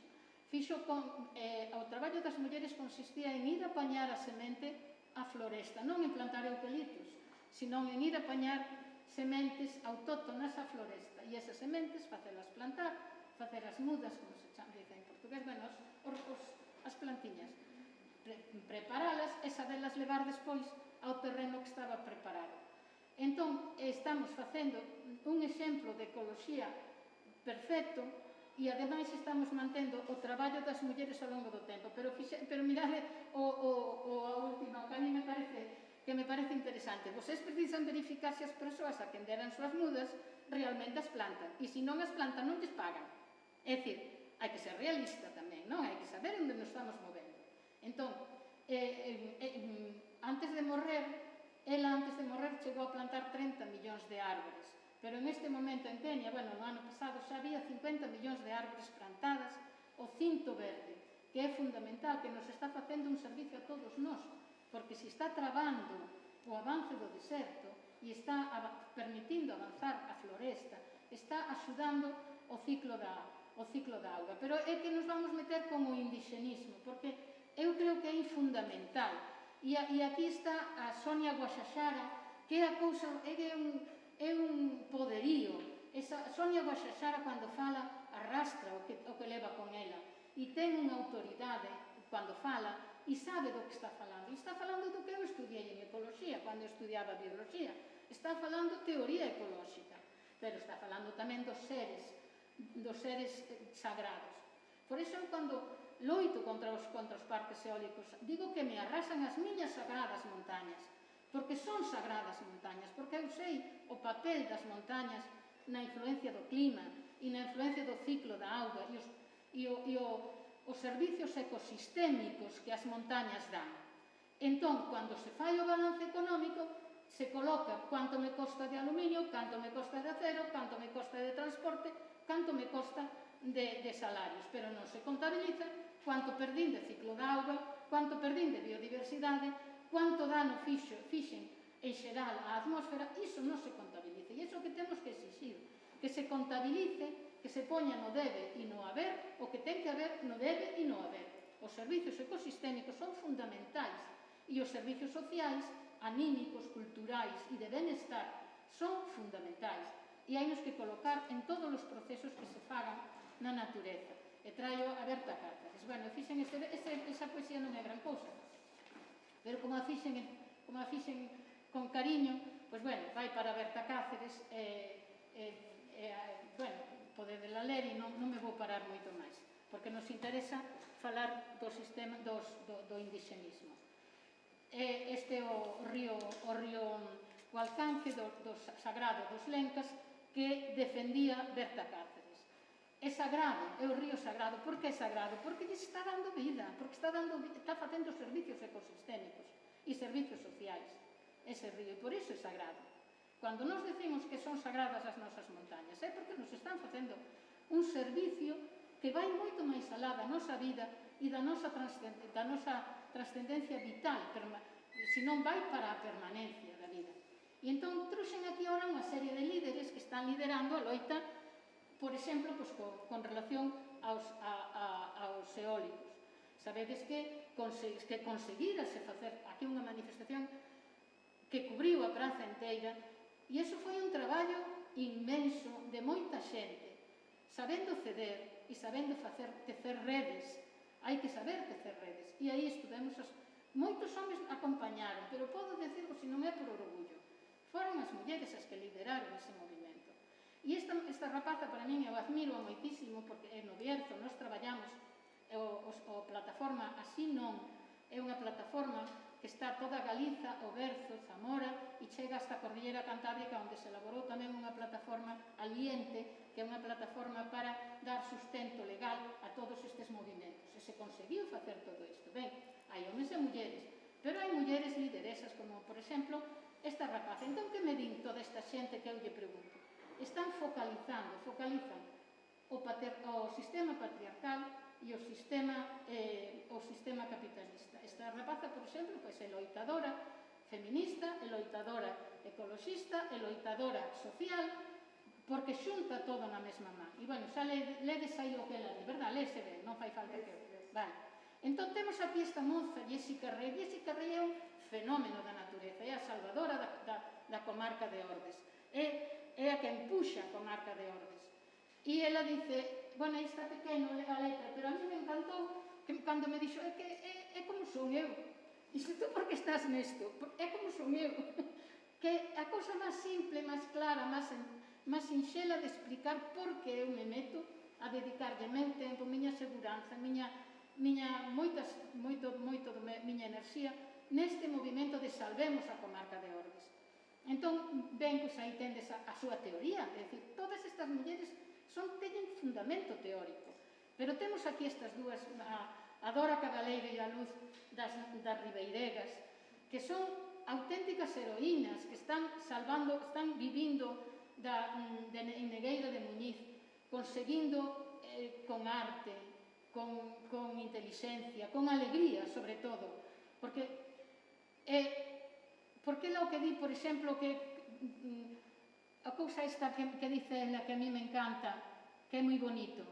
O traballo das mulleres consistía en ir a apañar a semente á floresta, non en plantar eucaliptos, senón en ir a apañar sementes autóctonas á floresta, e esas sementes facelas plantar, facer as mudas, como se dice en portugués, bueno, as plantiñas, preparalas e sabelas levar despois ao terreno que estaba preparado. Entón, estamos facendo un exemplo de ecoloxía perfecto, e ademais estamos mantendo o traballo das mulleres ao longo do tempo, pero mirade a última, que a mí me parece interesante. Vocês precisan verificar se as persoas a quen deran súas mudas realmente as plantan, e se non as plantan non lles pagan. É dicir, hai que ser realista tamén, non? Hai que saber onde nos estamos movendo. Entón, antes de morrer, chegou a plantar 30 millóns de árbores. Pero en este momento en Kenia, bueno, no ano pasado xa había 50 millóns de árbores plantadas, o cinto verde, que é fundamental, que nos está facendo un servicio a todos nós, porque se está trabando o avance do deserto e está permitindo avanzar a floresta, está axudando o ciclo da auga. Pero é que nos vamos meter con o indigenismo, porque eu creo que é fundamental. E aquí está a Sonia Guaxaxara, que é a cousa, é un poderío. Sonia Guaxaxara, cando fala, arrastra o que leva con ela. E ten unha autoridade cando fala e sabe do que está falando. E está falando do que eu estudiei en ecoloxía, cando eu estudiaba biología. Está falando teoría ecolóxica, pero está falando tamén dos seres sagrados. Por iso, cando loito contra os parques eólicos, digo que me arrasan as miñas sagradas montañas, porque son sagradas montañas, porque eu sei o papel das montañas na influencia do clima e na influencia do ciclo da auga e os servicios ecosistémicos que as montañas dan. Entón, cando se fai o balance económico, se coloca canto me costa de aluminio, canto me costa de acero, canto me costa de transporte, canto me costa de salarios, pero non se contabiliza quanto perdín de ciclo da auga, quanto perdín de biodiversidade, quanto dano fixen en xeral á atmósfera. Iso non se contabiliza, e iso que temos que exixir, que se contabilice, que se poña no debe e no haber, o que ten que haber no debe e no haber. Os servicios ecosistémicos son fundamentais, e os servicios sociais, anímicos, culturais e de benestar son fundamentais, e hai nos que colocar en todos os procesos que se fagan na natureza. E traio a Berta Cáceres. Bueno, fixen esa poesía non é gran cousa, pero como a fixen con cariño, pois, bueno, vai para Berta Cáceres, bueno, podedela ler e non me vou parar moito máis, porque nos interesa falar do indigenismo. Este é o río Gualcance, do sagrado dos Lencas, que defendía Berta Cáceres. É sagrado, é o río sagrado. Por que é sagrado? Porque lles está dando vida, porque está facendo servicios ecosistémicos e servicios sociais, ese río, e por iso é sagrado. Cando nos decimos que son sagradas as nosas montañas, é porque nos están facendo un servicio que vai moito máis alá da nosa vida e da nosa trascendencia vital, senón vai para a permanencia da vida. E entón trouxen aquí ahora unha serie de líderes que están liderando a loita, por exemplo, con relación aos eólicos. Sabedes que conseguírase facer aquí unha manifestación que cubriu a praza inteira, e iso foi un traballo inmenso de moita xente, sabendo ceder e sabendo tecer redes. Hai que saber tecer redes, e aí estuvemos, moitos homes acompañaron, pero podo decirvos, se non é por orgullo, foron as mulleres as que lideraron ese movimento. E esta rapaza, para min, eu admiro moitísimo, porque no Bierzo nós traballamos, a plataforma Así Non, é unha plataforma que está toda Galiza, o Berzo, Zamora, e chega hasta a Cordillera Cantábrica, onde se elaborou tamén unha plataforma Aliente, que é unha plataforma para dar sustento legal a todos estes movimentos. E se conseguiu facer todo isto. Ben, hai homes e mulleres, pero hai mulleres lideresas, como, por exemplo, esta rapaza. Entón, que me din toda esta xente que eu lle pregunto? Están focalizan o sistema patriarcal e o sistema capitalista. Esta rapaza, por exemplo, é loitadora feminista, é loitadora ecoloxista, é loitadora social, porque xunta todo na mesma man. E, bueno, xa ledes aí o que ela di, verdad? Lese ben, non fai falta que... Vale. Entón, temos aquí esta moza, Jessica Rey. Jessica Rey é un fenómeno da natureza, é a salvadora da comarca de Ordes. É a que empuxa a comarca de Ordes. E ela dice, bueno, aí está pequeno a letra, pero a mí me encantou que cando me dixo, é como son eu. Dice, tú por que estás nesto? É como son eu. Que a cousa máis simple, máis clara, máis sinxela de explicar por que eu me meto a dedicarlle meu tempo, miña seguranza, moita miña enerxía neste movimento de salvemos a comarca de Ordes. Entón, ben, pois aí tendes a súa teoría, é dicir, todas estas mulleres teñen fundamento teórico, pero temos aquí estas dúas, a Dora Cabaleiro e a Luz das Ribeiregas, que son auténticas heroínas, que están vivindo en Negueira de Muñiz, conseguindo con arte, con inteligencia, con alegría, sobre todo, porque é o que di, por exemplo, que a cousa esta que dice ela, que a mí me encanta, que é moi bonito.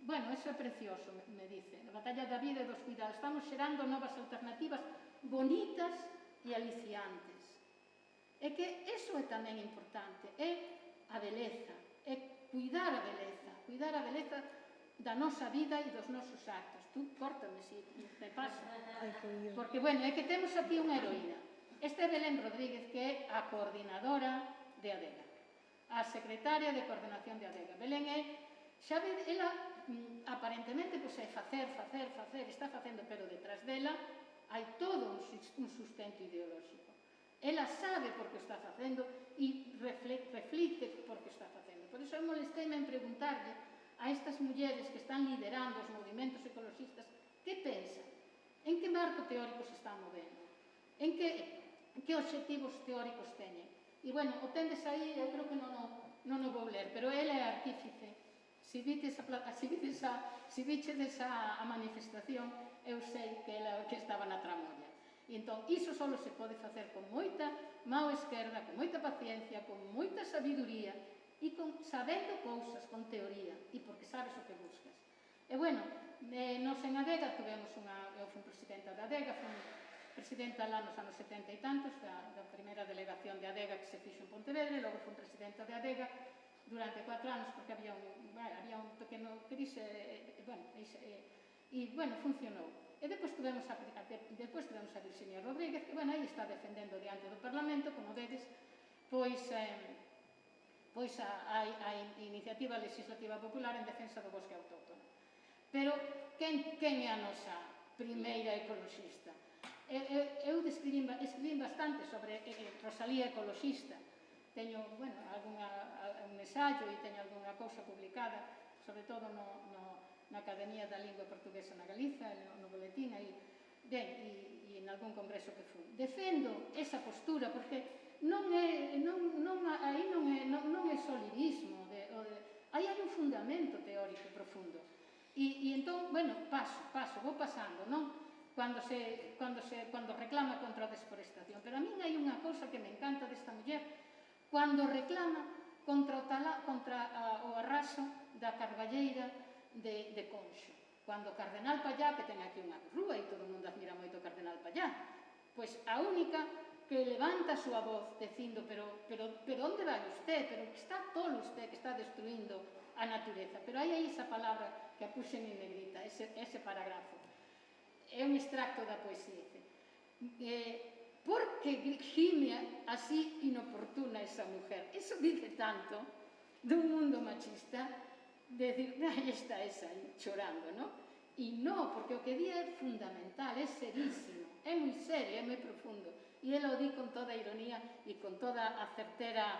Bueno, eso é precioso, me dice. A batalla da vida e dos cuidados. Estamos xerando novas alternativas bonitas e aliciantes. É que eso é tamén importante, é a beleza, é cuidar a beleza da nosa vida e dos nosos actos. Tú, córtame, si me pasa. Porque, bueno, é que temos aquí unha heroína. Esta é Belén Rodríguez, que é a coordinadora de ADEGA, a secretaria de coordinación de ADEGA. Belén é, xa ve, ela aparentemente é facer, está facendo, pero detrás dela hai todo un sustento ideolóxico. Ela sabe por que está facendo e reflite por que está facendo. Por iso eu molesteime en preguntarlle a estas mulleres que están liderando os movimentos ecologistas que pensan, en que marco teórico se están movendo, en que obxectivos teóricos teñen. E, bueno, o tendes aí, eu creo que non o vou ler, pero ela é artífice. Se vichedes a manifestación, eu sei que ela que estaba na tramolla. E entón, iso só se pode facer con moita mao esquerda, con moita paciencia, con moita sabiduría e sabendo cousas, con teoría, e porque sabes o que buscas. E, bueno, nos en ADEGA eu fui presidenta da ADEGA, fui presidenta lá nos anos 70 e tantos, da primeira delegación de ADEGA que se fixo en Pontevedra, e logo fui presidenta de ADEGA durante 4 anos, porque había un pequeno crise, e, bueno, funcionou. E depois tivemos a Virginia Rodríguez, que, bueno, aí está defendendo diante do Parlamento, como vedes, pois a iniciativa legislativa popular en defensa do bosque autóctono. Pero, quen é a nosa primeira ecoloxista? Eu escribín bastante sobre Rosalía ecoloxista. Teño, bueno, un ensayo e teño algunha cousa publicada, sobre todo na Academia da Lingua Portuguesa na Galiza, no boletín, e en algún congreso que fui. Defendo esa postura, porque non é solirismo, aí hai un fundamento teórico profundo. E entón, bueno, vou pasando, non? Cando reclama contra a desforestación. Pero a min hai unha cousa que me encanta desta muller, cando reclama contra o arraso da carballeira de Conxo. Cando o Cardenal Pallá, que ten aquí unha rúa e todo o mundo admira moito o Cardenal Pallá, pois a única que levanta a súa voz dicindo pero onde vai usted? Pero que está tolo usted, que está destruindo a natureza. Pero hai aí esa palabra que a puxen en negrita, ese parágrafo. É un extracto da poesía. Por que gime así inoportuna esa mujer? Eso dice tanto dun mundo machista, de decir, aí está esa aí, chorando, non? E non, porque o que di é fundamental, é serísimo, é moi serio, é moi profundo. E ela o di con toda a ironía e con toda a certera,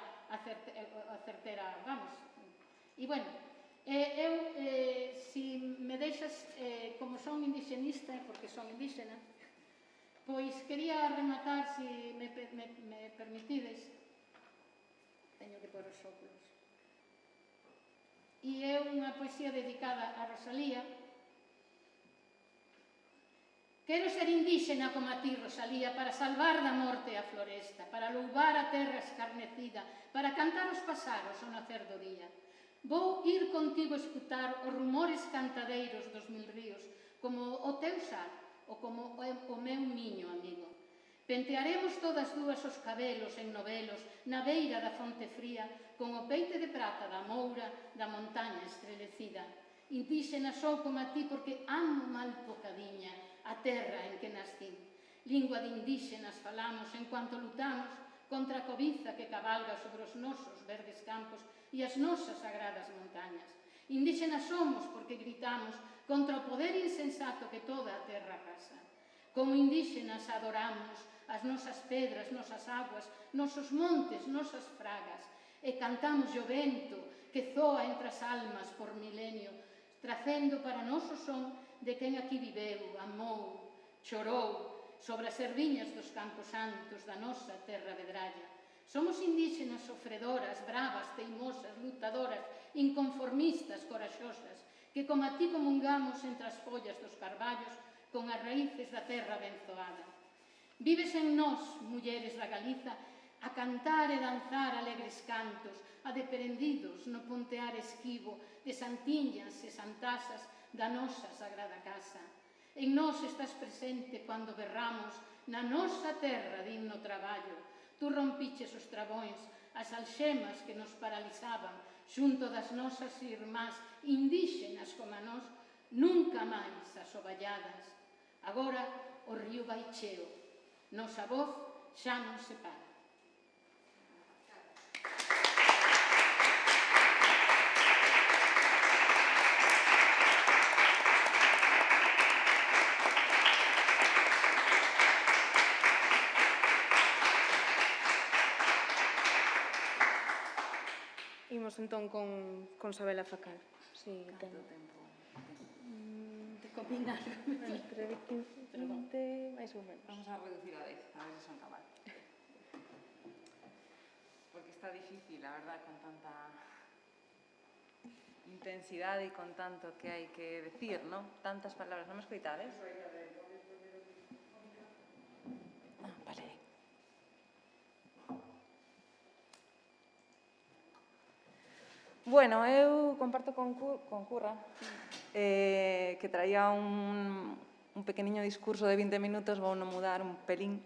vamos. E, bueno, eu, si me deixas, como son indigenista, porque son indígena, pois quería rematar, se me permitides, teño que pôr os óculos. E é unha poesía dedicada a Rosalía. Quero ser indíxena como a ti, Rosalía, para salvar da morte a floresta, para louvar a terra escarnecida, para cantar os pasaros ao nacer do día. Vou ir contigo escutar os rumores cantadeiros dos mil ríos, como o teu sar, ou como o meu miño amigo. Pentearemos todas dúas os cabelos en novelos na beira da fonte fría, con o peite de prata da moura da montaña estrelecida. Indíxena sou como a ti porque amo mal pocadiña a terra en que nascí. Lingua de indíxenas falamos en cuanto lutamos contra a cobiza que cabalga sobre os nosos verdes campos e as nosas sagradas montañas. Indíxenas somos porque gritamos contra o poder insensato que toda a terra arrasa. Como indíxenas adoramos as nosas pedras, nosas aguas, nosos montes, nosas fragas, e cantamos o vento que zoa entre as almas por milenio, tracendo para noso son de quen aquí viveu, amou, chorou, sobre as erviñas dos campos santos da nosa terra vedralla. Somos indíxenas sofredoras, bravas, teimosas, lutadoras, inconformistas, coraxosas, que como a ti comungamos entre as follas dos carballos con as raíces da terra benzoada. Vives en nós, mulleres da Galiza, a cantar e danzar alegres cantos, a deperendidos no pontear esquivo de santiñas e santasas da nosa sagrada casa. En nós estás presente cando berramos na nosa terra de himno traballo. Tú rompiches os trabóns, as alxemas que nos paralizaban xunto das nosas irmás indíxenas como a nós, nunca máis asoballadas. Agora o río vai cheo, nosa voz xa non se para. Imos entón con Sabela Facal. Si, ten tempo. De combinar. Entre 15 e 20, máis ou menos. Vamos a reducir a 10, a ver se son cabal. Porque está difícil, la verdad, con tanta intensidade e con tanto que hai que decir, ¿no? Tantas palabras. Non me escoitades? Vale. Bueno, eu comparto con Curra que traía un pequeniño discurso de 20 minutos, vou non mudar un pelín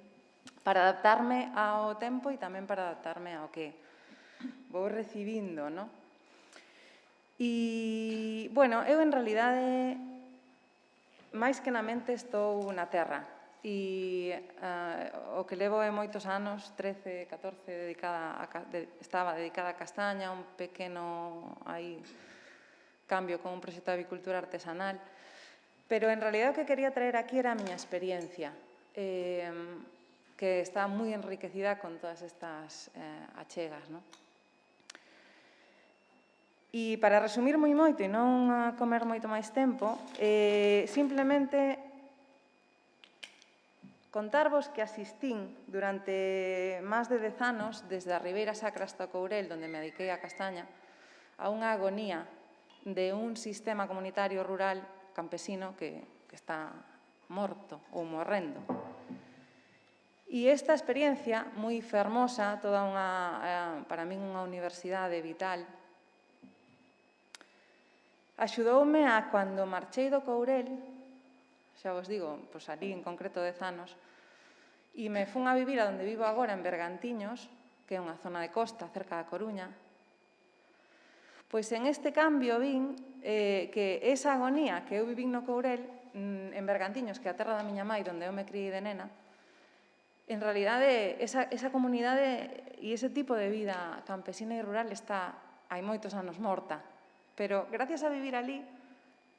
para adaptarme ao tempo e tamén para adaptarme ao que vou recibindo, ¿no? E, bueno, eu en realidade máis que na mente estou na terra e o que levo é moitos anos, 13, 14, estaba dedicada a castaña, un pequeno cambio con un proxecto de avicultura artesanal, pero en realidad o que quería traer aquí era a miña experiencia, que está moi enriquecida con todas estas achegas, ¿no? E para resumir moi moito e non comer moito máis tempo, simplemente contarvos que asistín durante máis de 10 anos, desde a Ribeira Sacra hasta o Courel, onde me dediquei a castaña, a unha agonía de un sistema comunitario rural campesino que está morto ou morrendo. E esta experiencia moi fermosa, toda para min unha universidade vital, axudoume a, cando marchei do Courel, xa vos digo, pois ali en concreto 10 anos, e me fun a vivir a onde vivo agora, en Bergantiños, que é unha zona de costa cerca da Coruña, pois en este cambio vin que esa agonía que eu vivín no Courel, en Bergantiños, que é a terra da miña mãe, onde eu me criei de nena, en realidade esa comunidade e ese tipo de vida campesina e rural está hai moitos anos morta, pero gracias a vivir ali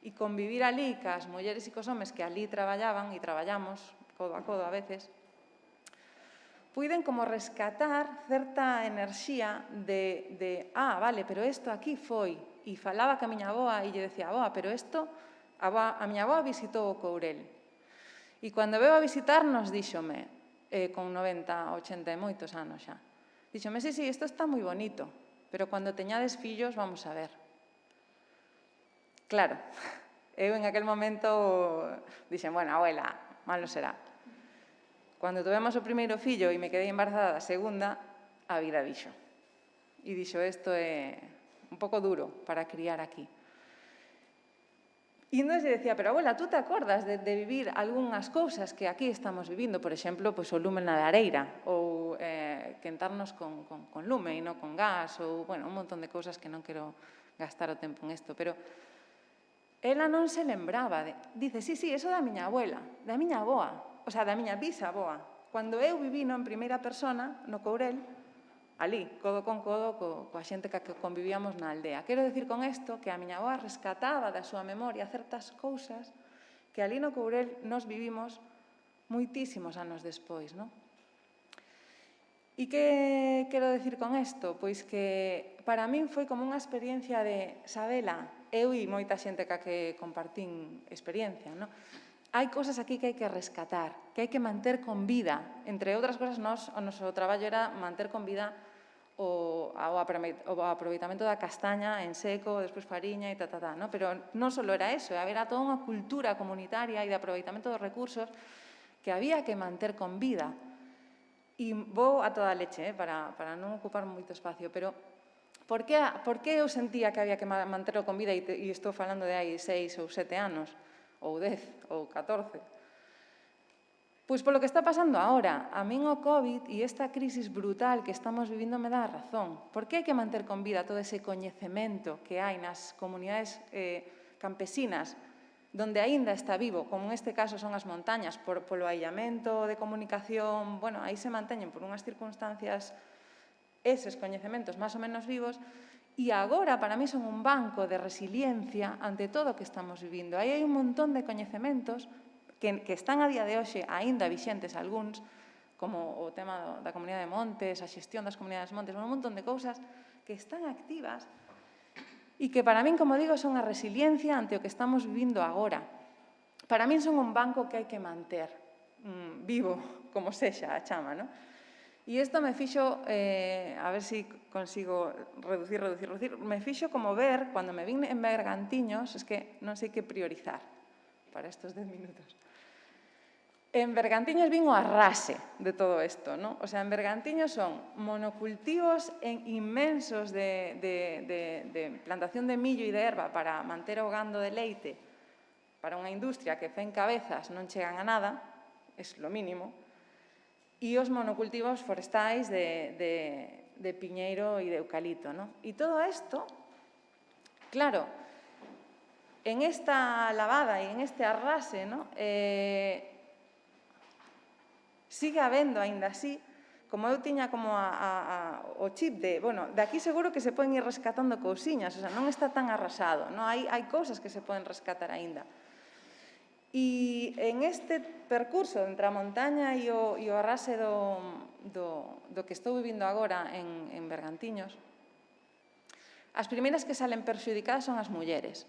e convivir ali cas mulleres e cos homes que ali traballaban e traballamos codo a codo a veces, puiden como rescatar certa enerxía de vale, pero isto aquí foi, e falaba que a miña avoa e lle decía, avoa, pero isto, a miña avoa visitou o Courel, e cando veo a visitarnos, díxome, con 90, 80 e moitos anos xa, díxome, sí, isto está moi bonito, pero cando teñades fillos, vamos a ver. Claro, eu en aquel momento dixen, bueno, abuela, malo será. Cando tuvemos o primeiro fillo e me quedei embarazada da segunda, a vida dixo. E dixo, isto é un pouco duro para criar aquí. E entón se decía, pero abuela, tú te acordas de vivir algunhas cousas que aquí estamos vivindo, por exemplo, pois o lume na lareira, ou quentarnos con lume e non con gas, ou, bueno, un montón de cousas que non quero gastar o tempo en isto, pero ela non se lembraba, dice, sí, eso da miña abuela, da miña avoa, o sea, da miña bisaboa. Cando eu vivino en primeira persona, no Courel, ali, codo con codo, coa xente que convivíamos na aldea. Quero dicir con isto que a miña avó rescataba da súa memoria certas cousas que ali no Courel nos vivimos moitísimos anos despois, non? E que quero dicir con isto? Pois que para min foi como unha experiencia de sabela, eu e moita xente ca que compartín experiencia, non? Hai cousas aquí que hai que rescatar, que hai que manter con vida. Entre outras cousas, o noso traballo era manter con vida o aproveitamento da castaña en seco, despois fariña e non? Pero non só era eso, había toda unha cultura comunitaria e de aproveitamento dos recursos que había que manter con vida. E vou a toda leche, para non ocupar moito espacio, pero por que eu sentía que había que manterlo con vida e estou falando de hai 6 ou 7 anos, ou 10, ou 14? Pois polo que está pasando agora. A min o COVID e esta crisis brutal que estamos vivindo me dá a razón. Por que hai que manter con vida todo ese coñecemento que hai nas comunidades campesinas, donde aínda está vivo, como neste caso son as montañas, polo aillamento de comunicación, bueno, aí se manteñen por unhas circunstancias eses coñecementos máis ou menos vivos, e agora para mí son un banco de resiliencia ante todo o que estamos vivindo. Aí hai un montón de coñecementos que están a día de hoxe aínda vixentes algúns, como o tema da Comunidade de Montes, a xestión das Comunidades de Montes, un montón de cousas que están activas e que para min, como digo, son a resiliencia ante o que estamos vivindo agora. Para min son un banco que hai que manter vivo, como sexa a chama, non? E isto me fixo, a ver se consigo reducir, me fixo como ver, cando me vin en Bergantiños, es que non sei que priorizar para estes 10 minutos. En Bergantiños vin o arrase de todo isto, non? O sea, en Bergantiños son monocultivos inmensos de plantación de millo e de erva para manter o gando de leite para unha industria que fen cabezas non chegan a nada, é lo mínimo, e os monocultivos forestais de piñeiro e de eucalipto, non? E todo isto, claro, en esta lavada e en este arrase, non? Sigue habendo, aínda así, como eu tiña como o chip de, bueno, de aquí seguro que se poden ir rescatando cousiñas, o sea, non está tan arrasado, non? Hai cousas que se poden rescatar aínda. E en este percurso entre a montaña e o arrase do que estou vivindo agora en Bergantiños, as primeiras que salen perxudicadas son as mulleres.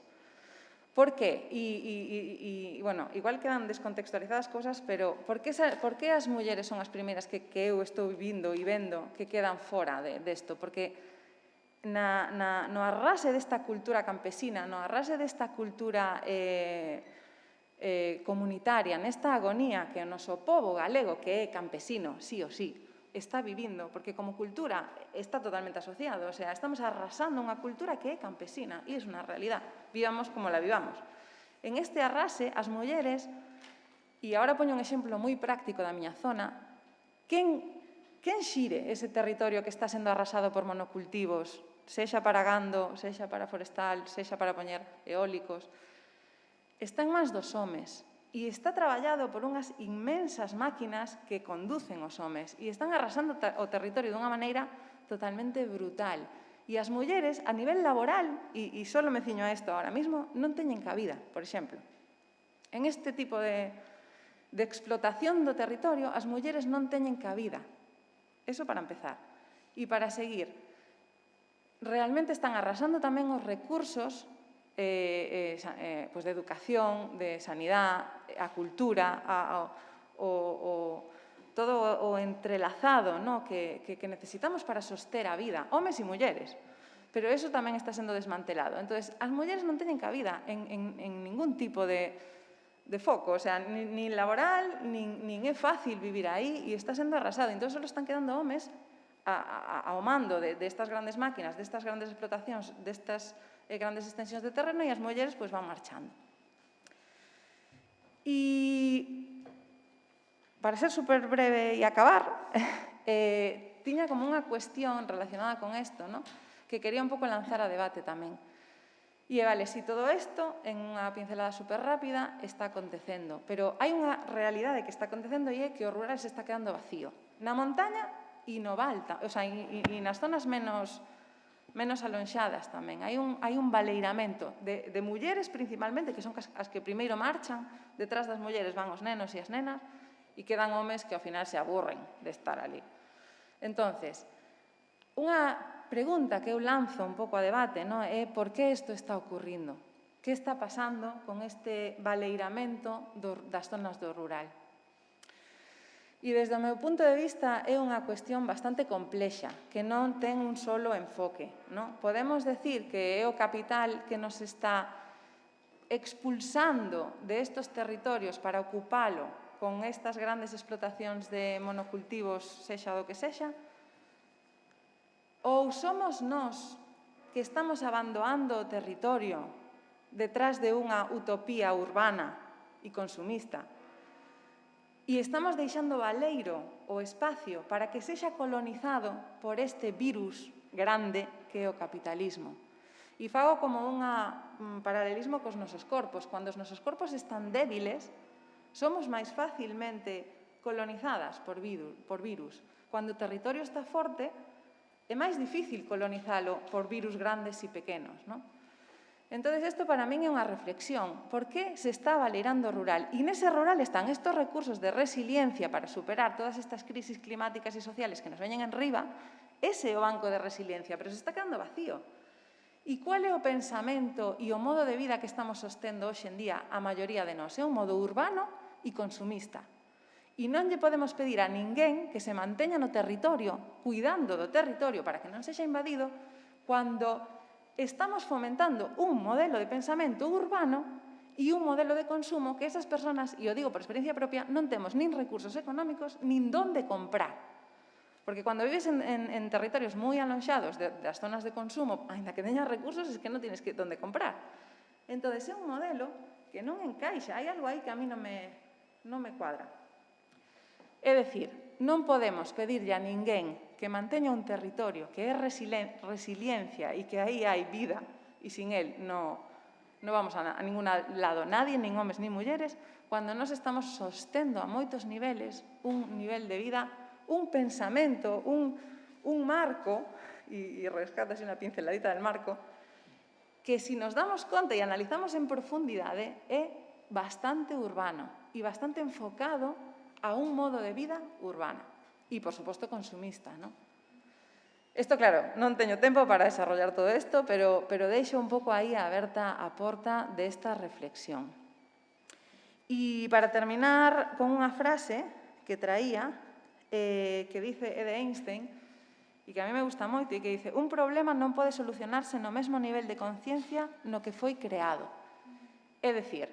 Por que? E, bueno, igual quedan descontextualizadas cousas, pero por que as mulleres son as primeiras que eu estou vivindo e vendo que quedan fora desto? Porque no arrase desta cultura campesina, no arrase desta cultura comunitaria, nesta agonía que o noso pobo galego, que é campesino, sí o sí, está vivindo, porque como cultura está totalmente asociado, o sea, estamos arrasando unha cultura que é campesina, e é unha realidad, vivamos como la vivamos. En este arrase, as mulleres, e agora poño un exemplo moi práctico da miña zona, quen xire ese territorio que está sendo arrasado por monocultivos, sexa para gando, sexa para forestal, sexa para poñer eólicos, está en mans dos homes e está traballado por unhas inmensas máquinas que conducen os homes e están arrasando o territorio dunha maneira totalmente brutal. E as mulleres, a nivel laboral, e só me ciño a isto ahora mismo, non teñen cabida, por exemplo. En este tipo de explotación do territorio, as mulleres non teñen cabida. Eso para empezar. E para seguir, realmente están arrasando tamén os recursos de educación, de sanidade, a cultura, todo o entrelazado que necesitamos para soster a vida, homes e mulleres. Pero eso tamén está sendo desmantelado. Entón, as mulleres non teñen cabida en ningún tipo de foco, o sea, nin laboral, nin é fácil vivir aí e está sendo arrasado. Entón, só están quedando homes ao mando destas grandes máquinas, destas grandes explotacións, destas grandes extensións de terreno e as mulleres van marchando. E para ser super breve e acabar, tiña como unha cuestión relacionada con isto, que quería un pouco lanzar a debate tamén. E vale, si todo isto, en unha pincelada super rápida, está acontecendo, pero hai unha realidade que está acontecendo e é que o rural se está quedando vacío. Na montaña e no Val, o sea, e nas zonas menos alonxadas tamén. Hai un baleiramento de mulleres principalmente, que son as que primeiro marchan, detrás das mulleres van os nenos e as nenas, e quedan homes que ao final se aburren de estar ali. Entonces, unha pregunta que eu lanzo un pouco a debate é por que isto está ocurrindo? Que está pasando con este baleiramento das zonas do rural? E desde o meu punto de vista é unha cuestión bastante complexa, que non ten un solo enfoque. Podemos decir que é o capital que nos está expulsando de estos territorios para ocupalo con estas grandes explotacións de monocultivos, sexa do que sexa, ou somos nós que estamos abandonando o territorio detrás de unha utopía urbana e consumista e estamos deixando baleiro o espacio para que sexa colonizado por este virus grande que é o capitalismo. E fago como un paralelismo cos nosos corpos. Cando os nosos corpos están débiles, somos máis facilmente colonizadas por virus. Cando o territorio está forte, é máis difícil colonizalo por virus grandes e pequenos. Entón, isto para min é unha reflexión. Por que se está baleirando o rural? E nese rural están estes recursos de resiliencia para superar todas estas crisis climáticas e sociales que nos veñen enriba. Ese é o banco de resiliencia, pero se está quedando vacío. E cual é o pensamento e o modo de vida que estamos sostendo hoxe en día a maioría de nós? É un modo urbano e consumista. E non lle podemos pedir a ninguén que se manteña no territorio, cuidando do territorio para que non sexa invadido, cando estamos fomentando un modelo de pensamento urbano e un modelo de consumo que esas persoas, e o digo por experiencia propia, non temos nin recursos económicos nin donde comprar. Porque cando vives en territorios moi alonxados das zonas de consumo, ainda que teñas recursos, es que non tienes donde comprar. Entón, é un modelo que non encaixa. Hai algo aí que a mí non me cuadra. É dicir, non podemos pedirlle a ninguén que manteña un territorio que é resiliencia e que aí hai vida e sin él non vamos a ningún lado nadie, nin homes nin mulleres, cando nos estamos sostendo a moitos niveles un nivel de vida, un pensamento, un marco, e rescato así unha pinceladita del marco, que se nos damos conta e analizamos en profundidade é bastante urbano e bastante enfocado a un modo de vida urbano e, por suposto, consumista. Isto, claro, non teño tempo para desarrollar todo isto, pero deixo un pouco aí aberta a porta desta reflexión. E para terminar con unha frase que traía, que dice de Einstein, e que a mí me gusta moito, e que dice: un problema non pode solucionarse no mesmo nivel de conciencia no que foi creado. É dicir,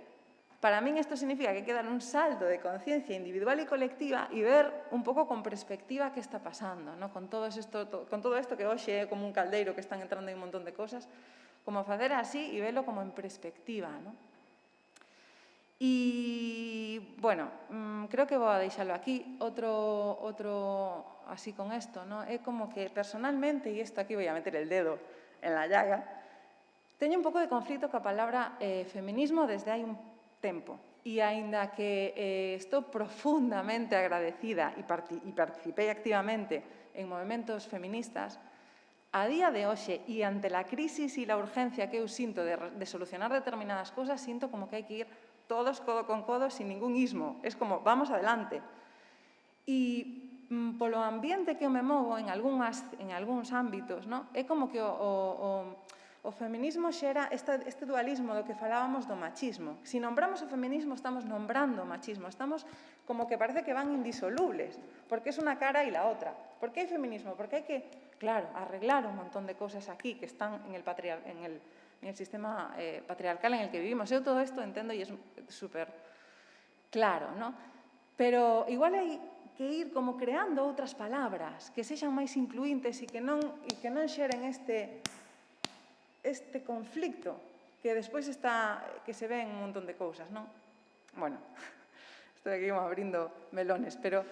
para min isto significa que queda un salto de conciencia individual e colectiva e ver un pouco con perspectiva que está pasando, con todo isto que hoxe é como un caldeiro que están entrando en un montón de cosas, como facer así e velo como en perspectiva. E, bueno, creo que vou a deixalo aquí. Outro así con isto, é como que personalmente, e isto aquí voy a meter el dedo en la llaga, teño un pouco de conflito coa palabra feminismo desde hai un tempo. E aínda que estou profundamente agradecida e participei activamente en movimentos feministas, a día de hoxe e ante la crisis e la urgencia que eu sinto de solucionar determinadas cosas, sinto como que hai que ir todos codo con codo sin ningún ismo. Es como, vamos adelante. E polo ambiente que eu me movo en algúns ámbitos, é como que o feminismo xera este dualismo do que falábamos do machismo. Se nombramos o feminismo, estamos nombrando o machismo. Estamos como que parece que van indisolubles, porque es unha cara e la otra. ¿Por qué hai feminismo? Porque hai que, claro, arreglar un montón de cosas aquí que están en el sistema patriarcal en el que vivimos. Eu todo isto entendo e é super claro, pero igual hai que ir como creando outras palabras que sexan máis incluíntes e que non xeren este conflicto que despois que se ve en un montón de cousas, Bueno, estou aquí como abrindo melones, pero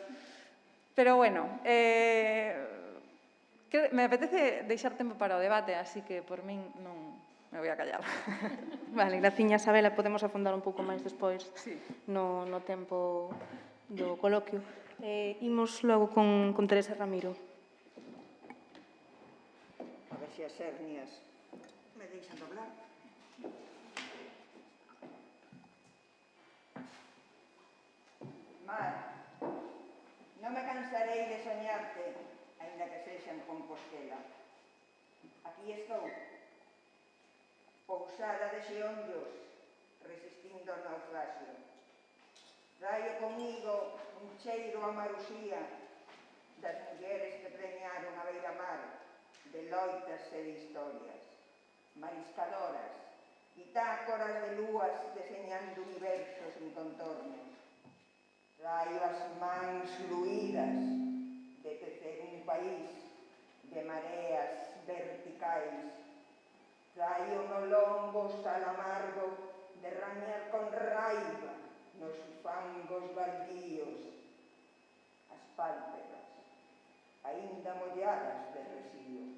bueno, me apetece deixar tempo para o debate, así que por min non me voy a callar. Vale, graciña, Sabela, podemos afondar un pouco máis despois no tempo do coloquio. Imos logo con Teresa Ramiro. se as hernias me deixan doblar. Mar, non me cansarei de soñarte, ainda que sexa en Compostela. Aquí estou, pousada de xeonllos, resistindo ao naufraxio. Traio comigo un cheiro a marusía das mulleres que premiaron a beira-mar de loitas e de historias, mariscadoras, bitácoras de lúas deseñando universos en contornos. Traio as mans fluídas de tecer un país de mareas verticais. Traio no lombo salamargo de rañar con raiva nos fangos baldíos, as pálpebras, aínda molladas de residuo.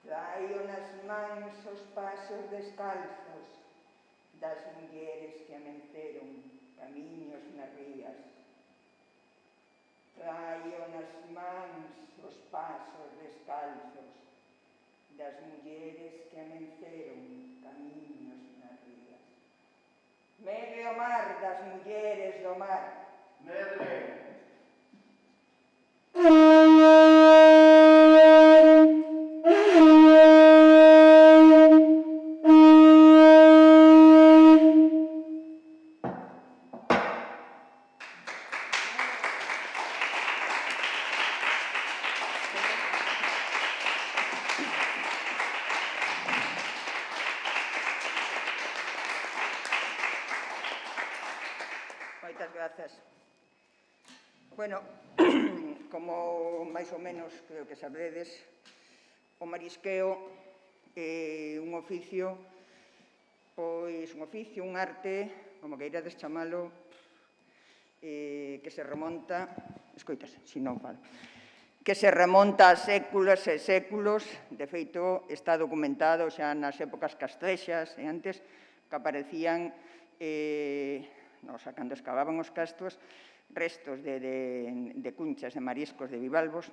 Traio nas mans os pasos descalzos das mulleres que amenceron camiños nas rías. Traio nas mans os pasos descalzos das mulleres que amenceron camiños nas rías. Medre o mar das mulleres do mar. Medre. Moitas grazas. Bueno, como máis ou menos creo que sabredes, o marisqueo é un oficio, pois un oficio, un arte, como queirades chamalo, que se remonta, escoitas, se non falo, que se remonta a séculos e séculos. De feito, está documentado xa nas épocas castrexas e antes que aparecían cando excavaban os castros, restos de cunchas de mariscos de bivalvos.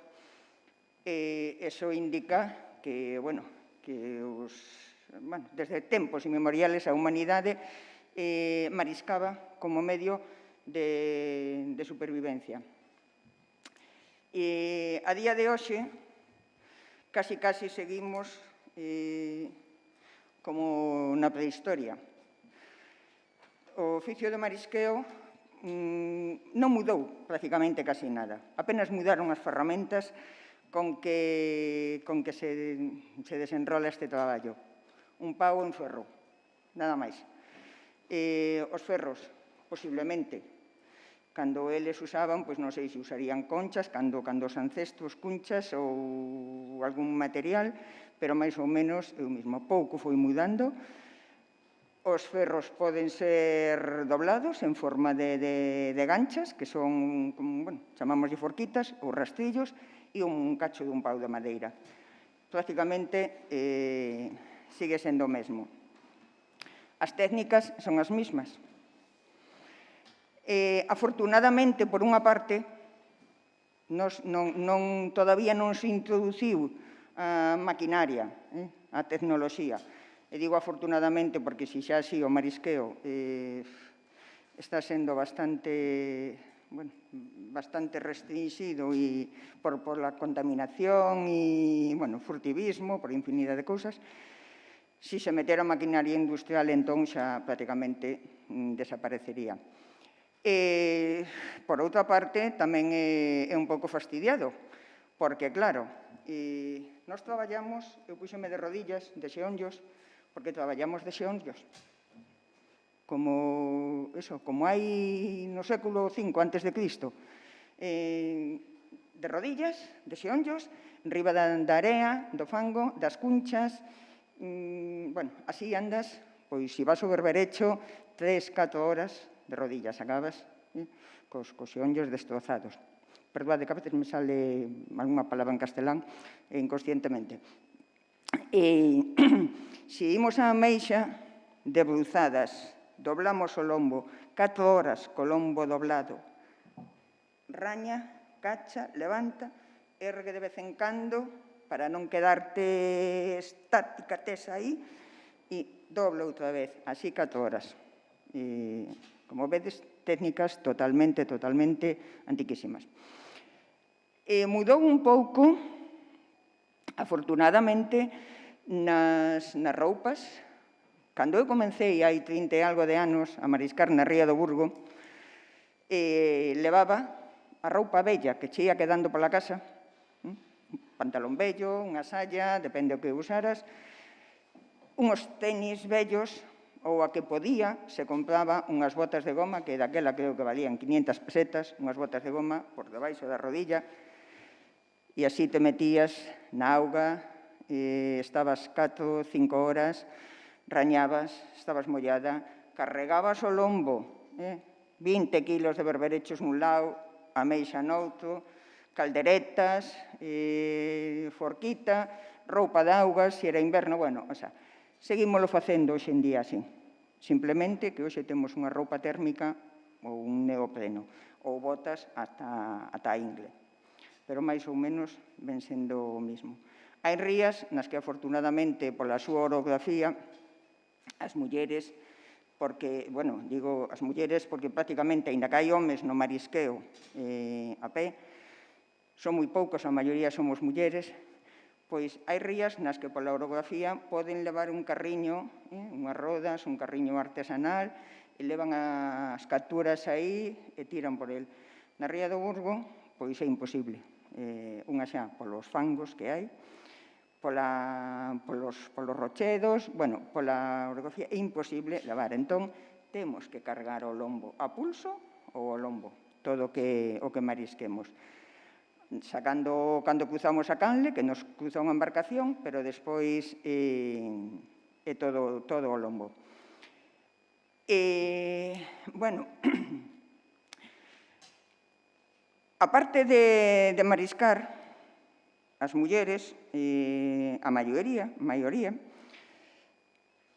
Eso indica que, desde tempos inmemoriales a humanidade mariscaba como medio de supervivencia. A día de hoxe, casi seguimos como na prehistoria. O oficio do marisqueo non mudou prácticamente casi nada. Apenas mudaron as ferramentas con que se desenrola este traballo. Un pau e un ferro, nada máis. Os ferros, posiblemente, cando eles usaban, pois non sei se usarían conchas, cando os ancestros cunchas ou algún material, pero máis ou menos é o mismo. Pouco foi mudando. Os ferros poden ser doblados en forma de ganchas, que son, chamamos de forquitas ou rastrillos, e un cacho dun pau de madeira. Prácticamente sigue sendo o mesmo. As técnicas son as mismas. Afortunadamente, por unha parte, todavía non se introduciu a maquinaria, a tecnoloxía. E digo afortunadamente porque, se xa así, o marisqueo está sendo bastante restringido por la contaminación e furtivismo, por infinidade de cousas. Se se metera a maquinaria industrial, entón xa prácticamente desaparecería. Por outra parte, tamén é un pouco fastidiado, porque, claro, nós traballamos, eu puxeme de rodillas, de xeonllos, porque traballamos de xeonllos. Como hai no século V antes de Cristo, de rodillas, de xeonllos, enriba da area, do fango, das cunchas. Así andas, pois, se vas o berberecho, 3-4 horas de rodillas, acabas cos xeonllos destrozados. Perdoade, que a veces me sale algunha palabra en castelán inconscientemente. Se imos á ameixa, debruzadas, doblamos o lombo, 4 horas co lombo doblado. Raña, cacha, levanta, ergue de vez en cando para non quedarte estática tesa aí, e doble outra vez, así 4 horas. E, como vedes, técnicas totalmente antiquísimas. Mudou un pouco, afortunadamente, nas roupas. Cando eu comecei hai 30 e algo de anos a mariscar na Ría do Burgo, levaba a roupa bella que che ia quedando pola casa, un pantalón bello, unha saya, depende do que usaras, uns tenis bellos, ou a que podía, se compraba unhas botas de goma, que daquela creo que valían 500 pesetas, unhas botas de goma por debaixo da rodilla, e así te metías na auga, estabas 4, 5 horas, rañabas, estabas mollada, carregabas o lombo, 20 kilos de berberechos nun lado, ameixa noutro, calderetas, forquita, roupa de augas, se era inverno, bueno, o sea, seguímoslo facendo hoxe en día así. Simplemente que hoxe temos unha roupa térmica ou un neopreno, ou botas ata a ingle. Pero máis ou menos ven sendo o mismo. Hai rías nas que, afortunadamente, pola súa orografía, as mulleres, porque, bueno, digo as mulleres porque prácticamente, aínda que hai homes no marisqueo a pé, son moi poucos, a maioría somos mulleres, pois hai rías nas que pola orografía poden levar un carriño, unhas rodas, un carriño artesanal, e levan as capturas aí e tiran por el. Na Ría do Burgo, pois é imposible. Unha xa polos fangos que hai, polos rochedos, bueno, pola orografía é imposible levar. Entón, temos que cargar o lombo a pulso ou o lombo, todo o que marisquemos. Sacando, cando cruzamos a canle, que nos cruza unha embarcación, pero despois é todo o lombo. Bueno, aparte de mariscar, as mulleres, a maioría,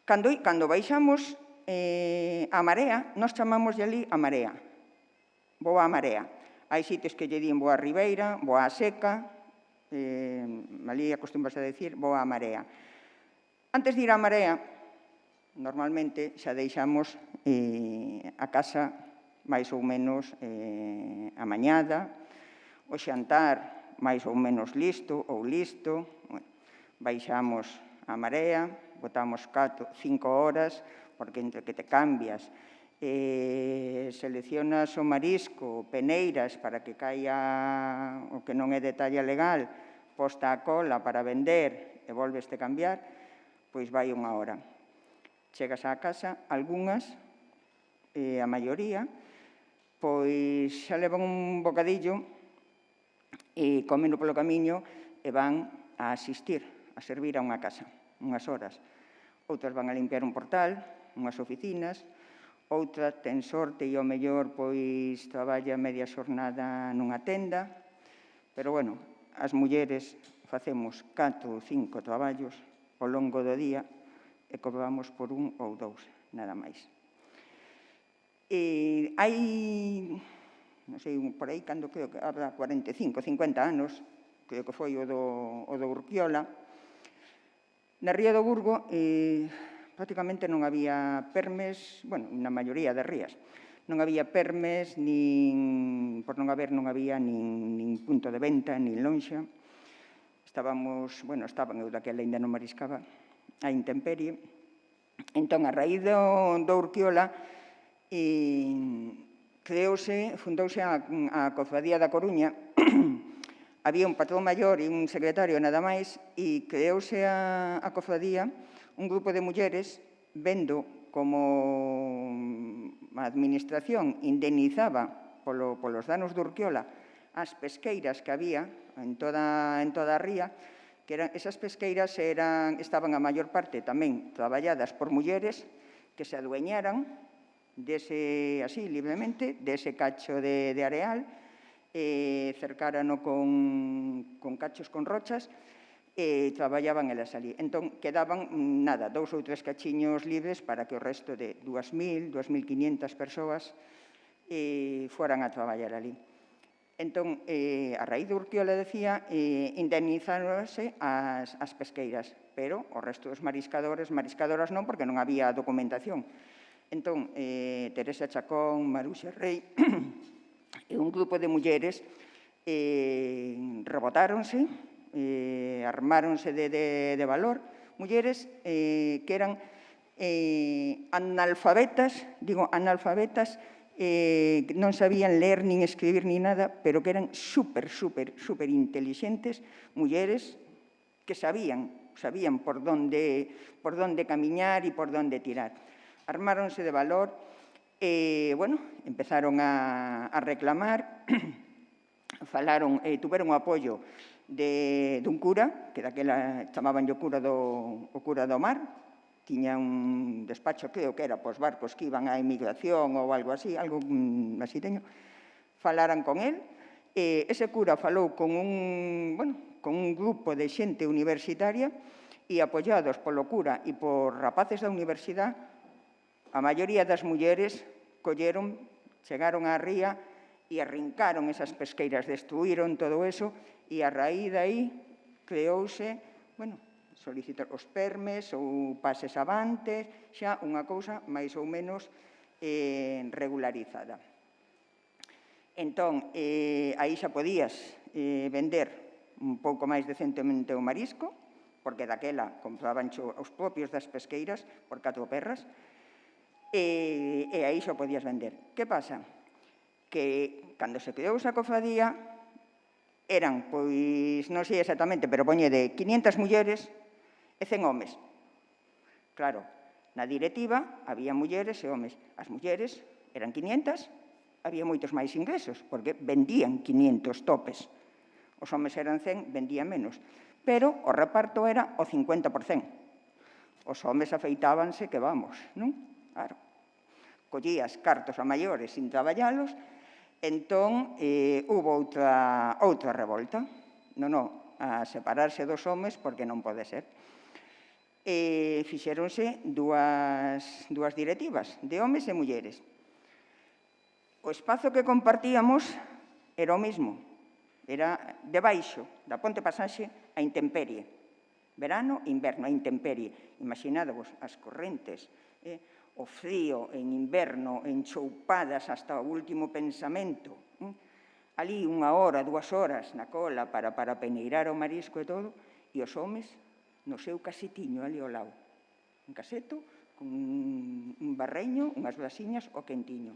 cando baixamos a marea, nós chamamos ali a marea, boa marea. Hai sitios que lle din boa ribeira, boa seca, ali acostumbras a decir boa marea. Antes de ir á marea, normalmente xa deixamos a casa máis ou menos amañada, o xantar máis ou menos listo ou listo, baixamos a marea, botamos 4, 5 horas, porque entre que te cambias, seleccionas o marisco, peneiras para que caia o que non é de talla legal, posta a cola para vender e volveste a cambiar, pois vai unha hora. Chegas á casa, algunhas, a maioría, pois xa levan un bocadillo e comeno polo camiño e van a asistir, a servir a unha casa, unhas horas. Outras van a limpiar un portal, unhas oficinas, outra ten sorte e ao mellor pois traballa media xornada nunha tenda, pero bueno, as mulleres facemos 4 ou 5 traballos ao longo do día e cobramos por 1 ou 2, nada máis. Hai, non sei, por aí, cando creo que habrá 45, 50 anos, creo que foi o do Urquiola, na Ría do Burgo, prácticamente non había permes, bueno, na maioría das rías, non había permes, por non había nin punto de venta, nin lonxa. Estaban, eu daquela ainda non mariscaba, a intemperie. Entón, a raíz do Urquiola, fundouse a Cofradía da Coruña, había un patrón maior e un secretario nada máis, e creouse a cofradía un grupo de mulleres vendo como a administración indemnizaba polos danos do Urquiola as pesqueiras que había en toda a ría, que esas pesqueiras estaban a maior parte tamén traballadas por mulleres que se adueñaran así libremente, dese cacho de areal, cercárano con cachos con rochas, e traballaban elas ali. Entón, quedaban, 2 ou 3 cachiños libres para que o resto de 2.000, 2.500 persoas foran a traballar ali. Entón, a raíz do Urquiola decía, indemnizáronse as pesqueiras, pero o resto dos mariscadoras non, porque non había documentación. Entón, Teresa Chacón, Maruxa Rei e un grupo de mulleres rebotáronse, armáronse de valor, mulleres que eran analfabetas, non sabían ler nin escribir ni nada, pero que eran super intelixentes, mulleres que sabían por donde camiñar e por donde tirar. Armáronse de valor e, bueno, empezaron a reclamar, tuveron o apoio dun cura, que daquela chamaban o cura do mar, tiña un despacho, creo que era pos barcos que iban á emigración ou algo así teño, falaran con él. Ese cura falou con un grupo de xente universitaria e apoiados polo cura e por rapaces da universidade, a maioría das mulleres chegaron á ría e arrincaron esas pesqueiras, destruíron todo eso e a raíz de aí creouse, solicitar os permes ou pases avantes, xa unha cousa máis ou menos regularizada. Entón, aí xa podías vender un pouco máis decentemente o marisco, porque daquela compraban os propios das pesqueiras por 4 perras, e aí xa podías vender. Que pasa? Que cando se creou esa cofradía eran, pois, non sei exactamente, pero poñe de 500 mulleres e 100 homes. Claro, na directiva había mulleres e homes. As mulleres eran 500, había moitos máis ingresos, porque vendían 500 topes. Os homes eran 100, vendían menos. Pero o reparto era o 50%. Os homes afeitábanse que vamos, non? Claro, collías cartos a maiores sin traballalos, entón hubo outra revolta. Non, a separarse dos homes porque non pode ser. Fixéronse dúas directivas, de homes e mulleres. O espazo que compartíamos era o mesmo, era debaixo da Ponte Pasaxe a intemperie. Verano e inverno a intemperie. Imaginádevos as correntes, o frío en inverno, enchoupadas hasta o último pensamento. Ali 1 hora, 2 horas na cola para peneirar o marisco e todo, e os homes no seu casetiño ali ao lado. Un caseto con un barreño, unhas brasiñas o quentiño.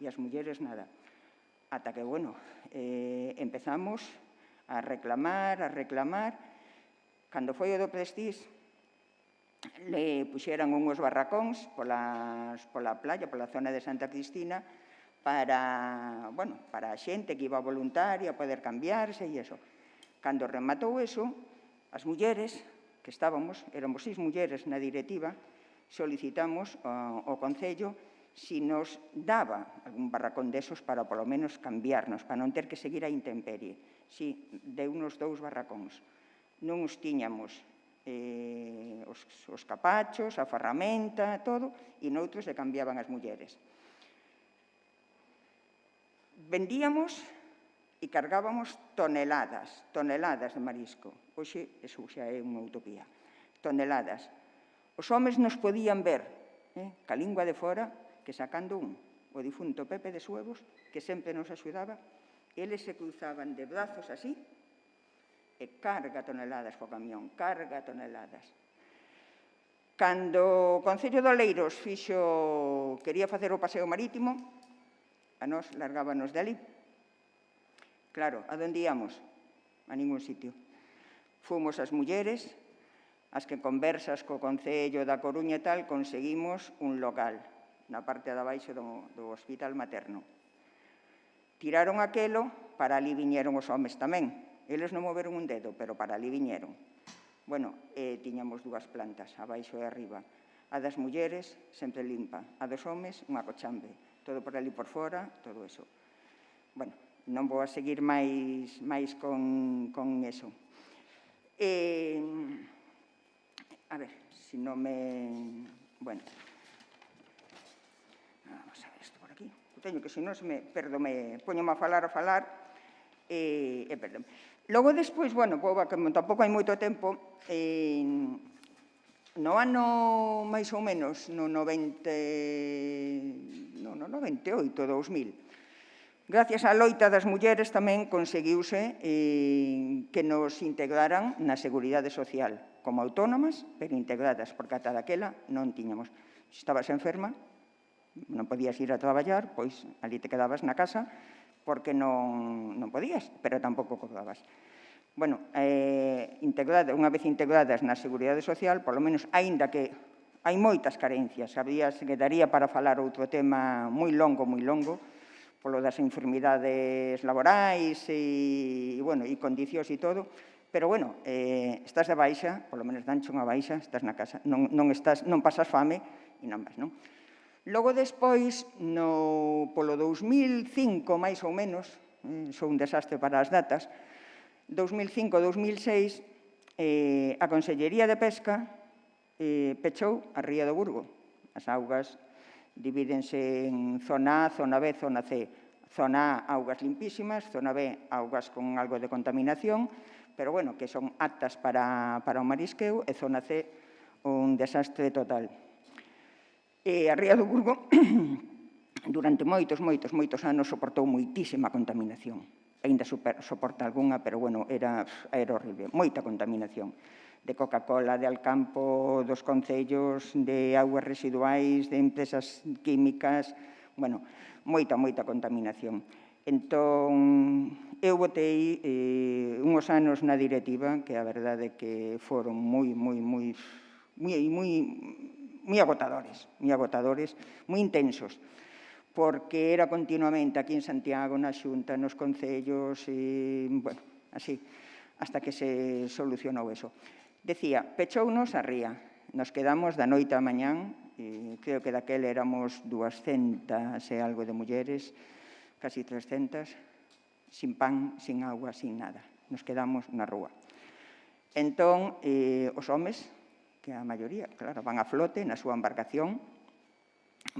E as mulleres nada. Ata que, empezamos a reclamar. Cando foi o do Prestige, le puxeran unhos barracóns pola playa, pola zona de Santa Cristina, para a xente que iba voluntaria, poder cambiarse e iso. Cando rematou eso, as mulleres que éramos 6 mulleres na directiva, solicitamos ao Concello si nos daba algún barracón desos para, polo menos, cambiarnos, para non ter que seguir a intemperie. Si, deu-nos 2 barracóns. Non os tiñamos os capachos, a ferramenta, todo, e noutros se cambiaban as mulleres. Vendíamos e cargábamos toneladas de marisco. Hoxe, eso xa é unha utopía. Toneladas. Os homes nos podían ver, ca lingua de fora, que sacando o difunto Pepe de Suevos, que sempre nos axudaba, eles se cruzaban de brazos así, e carga toneladas co camión, carga toneladas. Cando o Concello de Oleiros quería facer o paseo marítimo, a nós largábanos de ali. Claro, a donde íamos? A ningún sitio. Fomos as mulleres, as que conversas co Concello da Coruña e tal, conseguimos un local na parte de abaixo do hospital materno. Tiraron aquelo, para ali viñeron os homes tamén. Eles non moveron un dedo, pero para ali viñeron. Tiñamos 2 plantas, abaixo e arriba. A das mulleres, sempre limpa. A dos homes, unha cochambe. Todo por ali por fora, todo eso. Non vou a seguir máis con eso. A ver, se non me... Vamos a ver isto por aquí. Teño que, se non, poñome a falar, perdón. Logo, despois, bueno, que tampouco hai moito tempo, no ano, máis ou menos, no 98, 2000, gracias á loita das mulleres tamén conseguiuse que nos integraran na Seguridade Social como autónomas, pero integradas, porque ata daquela non tiñamos. Se estabas enferma, non podías ir a traballar, pois ali te quedabas na casa porque non podías, pero tampouco cobrabas. Bueno, unha vez integradas na Seguridade Social, polo menos, aínda que hai moitas carencias, que daría para falar outro tema moi longo, polo das enfermidades laborais e condicións e todo, pero, bueno, estás de baixa, polo menos danche unha baixa, estás na casa, non pasas fame e non vas, non? Logo, despois, polo 2005, máis ou menos, sou un desastre para as datas, 2005-2006, a Consellería de Pesca pechou a Ría do Burgo. As augas divídense en zona A, zona B, zona C. Zona A, augas limpísimas, zona B, augas con algo de contaminación, pero, bueno, que son aptas para o marisqueo, e zona C, un desastre total. A Ría do Burgo, durante moitos anos, soportou moitísima contaminación. Ainda soporta algunha, pero, bueno, era horrible. Moita contaminación. De Coca-Cola, de Alcampo, dos concellos, de augas residuais, de empresas químicas, bueno, moita contaminación. Entón, eu botei unhos anos na directiva que a verdade que foron moi agotadores, moi intensos, porque era continuamente aquí en Santiago, na Xunta, nos concellos, bueno, así, hasta que se solucionou eso. Decía, pechounos a ría, nos quedamos da noite á mañán, creo que daquela éramos 200 e algo de mulleres, casi 300, sin pan, sin agua, sin nada. Nos quedamos na rúa. Entón, os homes, que a maioría, claro, van a flote na súa embarcación,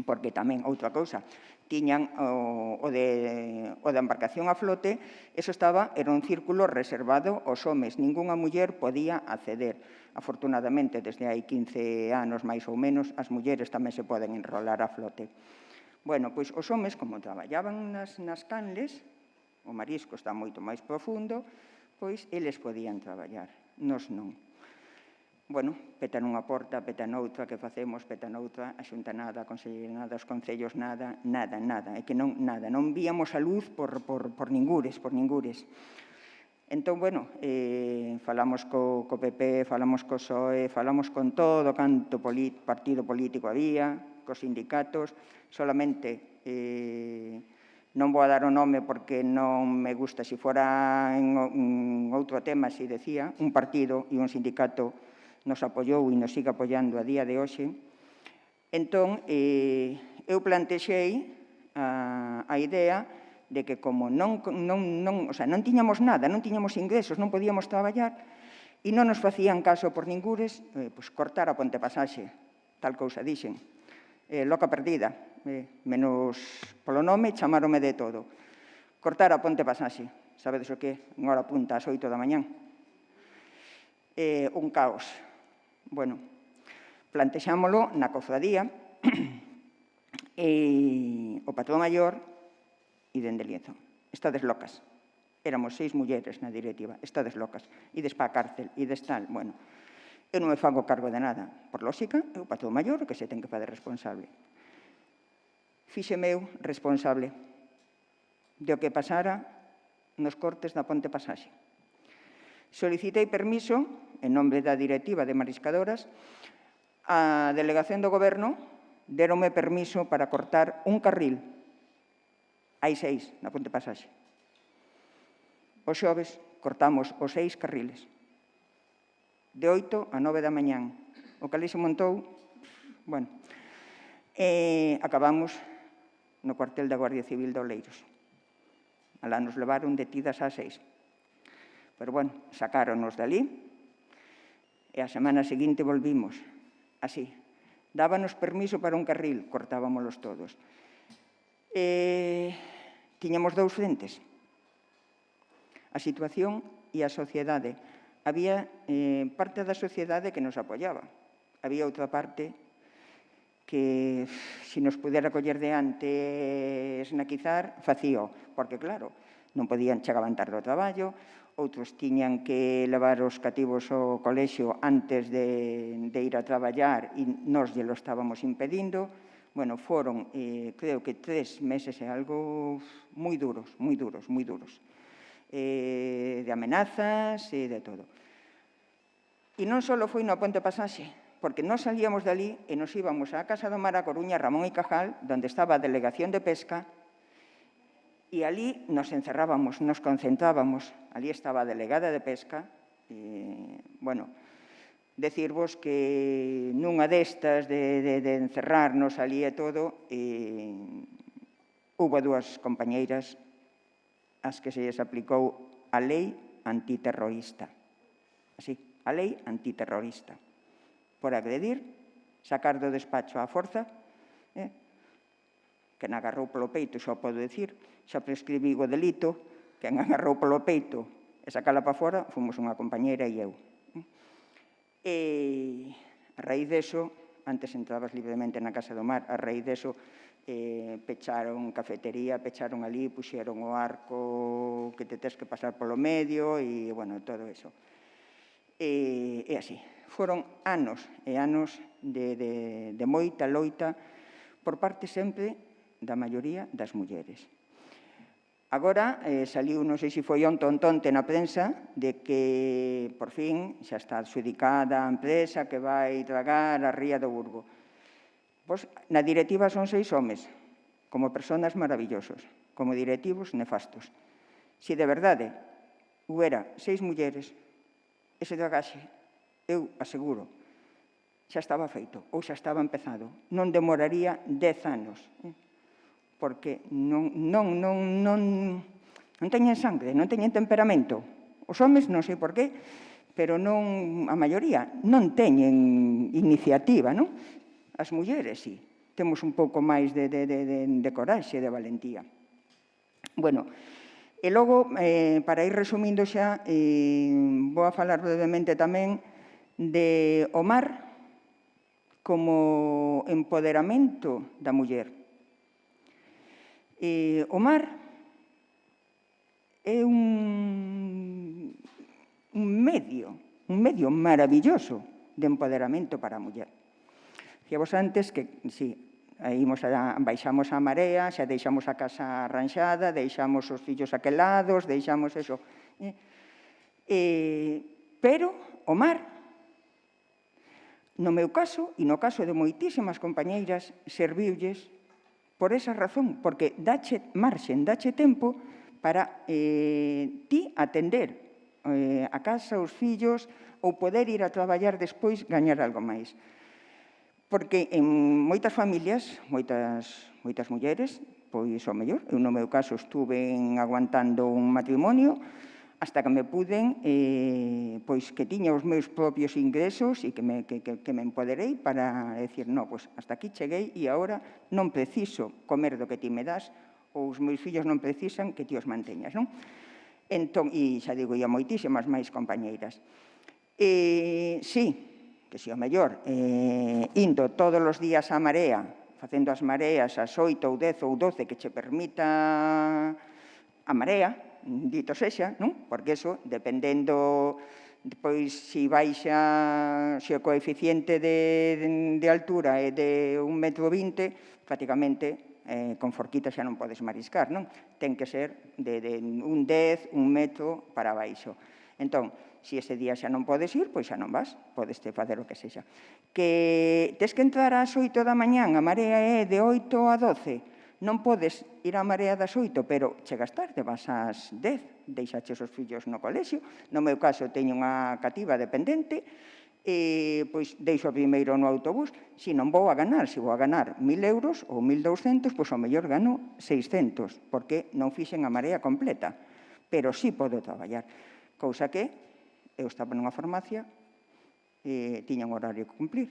porque tamén, outra cousa, tiñan o da embarcación a flote, eso era un círculo reservado aos homes, ningunha muller podía acceder. Afortunadamente, desde hai 15 anos, máis ou menos, as mulleres tamén se poden enrolar a flote. Bueno, pois os homes, como traballaban nas canles, o marisco está moito máis profundo, pois eles podían traballar, nós non. Bueno, peta nunha porta, peta noutra, que facemos, peta noutra, a Xunta nada, a Consellería nada, os concellos nada, é que non víamos a luz por ningures. Entón, bueno, falamos co PP, falamos co PSOE, falamos con todo canto partido político había, cos sindicatos, solamente non vou a dar o nome porque non me gusta, se fora en outro tema, se decía, un partido e un sindicato nos apoiou e nos sigue apoiando a día de hoxe. Entón, eu plantexei a idea de que como non tiñamos nada, non tiñamos ingresos, non podíamos traballar e non nos facían caso por ningures, pois cortar a Ponte Pasaxe, tal cousa dixen. Loca perdida, menos polo nome, chamárome de todo. Cortar a Ponte Pasaxe, sabedes o que? En hora punta, ás 8 da mañán. Un caos. Bueno, plantexámolo na cofradía e o patrón maior e dende Lienzo. Estades locas. Éramos 6 mulleres na directiva. Estades locas. Ides pa a cárcel, ides tal. Bueno, eu non me fago cargo de nada. Por lógica, é o patrón maior que se ten que fazer responsable. Fíxeme eu responsable do que pasara nos cortes da Ponte Pasaxe. Solicitei permiso, en nome da directiva de mariscadoras, a delegación do Goberno deronme permiso para cortar un carril. Hai 6 na Ponte Pasaxe. Os xoves cortamos os 6 carriles. De 8 a 9 da mañán. O que ali se montou, bueno, acabamos no cuartel da Guardia Civil de Oleiros. Alá nos levaron detidas ás 6. Pero, bueno, sacáronos dali e a semana seguinte volvimos. Así. Dábanos permiso para un carril, cortábamolos todos. Tiñamos 2 frentes. a situación e a sociedade. Había parte da sociedade que nos apoiaba. Había outra parte que, se nos pudera coller diante e esnaquizar, facío, porque, claro, non podían, chegaban tarde ao traballo, outros tiñan que levar os cativos ao colexio antes de ir a traballar e nós lle lo estábamos impedindo. Bueno, foron, creo que 3 meses e algo moi duros, moi duros, moi duros. De amenazas e de todo. E non só foi no Ponte Pasaxe, porque nós salíamos dali e nos íbamos á Casa do Mar a Coruña, Ramón y Cajal, donde estaba a Delegación de Pesca, e ali nos encerrábamos, nos concentrábamos. Ali estaba a delegada de Pesca. Bueno, decirvos que nunha destas de encerrarnos ali e todo, houve 2 compañeiras as que se lles aplicou a lei antiterrorista. Así, a lei antiterrorista. Por agredir, sacar do despacho á forza, que na agarrou polo peito, xa podo decir, xa prescribiu o delito, que en agarrou polo peito e sacala para fora, fomos unha compañeira e eu. E a raíz deso, antes entrabas libremente na Casa do Mar, a raíz deso, pecharon cafetería, pecharon ali, puxeron o arco que te tes que pasar polo medio e, bueno, todo eso. E así. Foron anos e anos de moita loita por parte sempre da maioría das mulleres. Agora saliu, non sei se foi onte na prensa, de que, por fin, xa está adxudicada a empresa que vai tragar a Ría do Burgo. Pois, na directiva son 6 homes, como personas maravillosos, como directivos nefastos. Se de verdade hubiera 6 mulleres, ese dragaxe, eu aseguro, xa estaba feito, ou xa estaba empezado. Non demoraría 10 anos, porque non teñen sangre, non teñen temperamento. Os homes, non sei por qué, pero non, a maioría non teñen iniciativa, non? As mulleres, sí, temos un pouco máis de coraxe, de valentía. Bueno, e logo, para ir resumindo xa, vou a falar brevemente tamén de o mar como empoderamento da muller. O mar é un medio maravilloso de empoderamento para a muller. Dicíamos antes que, sí, baixamos a marea, xa deixamos a casa arranxada, deixamos os fillos aquelados, deixamos eso. Pero o mar, no meu caso, e no caso de moitísimas compañeiras, serviulles por esa razón, porque dache marxen, dache tempo para ti atender a casa, os fillos, ou poder ir a traballar despois, gañar algo máis. Porque en moitas familias, moitas mulleres, pois o mellor, eu no meu caso estuve aguantando un matrimonio hasta que me puden, pois que tiña os meus propios ingresos e que me empoderei para decir, no, pois hasta aquí cheguei e agora non preciso comer do que ti me das ou os meus fillos non precisan que ti os manteñas, non? Entón, e xa digo, e a moitísimas máis compañeiras. Sí, que se o mellor, indo todos os días á marea, facendo as mareas as 8 ou 10 ou 12 que che permita a marea, dito sexa, non? Porque eso, dependendo, depois, se baixa, se o coeficiente de altura é de 1,20 m, prácticamente, con forquita xa non podes mariscar, non? Ten que ser de 1,10 m, 1 metro para baixo. Entón, se ese día xa non podes ir, pois xa non vas, podes facer o que sexa. Que tes que entrar ás 8 da mañán, a marea é de 8 a 12, non podes ir á marea das 8, pero chegas tarde, vas ás 10, deixaches os fillos no colexio. No meu caso, teño unha cativa dependente, pois deixo primeiro no autobús. Se non vou a ganar, se vou a ganar 1.000 euros ou 1.200, pois ao mellor gano 600, porque non fixen a marea completa. Pero sí podo traballar. Cousa que eu estaba nunha farmacia, tiña un horario que cumplir.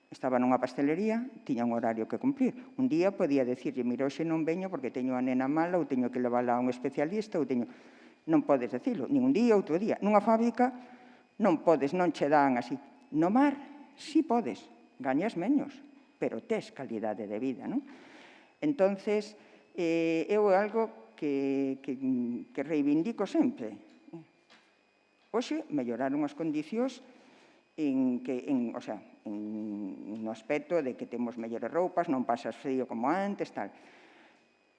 Estaba nunha pastelería, tiña un horario que cumplir. Un día podía decirlle, mira, hoxe non veño porque teño a nena mala ou teño que levála a un especialista ou teño... non podes decilo, nin un día, outro día. Nunha fábrica non podes, non che dan así. No mar, sí podes, gañas menos, pero tes calidade de vida, non? Entonces, é algo que reivindico sempre. Hoxe, mellorar unhas condicións no aspecto de que temos mellores roupas, non pasas frío como antes, tal.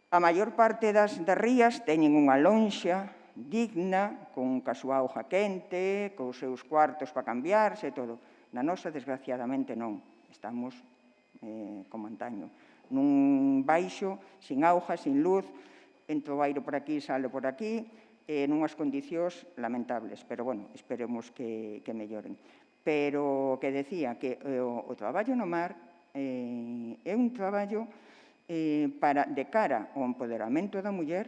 A maior parte das rías teñen unha lonxa digna, con a súa auga quente, cos seus cuartos para cambiarse, todo. Na nosa, desgraciadamente, non. Estamos como antaño. Nun baixo, sin auga, sin luz, entra o aire por aquí, sale por aquí, nunhas condicións lamentables. Pero, bueno, esperemos que melloren. Pero que decía que o traballo no mar é un traballo de cara ao empoderamento da muller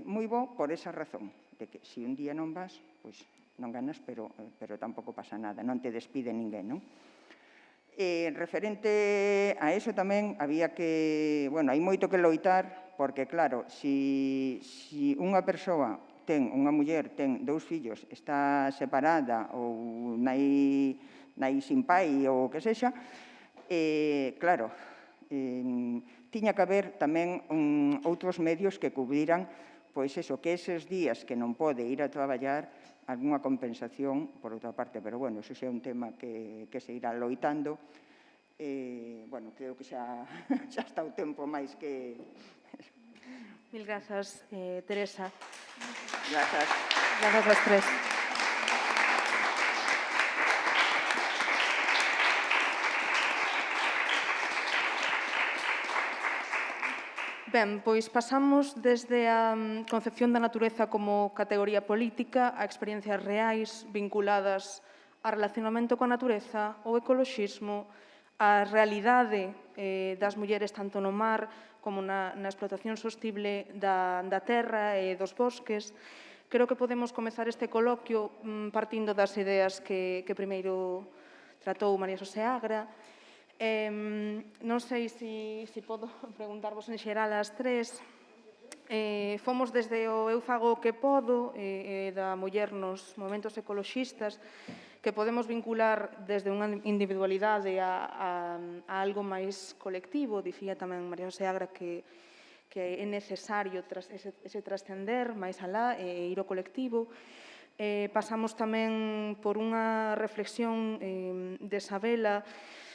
moi bo por esa razón, de que se un día non vas, pois non ganas, pero tampouco pasa nada, non te despide ninguén, non? Referente a eso tamén había que, bueno, hai moito que loitar, porque claro, se unha persoa unha muller ten 2 fillos, está separada ou nai sin pai ou o que sexa, claro, tiña que haber tamén outros medios que cubriran, pois eso, que eses días que non pode ir a traballar, algunha compensación por outra parte, pero bueno, eso xa é un tema que se irá loitando. Bueno, creo que xa está o tempo máis que... Mil grazas, Teresa. Grazas. Grazas ás tres. Ben, pois pasamos desde a concepción da natureza como categoría política a experiencias reais vinculadas ao relacionamento coa natureza, ao ecoloxismo, á realidade das mulleres tanto no mar como na explotación sostible da terra e dos bosques. Creo que podemos comezar este coloquio partindo das ideas que primeiro tratou María Xosé Agra. Non sei se podo preguntarvos en xeral ás tres. Fomos desde o eu fago o que podo da muller nos movementos ecoloxistas, que podemos vincular desde unha individualidade a algo máis colectivo. Dicía tamén María Xosé Agra que é necesario ese trascender máis alá e ir ao colectivo. Pasamos tamén por unha reflexión de Sabela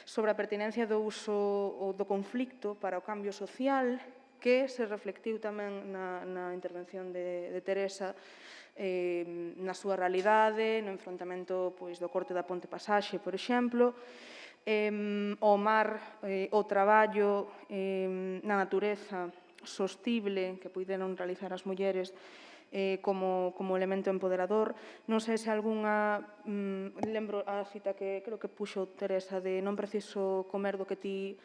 sobre a pertinencia do uso ou do conflicto para o cambio social, que se reflectiu tamén na intervención de Teresa, na súa realidade, no enfrontamento do corte da Ponte Pasaxe, por exemplo, o mar, o traballo na natureza sostible que puideron realizar as mulleres como elemento empoderador. Non sei se algunha... Lembro a cita que creo que puxo Teresa de non preciso comer do que ti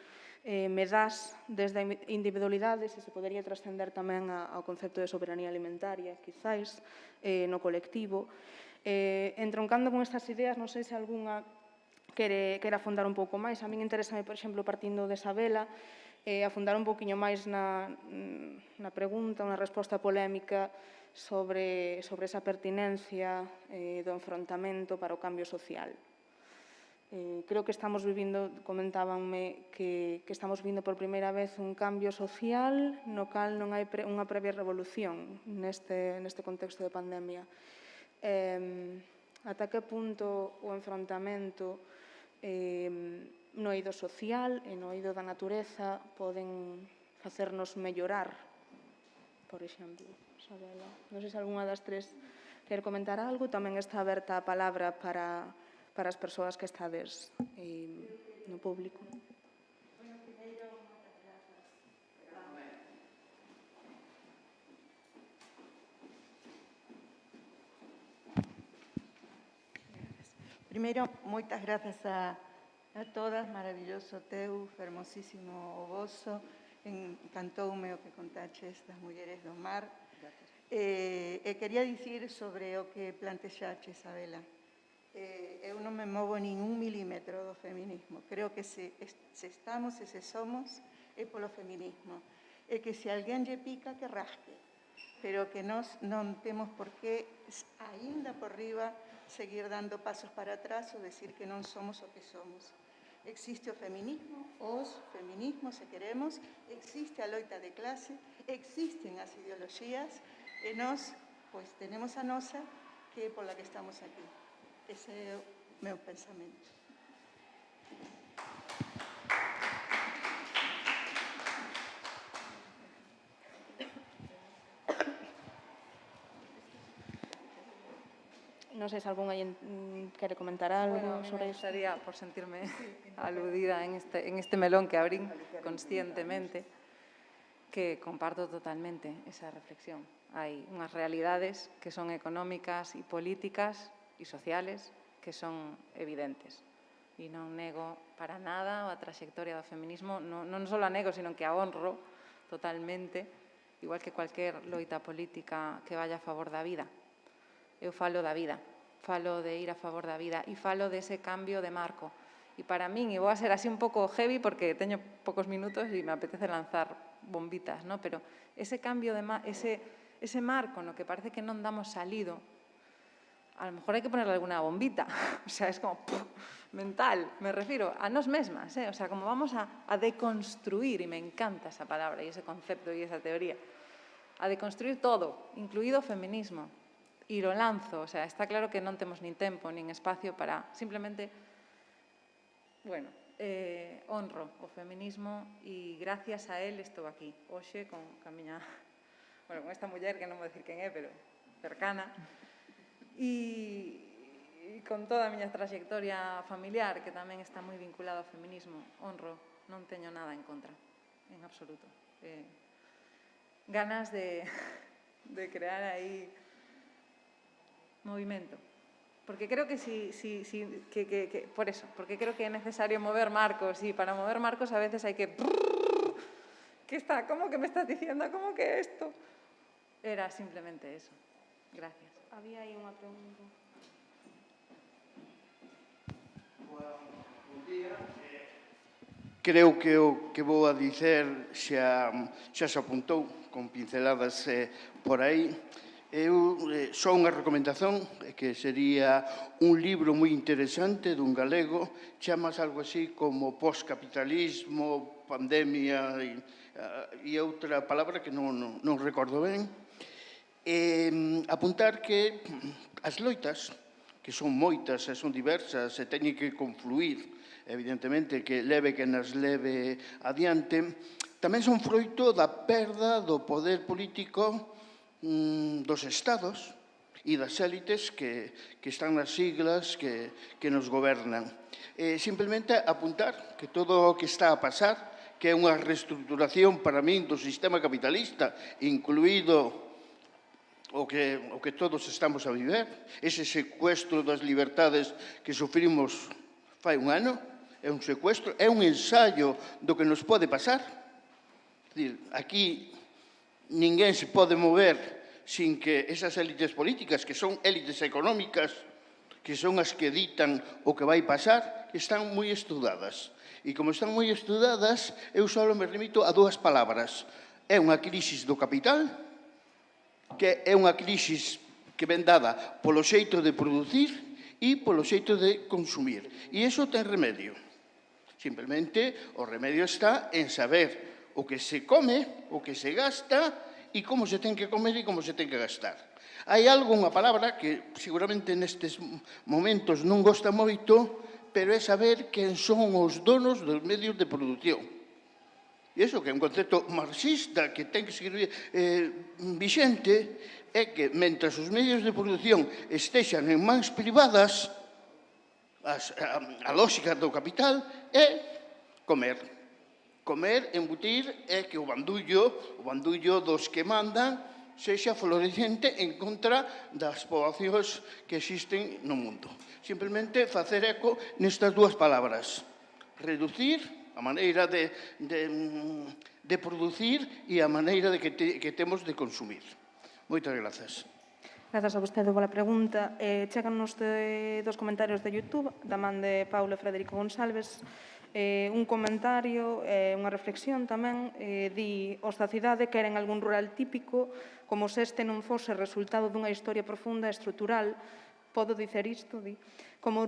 me das desde a individualidade, se podería trascender tamén ao concepto de soberanía alimentaria, quizáis, no colectivo. Entroncando con estas ideas, non sei se algunha quere afondar un pouco máis. A min interésame, por exemplo, partindo de Sabela, afundar un pouquiño máis na pregunta, unha resposta polémica sobre esa pertinencia do enfrontamento para o cambio social. Creo que estamos vivindo, comentábanme, que estamos vivindo por primeira vez un cambio social no cal non hai unha previa revolución neste contexto de pandemia. Ata que punto o enfrontamento no eido social e no eido da natureza poden facernos mellorar, por exemplo. Sabela, non sei se algunha das tres quer comentar algo. Tamén está aberta a palabra para as persoas que estades no público. Primeiro, moitas grazas a todas, maravilloso teu, fermosísimo o voso, encantoume o que contaches das mulleres do mar. Quería dicir sobre o que plantexaches, Sabela. Eu non me movo nin un milímetro do feminismo. Creo que se estamos e se somos é polo feminismo. E que se alguén lle pica, que rasque. pero que nós non temos por que, aínda por riba, seguir dando pasos para atrás ou decir que non somos o que somos. Existe o feminismo, os feminismos, se queremos, existe a loita de clase, existen as ideoloxías, e nós, pois, tenemos a nosa, que é pola que estamos aquí. Ese é o meu pensamento. Non sei se algún aí quere comentar algo sobre isto. Gustaría, por sentirme aludida en este melón que abrín conscientemente, que comparto totalmente esa reflexión. Hai unhas realidades que son económicas e políticas e sociales que son evidentes. E non nego para nada a trayectoria do feminismo, non só a nego, sino que a honro totalmente, igual que cualquier loita política que vaya a favor da vida. Eu falo da vida, falo de ir a favor da vida e falo dese cambio de marco. E para min, e vou a ser así un pouco heavy porque teño poucos minutos e me apetece lanzar bombitas, ¿no? Pero ese cambio de ese marco no que parece que non damos salido, a lo mejor hai que ponerle alguna bombita, o sea, es como mental, me refiero a nós mesmas, o sea, como vamos a deconstruir, e me encanta esa palabra e ese concepto e esa teoría, a deconstruir todo, incluído o feminismo. E lo lanzo, o sea, está claro que non temos nin tempo, nin espacio para simplemente, bueno, honro o feminismo e gracias a él estou aquí. Hoxe, con a miña, bueno, con esta muller que non vou dicir quen é, pero cercana, e con toda a miña trayectoria familiar, que tamén está moi vinculada ao feminismo, honro, non teño nada en contra, en absoluto. Ganas de crear aí movimento, porque creo que por eso, porque creo que é necesario mover marcos e para mover marcos a veces hai que ¿qué está? ¿Cómo que me estás diciendo? ¿Cómo que esto? Era simplemente eso. Gracias. Había aí unha pregunta. Bom día. Creo que o que vou a dicer xa se apuntou con pinceladas por aí. Eu só unha recomendación que sería un libro moi interesante dun galego, chamas algo así como Postcapitalismo, Pandemia e outra palabra que non recordo ben. Apuntar que as loitas, que son moitas e son diversas e teñen que confluir, evidentemente que leve que nas leve adiante, tamén son froito da perda do poder político dos estados e das élites que están nas siglas que nos gobernan. Simplemente apuntar que todo o que está a pasar, que é unha reestructuración para min do sistema capitalista, incluído o que todos estamos a viver, ese secuestro das libertades que sufrimos fai un ano, é un secuestro, é un ensaio do que nos pode pasar. É dicir, aquí ninguén se pode mover sin que esas élites políticas, que son élites económicas, que son as que ditan o que vai pasar, están moi estudadas. E como están moi estudadas, eu só me remito a dúas palabras. É unha crisis do capital, que é unha crisis que ven dada polo xeito de producir e polo xeito de consumir. E iso ten remedio. Simplemente o remedio está en saber o que se come, o que se gasta e como se ten que comer e como se ten que gastar. Hai unha palabra que seguramente nestes momentos non gosta moito, pero é saber quen son os donos dos medios de produción. E iso que é un concepto marxista que ten que seguir vixente, é que, mentras os medios de produción estexan en mans privadas, a lógica do capital é comer. Comer, embutir, é que o bandullo dos que mandan, sexa florecente en contra das poboacións que existen no mundo. Simplemente facer eco nestas dúas palabras. Reducir a maneira de producir e a maneira que temos de consumir. Moitas grazas. Grazas a vostede pola pregunta. Chegan-nos dos comentarios de YouTube, da man de Paulo Frederico González. Un comentario, unha reflexión tamén, di: os da cidade queren algún rural típico, como se este non fose resultado dunha historia profunda e estrutural. Podo dicer isto, di, como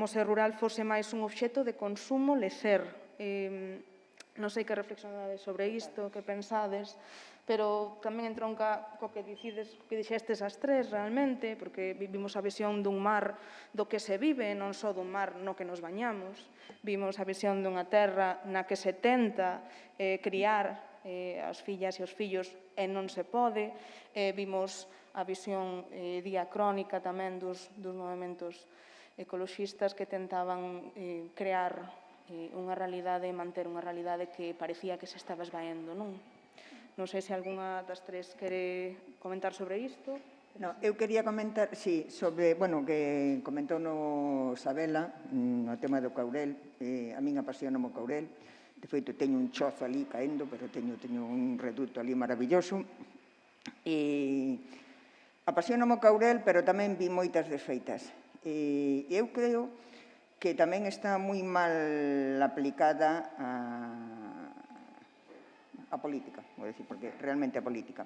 se rural fose máis un obxecto de consumo lecer. Non sei que reflexionades sobre isto, que pensades, pero tamén entronca co que dixestes as tres realmente, porque vivimos a visión dun mar do que se vive, non só dun mar no que nos bañamos. Vimos a visión dunha terra na que se tenta criar as fillas e os fillos e non se pode. Vimos a visión diacrónica tamén dos movementos ecoloxistas que tentaban crear unha realidade e manter unha realidade que parecía que se estaba esvaendo, non? Non sei se algunha das tres quere comentar sobre isto. No, eu quería comentar, sí, sobre, bueno, que comentou no Sabela, no tema do caurel. A min apasiona o caurel. De feito, teño un chozo ali caendo, pero teño un reduto ali maravilloso. E apasiona o caurel, pero tamén vi moitas desfeitas. E eu creo que tamén está moi mal aplicada a política, vou dicir, porque realmente a política.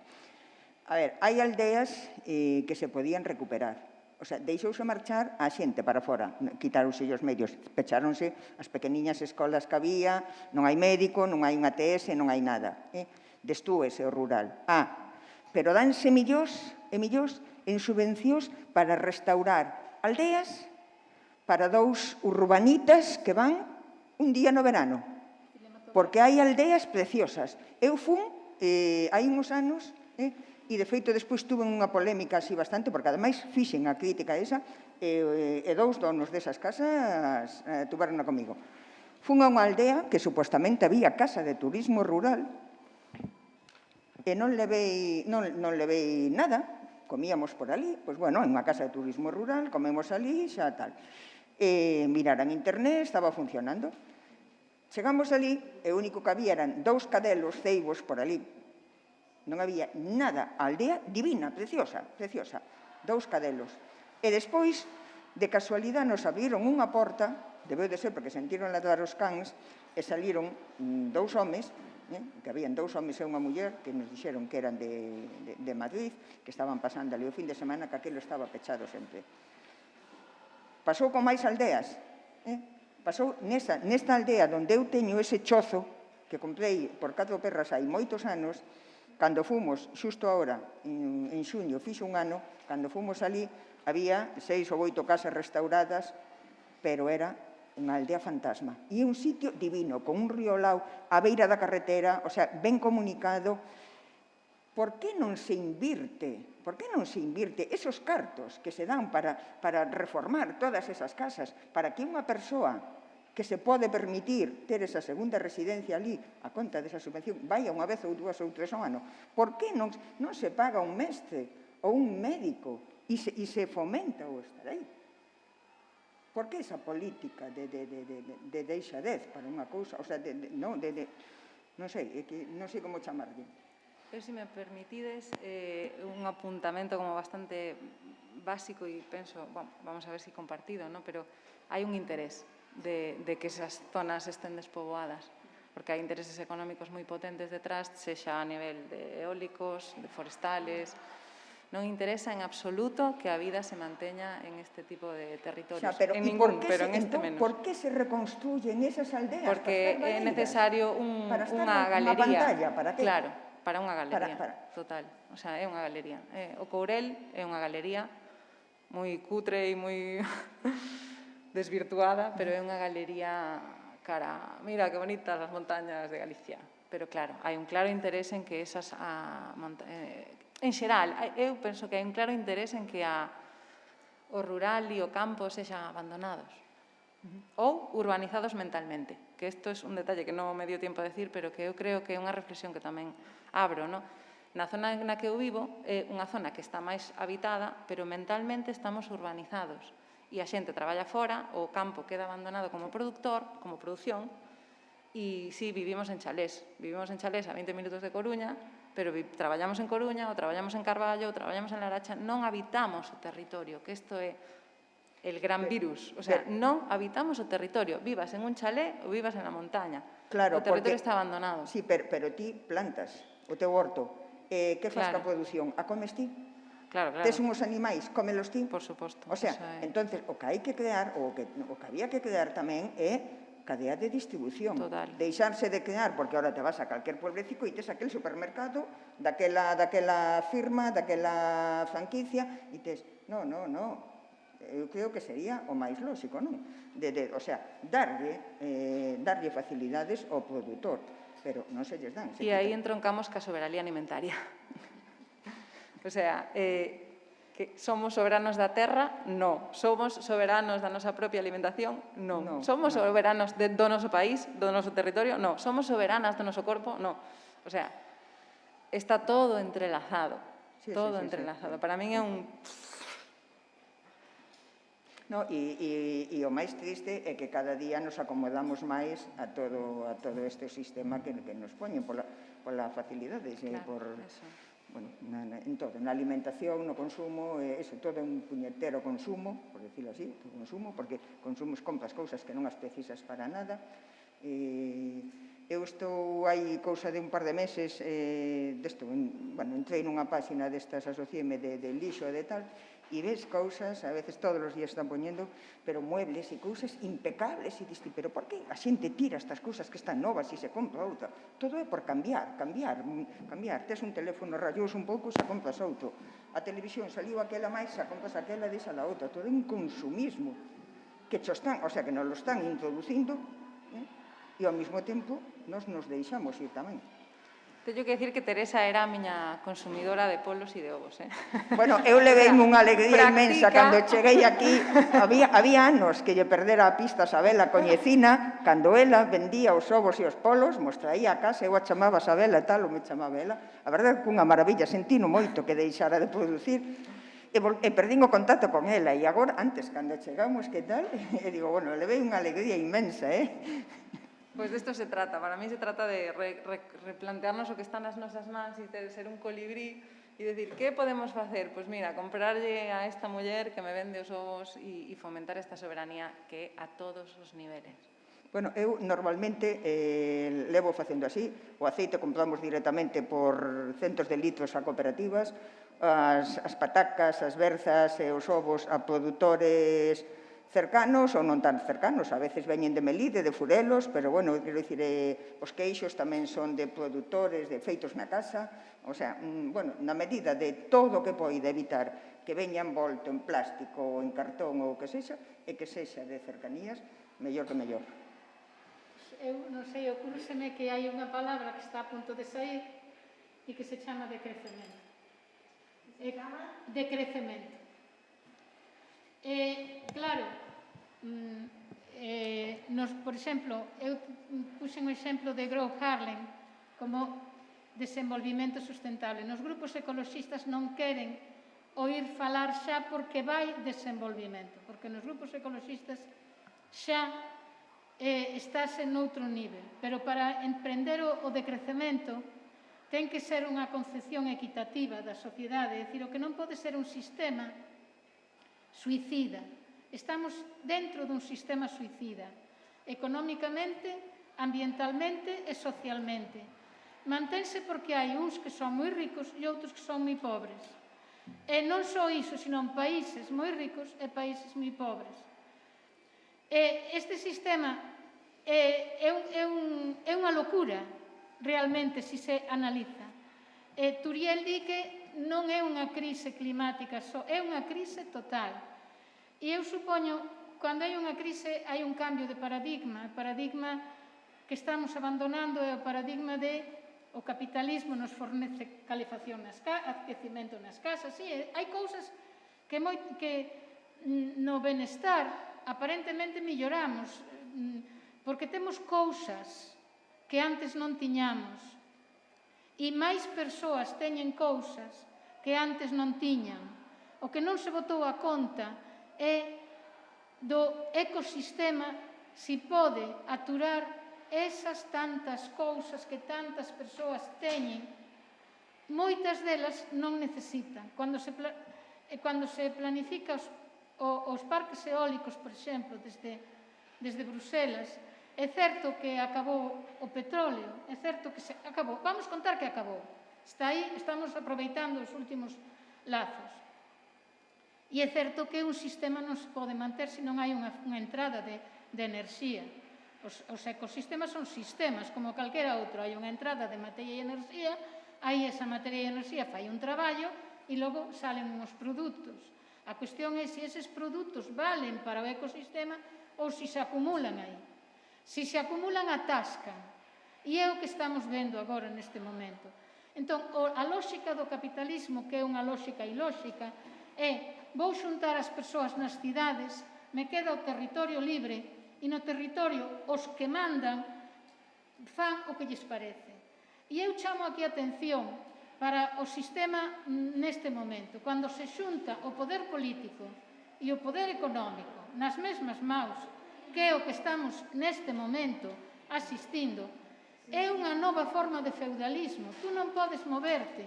A ver, hai aldeas que se podían recuperar. O sea, deixouse marchar a xente para fora, quitaronse os medios, pecháronse as pequeniñas escolas que había, non hai médico, non hai unha TS, non hai nada. Destúese o rural. Pero danse millóns e millóns en subvencións para restaurar aldeas para 2 urbanitas que van un día no verano. Porque hai aldeas preciosas. Eu fun hai uns anos e, de feito, despois tuve unha polémica así bastante, porque, ademais, fixen a crítica esa e 2 donos desas casas tuveron comigo. Fun a unha aldea que, supostamente, había casa de turismo rural e non levei nada. Comíamos por ali, pois, bueno, en unha casa de turismo rural, comemos ali, xa tal. Miraran internet, estaba funcionando. Chegamos ali, e o único que había eran 2 cadelos ceibos por ali. Non había nada. A aldea divina, preciosa, preciosa. 2 cadelos. E despois, de casualidade, nos abriron unha porta, debeu de ser porque sentiron ladrar os cans, e saliron 2 homes, que habían 2 homes e unha muller, que nos dixeron que eran de Madrid, que estaban pasando ali o fin de semana, que aquilo estaba pechado sempre. Pasou con máis aldeas. Pasou nesta aldea onde eu teño ese chozo que comprei por 4 perras hai moitos anos. Cando fomos, xusto agora, en xuño, fixo un ano, cando fomos ali, había 6 ou 8 casas restauradas, pero era unha aldea fantasma. E un sitio divino, con un río ao lado, á beira da carretera, o sea, ben comunicado. Por que non se invirte? Por que non se invirte esos cartos que se dan para reformar todas esas casas, para que unha persoa que se pode permitir ter esa segunda residencia ali a conta desa subvención, vaya unha vez ou 2 ou 3 ao ano? Por que non se paga un mestre ou un médico e se fomenta o estar aí? Por que esa política de deixadez para unha cousa? O sea, non sei como chamarlle. Eu, se me permitides, un apuntamento como bastante básico e penso, vamos a ver se compartido, pero hai un interés de que esas zonas estén despoboadas, porque hai intereses económicos moi potentes detrás, sexa a nivel de eólicos, de forestales. Non interesa en absoluto que a vida se manteña en este tipo de territorios. En ningún, pero en este menos. Por que se reconstruyen esas aldeas? Porque é necesario unha galería. Unha pantalla, para que? Claro, para unha galería, total. O sea, é unha galería. O Courel é unha galería moi cutre e moi desvirtuada, pero é unha galería cara, mira que bonitas as montañas de Galicia. Pero claro, hai un claro interés en que esas en xeral, eu penso que hai un claro interés en que o rural e o campo sexan abandonados ou urbanizados mentalmente, que isto é un detalle que non me dio tempo a decir, pero que eu creo que é unha reflexión que tamén abro. Na zona na que eu vivo é unha zona que está máis habitada, pero mentalmente estamos urbanizados e a xente traballa fora, o campo queda abandonado como produtor, como produción, e sí, vivimos en chalés a 20 minutos de Coruña, pero traballamos en Coruña, ou traballamos en Carballo, ou traballamos en Laracha, non habitamos o territorio, que isto é el gran virus. O sea, non habitamos o territorio. Vivas en un chalé ou vivas en a montaña. Claro, o territorio está abandonado. Sí, pero ti plantas o teu horto. Que faz ca produción? A comes ti? Claro, claro. Tes unhos animais, cómelos ti? Por suposto. O sea, entonces, o que hai que crear, o que había que crear tamén é cadea de distribución. Total. Deixarse de crear, porque ahora te vas a calquer pueblecico e tes aquel supermercado daquela firma, daquela franquicia, e tes, no, eu creo que sería o máis lóxico, non? O sea, darlle facilidades ao produtor, pero non se lles dan. E aí entroncamos ca soberanía alimentaria. O sea, que somos soberanos da terra? No. Somos soberanos da nosa propia alimentación? No. Somos soberanos do noso país, do noso territorio? No. Somos soberanas do noso corpo? No. O sea, está todo entrelazado. Todo entrelazado. Para min é un... E o máis triste é que cada día nos acomodamos máis a todo este sistema que nos poñen pola facilidade, por... Bueno, en todo, na alimentación, no consumo, eso, todo é un puñetero consumo, por decirlo así, consumo, porque consumos, compras cousas que non as precisas para nada. Eu estou, hai cousa de un par de meses, entrei nunha páxina destas, asociéme de lixo e de tal, e ves cousas, a veces todos os días están poñendo, pero muebles e cousas impecables, e diste, pero por que a xente tira estas cousas que están novas e se compra outra? Todo é por cambiar. Tes un teléfono rayoso un pouco, xa compras outro. A televisión saliu aquela máis, xa compras aquela, deixa a outra. Todo é un consumismo que nos lo están introducindo, e ao mesmo tempo nos deixamos ir tamén. Teño que decir que Teresa era a miña consumidora de polos e de ovos, Bueno, eu leveime unha alegría inmensa cando cheguei aquí. Había anos que lle perdera a pista a Sabela Coñecina, cando ela vendía os ovos e os polos, mos traía a casa, eu a chamaba Sabela e tal, ou me chamaba ela. A verdade é que unha maravilla, sentino moito que deixara de producir, e perdín o contacto con ela, e agora, antes, cando chegamos, que tal, e digo, bueno, levei unha alegría inmensa, Pois desto se trata, para mí se trata de replantearnos o que está nas nosas mans e de ser un colibrí e decir, que podemos facer? Pois mira, comprarlle a esta muller que me vende os ovos e fomentar esta soberanía que é a todos os niveles. Bueno, eu normalmente levo facendo así, o aceite compramos directamente por centos de litros a cooperativas, as patacas, as berzas e os ovos a produtores cercanos ou non tan cercanos, a veces veñen de Melide, de Furelos, pero, bueno, quero dicir, os queixos tamén son de produtores, de feitos na casa, o sea, bueno, na medida de todo o que poida evitar que veña envolto en plástico ou en cartón ou o que sexa, e que sexa de cercanías, mellor que mellor. Eu non sei, ocúrseme que hai unha palabra que está a punto de sair e que se chama decrecemento. Decrecemento. Claro, por exemplo, eu puxen o exemplo de Grow Harlem como desenvolvimento sustentable. Nos grupos ecoloxistas non queren oír falar xa porque vai desenvolvimento, porque nos grupos ecoloxistas xa estáse noutro nivel, pero para emprender o decrecemento ten que ser unha concepción equitativa da sociedade, é dicir, o que non pode ser un sistema suicida. Estamos dentro dun sistema suicida, económicamente, ambientalmente e socialmente. Mantense porque hai uns que son moi ricos e outros que son moi pobres. E non só iso, senón países moi ricos e países moi pobres. Este sistema é unha locura, realmente, se se analiza. Turiel di que non é unha crise climática só, é unha crise total. E eu supoño, cando hai unha crise, hai un cambio de paradigma. O paradigma que estamos abandonando é o paradigma de o capitalismo nos fornece calefacción aquecimento nas casas. Sí, hai cousas que no benestar aparentemente milloramos, porque temos cousas que antes non tiñamos. E máis persoas teñen cousas que antes non tiñan. O que non se botou a conta é do ecosistema se pode aturar esas tantas cousas que tantas persoas teñen. Moitas delas non necesitan. Cando se planifica os parques eólicos, por exemplo, desde Bruselas, é certo que acabou o petróleo, é certo que se acabou. Vamos contar que acabou. Está aí, estamos aproveitando os últimos lazos. E é certo que un sistema non se pode manter se non hai unha entrada de enerxía. Os ecosistemas son sistemas, como calquera outro. Hai unha entrada de materia e enerxía, aí esa materia e enerxía fai un traballo e logo salen uns produtos. A cuestión é se eses produtos valen para o ecosistema ou se se acumulan aí. Se se acumulan, atascan. E é o que estamos vendo agora neste momento. Entón, a lógica do capitalismo, que é unha lógica ilóxica, é vou xuntar as persoas nas cidades, me queda o territorio libre e no territorio os que mandan fan o que lles parece. E eu chamo aquí a atención para o sistema neste momento, cando se xunta o poder político e o poder económico nas mesmas maus, que é o que estamos neste momento asistindo, é unha nova forma de feudalismo. Tú non podes moverte,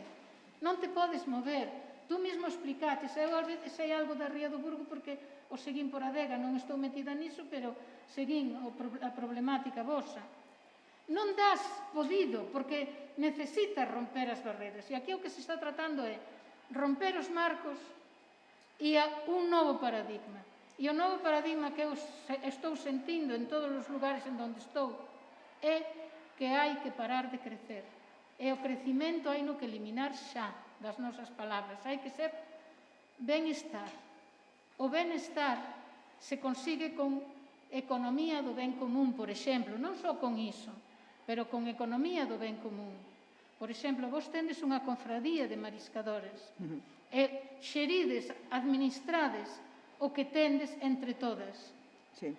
non te podes mover. Tú mesmo explicates, eu sei algo da Ría do Burgo porque o seguín por adega, non estou metida niso, pero seguín a problemática vosa. Non das podido, porque necesitas romper as barreras. E aquí o que se está tratando é romper os marcos e un novo paradigma. E o novo paradigma que eu estou sentindo en todos os lugares en onde estou é que hai que parar de crecer. E o crecimento hai no que eliminar xa das nosas palabras. Hai que ser benestar. O benestar se consigue con economía do ben común, por exemplo, non só con iso, pero con economía do ben común. Por exemplo, vos tendes unha confradía de mariscadores e xerides, administrades o que tendes entre todas. Sí.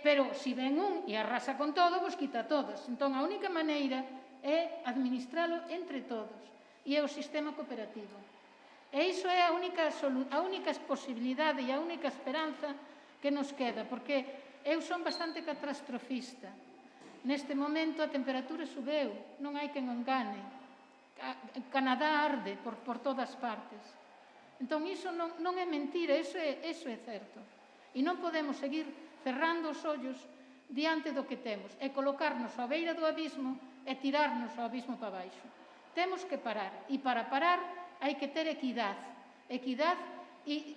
Pero se ven un e arrasa con todo, vos quita todas. Entón, a única maneira é administralo entre todos. E é o sistema cooperativo. E iso é a única posibilidade e a única esperanza que nos queda, porque eu son bastante catastrofista. Neste momento a temperatura subeu, non hai quen o engane. Canadá arde por todas partes. Entón, iso non é mentira, iso é certo. E non podemos seguir cerrando os ollos diante do que temos e colocarnos á beira do abismo e tirarnos ao abismo para baixo. Temos que parar, e para parar hai que ter equidade e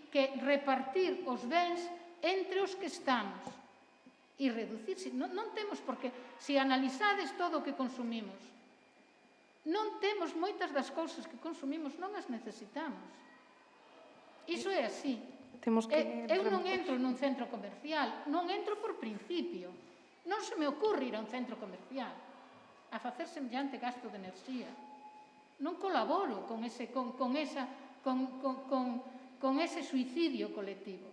que repartir os bens entre os que estamos e reducirse. Non temos porque, se analizades todo o que consumimos, non temos moitas das cousas que consumimos, non as necesitamos. Iso é así. Eu non entro nun centro comercial, non entro por principio. Non se me ocurre ir a un centro comercial a facer semellante gasto de enerxía. Non colaboro con ese suicidio colectivo.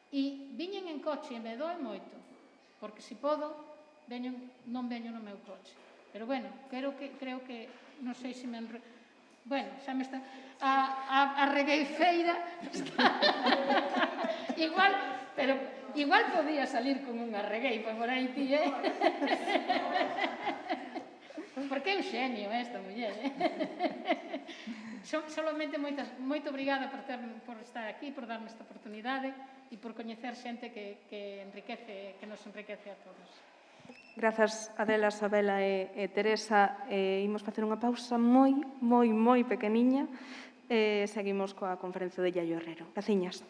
E viñen en coche e me doe moito, porque se podo, non veño no meu coche. Pero, bueno, creo que non sei se me... Bueno, xa me está... A regueifeira está... Igual podía salir con unha regueifa por aí, ti, Porque é un xenio esta muller, Solamente moito obrigada por estar aquí, por darme esta oportunidade e por coñecer xente que nos enriquece a todos. Grazas, Adela, Sabela e Teresa. Imos facer unha pausa moi pequeniña. Seguimos coa conferencia de Yayo Herrero. Graciñas.